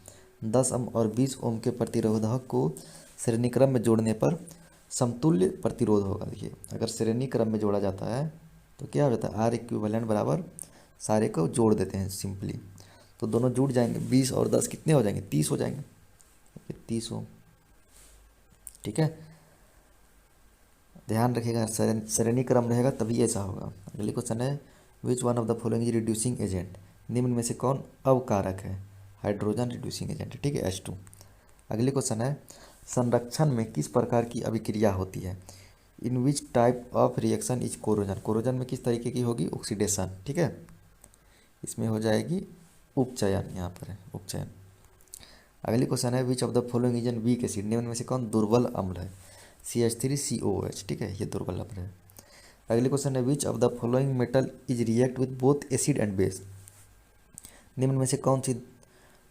[SPEAKER 1] 10 ओम और 20 ओम के प्रतिरोधक को श्रेणी क्रम में जोड़ने पर समतुल्य प्रतिरोध होगा। देखिए अगर श्रेणी क्रम में जोड़ा जाता है तो क्या हो जाता है, आर इक्विवेलेंट बराबर, सारे को जोड़ देते हैं सिंपली, तो दोनों जुड़ जाएंगे, 20 और 10 कितने हो जाएंगे, 30 हो जाएंगे, 30 ओम, ठीक है। ध्यान रखिएगा श्रेणी क्रम रहेगा तभी ऐसा होगा। अगली क्वेश्चन है विच one of the following is reducing agent, निम्न में से कौन अवकारक है? हाइड्रोजन रिड्यूसिंग एजेंट है, ठीक है, H2। अगली क्वेश्चन है संरक्षण में किस प्रकार की अभिक्रिया होती है? In which type of reaction is corrosion, corrosion में किस तरीके की होगी? ऑक्सीडेशन, ठीक है, इसमें हो जाएगी उपचयन, यहाँ पर है उपचयन। अगली क्वेश्चन है which of the following is N weak acid, निम्न में से कौन दुर्बल अम्ल है? CH3COOH, ठीक है, ये दुर्बल अम्ल है। अगली क्वेश्चन है which of the following metal is react with both acid and base, निम्न में से कौन सी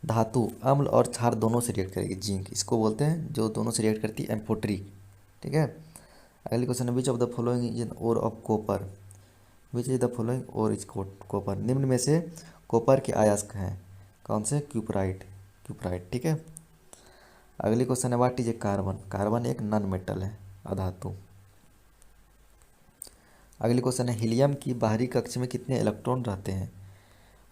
[SPEAKER 1] धातु अम्ल और क्षार दोनों से रिएक्ट करेगी? जिंक, इसको बोलते हैं जो दोनों से रिएक्ट करती है एम्फोट्री, ठीक है। अगली क्वेश्चन है which of the following is an ore of copper, which is the following ore is copper, निम्न में से कॉपर के अयस्क हैं कौन से? क्यूपराइट, क्यूपराइट, ठीक है। अगली क्वेश्चन है what is a carbon, carbon एक नॉन मेटल है, अधातु। अगली क्वेश्चन है हीलियम की बाहरी कक्ष में कितने इलेक्ट्रॉन रहते हैं?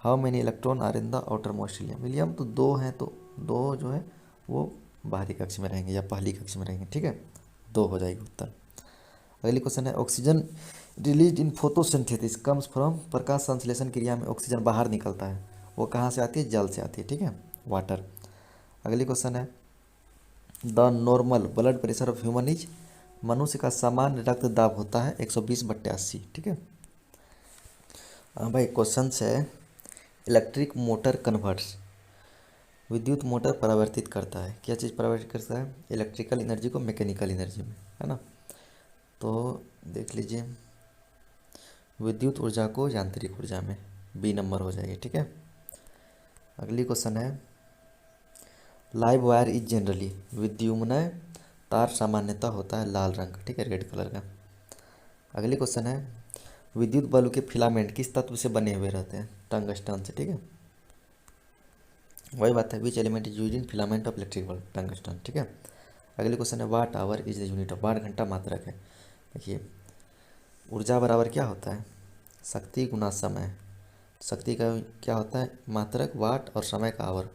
[SPEAKER 1] How many electron are in the outer most helium, helium तो 2 हैं, तो 2 जो है वो बाहरी कक्ष में रहेंगे या पहली कक्ष में रहेंगे, ठीक है, 2 हो जाएगी उत्तर। अगली क्वेश्चन है oxygen release in photosynthesis comes from, प्रकाश संश्लेषण क्रिया में ऑक्सीजन बाहर निकलता है, वो कहाँ से आती है? जल से आती है, ठीक है, वाटर। अगली क्वेश्चन है the normal blood pressure of human is, मनुष्य का सामान्य रक्त दाब होता है 120/80, ठीक है। हाँ भाई क्वेश्चन है इलेक्ट्रिक मोटर कन्वर्ट्स, विद्युत मोटर परिवर्तित करता है, क्या चीज़ परिवर्तित करता है? इलेक्ट्रिकल एनर्जी को मैकेनिकल एनर्जी में, है ना। तो देख लीजिए विद्युत ऊर्जा को यांत्रिक ऊर्जा में, बी नंबर हो जाएगी, ठीक है। अगली क्वेश्चन है लाइव वायर इज जनरली, विद्युमय तार सामान्यतः होता है लाल रंग, ठीक है, रेड कलर का। अगली क्वेश्चन है विद्युत बल्ब के फिलामेंट किस तत्व से बने हुए रहते हैं? टंगस्टन से, ठीक है, वही बात है, which element is use in filament of electric bulb? Tungsten, ठीक है। अगली क्वेश्चन है watt hour is the unit of, watt घंटा मात्रक है। देखिए ऊर्जा बराबर क्या होता है? शक्ति गुना समय, शक्ति का क्या होता है? मात्रक वाट, और समय का आवर,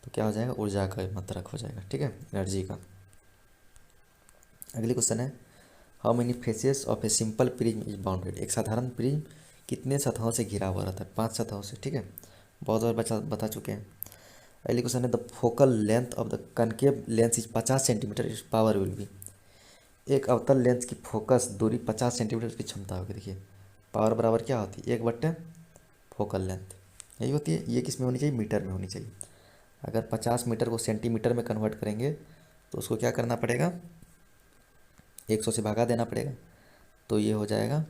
[SPEAKER 1] तो क्या हो जाएगा? ऊर्जा का मात्रक हो जाएगा, ठीक है, एनर्जी का। अगली क्वेश्चन है how many faces of a simple prism is bounded, एक साधारण प्रिज्म कितने सतहों से घिरा हुआ रहता है? 5 सतहों से, ठीक है, बहुत बार बता चुके हैं। अगली क्वेश्चन है the focal length of the concave lens is 50 centimetre, is power will be, एक अवतल लेंस की फोकस दूरी 50 सेंटीमीटर की क्षमता होगी। देखिए पावर बराबर क्या होती है? 1/, फोकल लेंथ, यही होती है। ये किस में होनी चाहिए? मीटर में होनी चाहिए। अगर 50 मीटर को सेंटीमीटर में कन्वर्ट करेंगे तो उसको क्या करना पड़ेगा? 100 से भागा देना पड़ेगा, तो ये हो जाएगा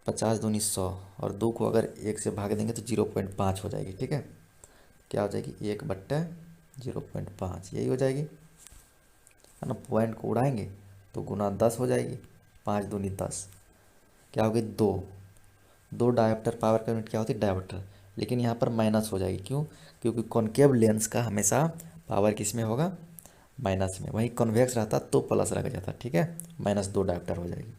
[SPEAKER 1] 50 दूनी 100, और 2 को अगर 1 से भाग देंगे तो 0.5 हो जाएगी, ठीक है, क्या हो जाएगी? 1/0.5, यही हो जाएगी, है ना। पॉइंट को उड़ाएंगे तो गुना 10 हो जाएगी, 5 दूनी 10, क्या होगी? 2 डायोप्टर, पावर का यूनिट क्या होती है? डायोप्टर, लेकिन यहाँ पर माइनस हो जाएगी, क्यों? क्योंकि कॉनकेव लेंस का हमेशा पावर किस में होगा? माइनस में। वहीं कॉन्वेक्स रहता तो प्लस रख जाता, ठीक है, -2 डायोप्टर हो जाएगी।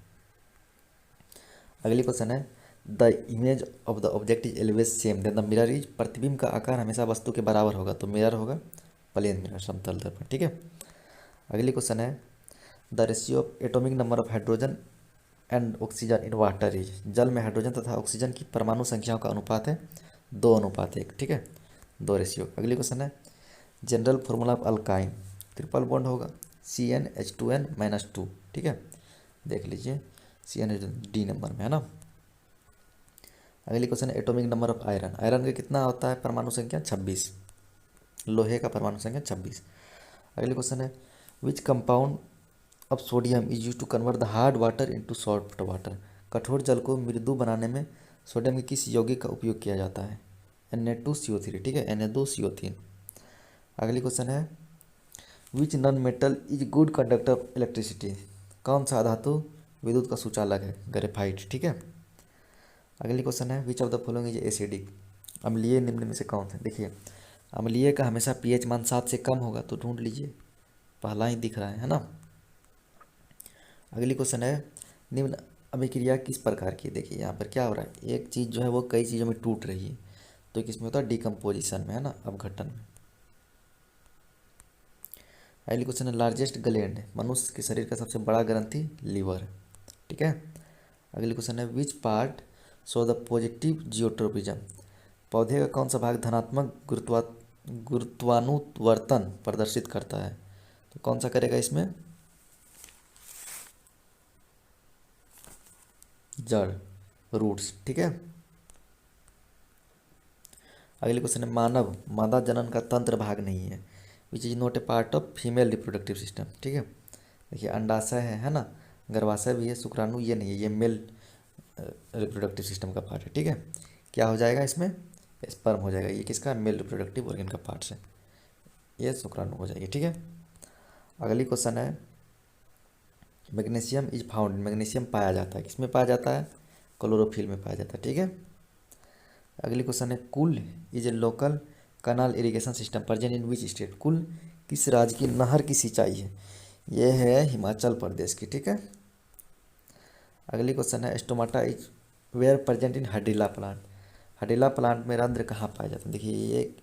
[SPEAKER 1] अगली क्वेश्चन है the image of the object is always same then the mirror is, प्रतिबिंब का आकार हमेशा वस्तु के बराबर होगा, तो मिरर होगा प्लेन मिरर, समतल दर्पण, ठीक है। अगली क्वेश्चन है the ratio of atomic number of hydrogen and oxygen in water is, जल में हाइड्रोजन तथा ऑक्सीजन की परमाणु संख्याओं का अनुपात है 2:1, ठीक है, 2 रेशियो। अगली क्वेश्चन है general formula of alkyne, triple bond होगा CnH2n-2, ठीक है, देख लीजिए CnH नंबर में है ना। अगली क्वेश्चन है atomic number of iron, iron का कितना होता है परमाणु संख्या 26, लोहे का परमाणु संख्या 26। अगली क्वेश्चन है which compound of sodium is use to convert the hard water into soft water, कठोर जल को मृदु बनाने में सोडियम के किस यौगिक का उपयोग किया जाता है Na2CO3, ठीक है, Na2CO3। अगली क्वेश्चन है which non metal is good conductor of electricity, कौन सा धातु विद्युत का सुचालक है, ग्रेफाइट, ठीक है। अगली क्वेश्चन है which of the following is acidic, अम्लीय निम्न में से कौन सा, देखिए अम्लीय का हमेशा pH मान 7 से कम होगा, तो ढूंढ लीजिए, पहला ही दिख रहा है ना। अगली क्वेश्चन है निम्न अभिक्रिया किस प्रकार की, देखिए यहाँ पर क्या हो रहा है, एक चीज़ जो है वो कई चीज़ों में टूट रही है, तो किसमें होता है डिकम्पोजिशन में, है ना, अपघटन में। अगली क्वेश्चन है लार्जेस्ट ग्लैंड, मनुष्य के शरीर का सबसे बड़ा ग्रंथि लीवर, ठीक है। अगली क्वेश्चन है which part show the positive geotropism, पौधे का कौन सा भाग धनात्मक गुरुत्वानुवर्तन प्रदर्शित करता है, तो कौन सा करेगा इसमें, जड़, रूट्स, ठीक है। अगली क्वेश्चन है मानव मादा जनन का तंत्र भाग नहीं है, which is not a part of female reproductive system, ठीक है। देखिए अंडाशय है ना, गर्भाशय भी है, शुक्राणु ये नहीं है, ये मेल रिप्रोडक्टिव सिस्टम का पार्ट है, ठीक है। क्या हो जाएगा इसमें, स्पर्म हो जाएगा, ये किसका, मेल रिप्रोडक्टिव ऑर्गन का पार्ट है, ये शुक्राणु हो जाएगी, ठीक है। अगली क्वेश्चन है मैग्नीशियम इज फाउंड, मैग्नीशियम पाया जाता है, किसमें पाया जाता है, क्लोरोफिल में पाया जाता है, ठीक है। अगली क्वेश्चन है kuhl is a local canal irrigation system present in which state, kuhl किस राज्य की नहर की सिंचाई है, ये है हिमाचल प्रदेश की, ठीक है। अगली क्वेश्चन है stomata is where present in hydrilla plant, hydrilla plant में रंध्र कहाँ पाए जाते हैं, देखिए ये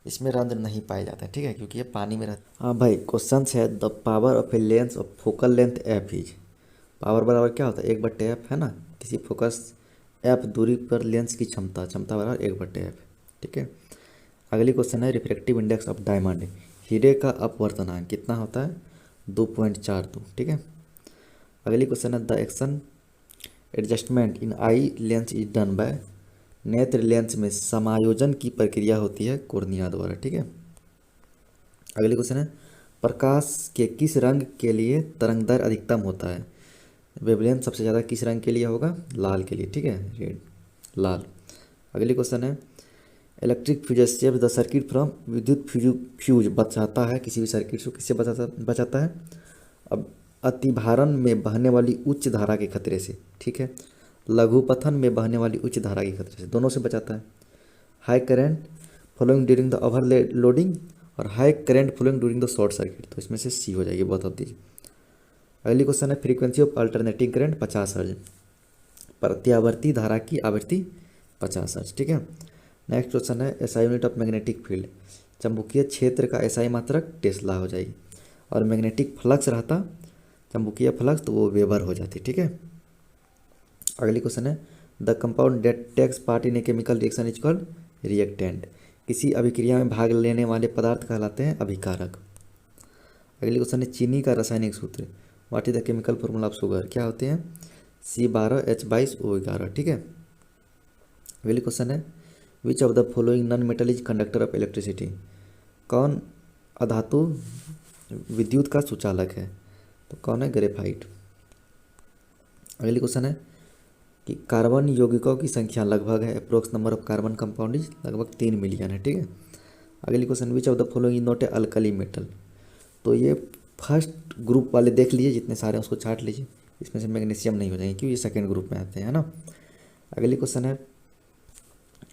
[SPEAKER 1] इसमें रंध्र नहीं पाए जाते हैं, ठीक है, क्योंकि ये पानी में रहता है। हाँ भाई क्वेश्चन है the power of a lens of focal length F is, power बराबर क्या होता है 1/f, है ना, किसी फोकस एफ दूरी पर लेंस की क्षमता, क्षमता बराबर 1/f, ठीक है। अगली क्वेश्चन है रिफ्रैक्टिव इंडेक्स ऑफ डायमंड, हीरे का अपवर्तनांक कितना होता है 2.42, ठीक है। अगली क्वेश्चन है the action adjustment in I lens is done bye, नेत्र लेंस में समायोजन की प्रक्रिया होती है कोर्निया द्वारा, ठीक है। अगली क्वेश्चन है प्रकाश के किस रंग के लिए तरंग दैर्घ्य अधिकतम होता है, वेवलेंथ सबसे ज़्यादा किस रंग के लिए होगा, लाल के लिए, ठीक है, रेड, लाल। अगली क्वेश्चन है electric fuse save the circuit from, विद्युत फ्यूज बचाता है किसी भी सर्किट से, किससे बचाता है, अब अतिभारण में बहने वाली उच्च धारा के खतरे से, ठीक है, लघुपथन में बहने वाली उच्च धारा के खतरे से, दोनों से बचाता है। High current flowing during the overloading और high current flowing during the short circuit, तो इसमें से सी हो जाएगी बहुत ऑफ दीज। अगली क्वेश्चन है frequency of alternating current 50 hertz, प्रत्यावर्ती धारा की आवृत्ति 50 हर्ट्ज, ठीक है। नेक्स्ट क्वेश्चन है SI unit of magnetic field, चुंबकीय क्षेत्र का एसआई मात्रक टेस्ला हो जाएगी, और मैग्नेटिक फ्लक्स रहता, चुंबकीय फ्लक्स, तो वो वेबर हो जाती, ठीक है। अगली क्वेश्चन है the compound that takes part in a chemical reaction is called reactant, किसी अभिक्रिया में भाग लेने वाले पदार्थ कहलाते हैं अभिकारक। अगली क्वेश्चन है चीनी का रासायनिक सूत्र, what is the chemical formula of sugar, क्या होते हैं C12H22O11, ठीक है। अगली क्वेश्चन है which of the following non metal is conductor of electricity, कौन अधातु विद्युत का सुचालक है, तो कौन है, ग्रेफाइट। अगली क्वेश्चन है कि कार्बन यौगिकों की संख्या लगभग है, approx number of carbon compound is लगभग 3 मिलियन है, ठीक है। अगली question which of the following is not a alkali metal, तो ये फर्स्ट ग्रुप वाले देख लीजिए, जितने सारे हैं उसको छाट लीजिए, इसमें से मैग्नीशियम नहीं हो जाएंगे क्योंकि ये सेकेंड ग्रुप में आते हैं, है ना। अगली क्वेश्चन है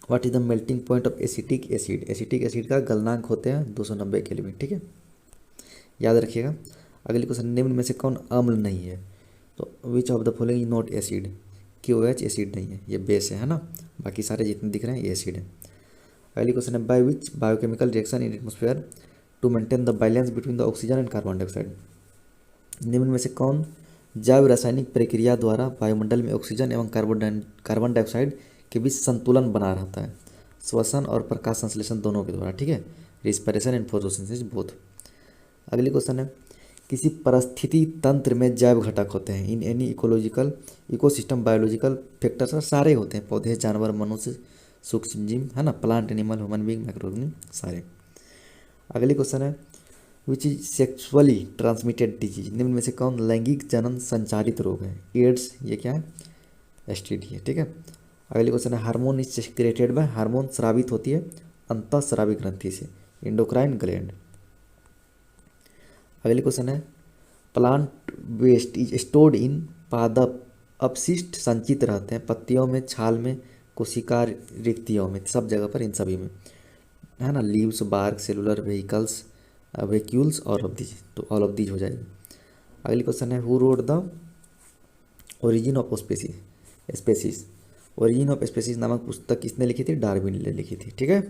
[SPEAKER 1] what is the melting point of acetic acid, acetic acid का गलनांक होते हैं 290 केल्विन, ठीक है, याद रखिएगा। अगली क्वेश्चन निम्न में से कौन अम्ल नहीं है, तो विच of the following is not acid, KOH acid नहीं है, ये बेस है ना, बाकी सारे जितने दिख रहे हैं ये एसिड है। अगली क्वेश्चन है by which biochemical reaction in atmosphere to maintain the balance between the oxygen and carbon dioxide, निम्न में से कौन जैव रासायनिक प्रक्रिया द्वारा वायुमंडल में ऑक्सीजन एवं कार्बन डाइऑक्साइड के बीच संतुलन बना रहता है, श्वसन और प्रकाश संश्लेषण दोनों के द्वारा, ठीक है। Respiration and photosynthesis both. अगली क्वेश्चन है, किसी परिस्थिति तंत्र में जैव घटक होते हैं। In any ecological ecosystem biological factors सारे होते हैं, पौधे, जानवर, मनुष्य, सूक्ष्म जीव, है ना, plant, animal, human being, microorganism, सारे। अगली क्वेश्चन है, which is sexually transmitted disease. निम्न में से कौन लैंगिक जनन संचारित रोग है। एड्स, ये क्या है, एसटीडी है, ठीक है। अगली क्वेश्चन है, hormone is secreted by. Hormone स्रावित होती है अंतःस्रावी ग्रंथि से, एंडोक्राइन ग्लैंड। अगली क्वेश्चन है, plant waste is stored in. पादप अपशिष्ट संचित रहते हैं पत्तियों में, छाल में, कोशिका रिक्तियों में, सब जगह पर, इन सभी में, है ना। Leaves, bark, cellular vehicles, vacuoles और ऑफ दीज, तो ऑल ऑफ दीज हो जाएगी। अगली क्वेश्चन है, who wrote the origin of species. Origin of species नामक पुस्तक किसने लिखी थी, डार्विन ने लिखी थी, ठीक है।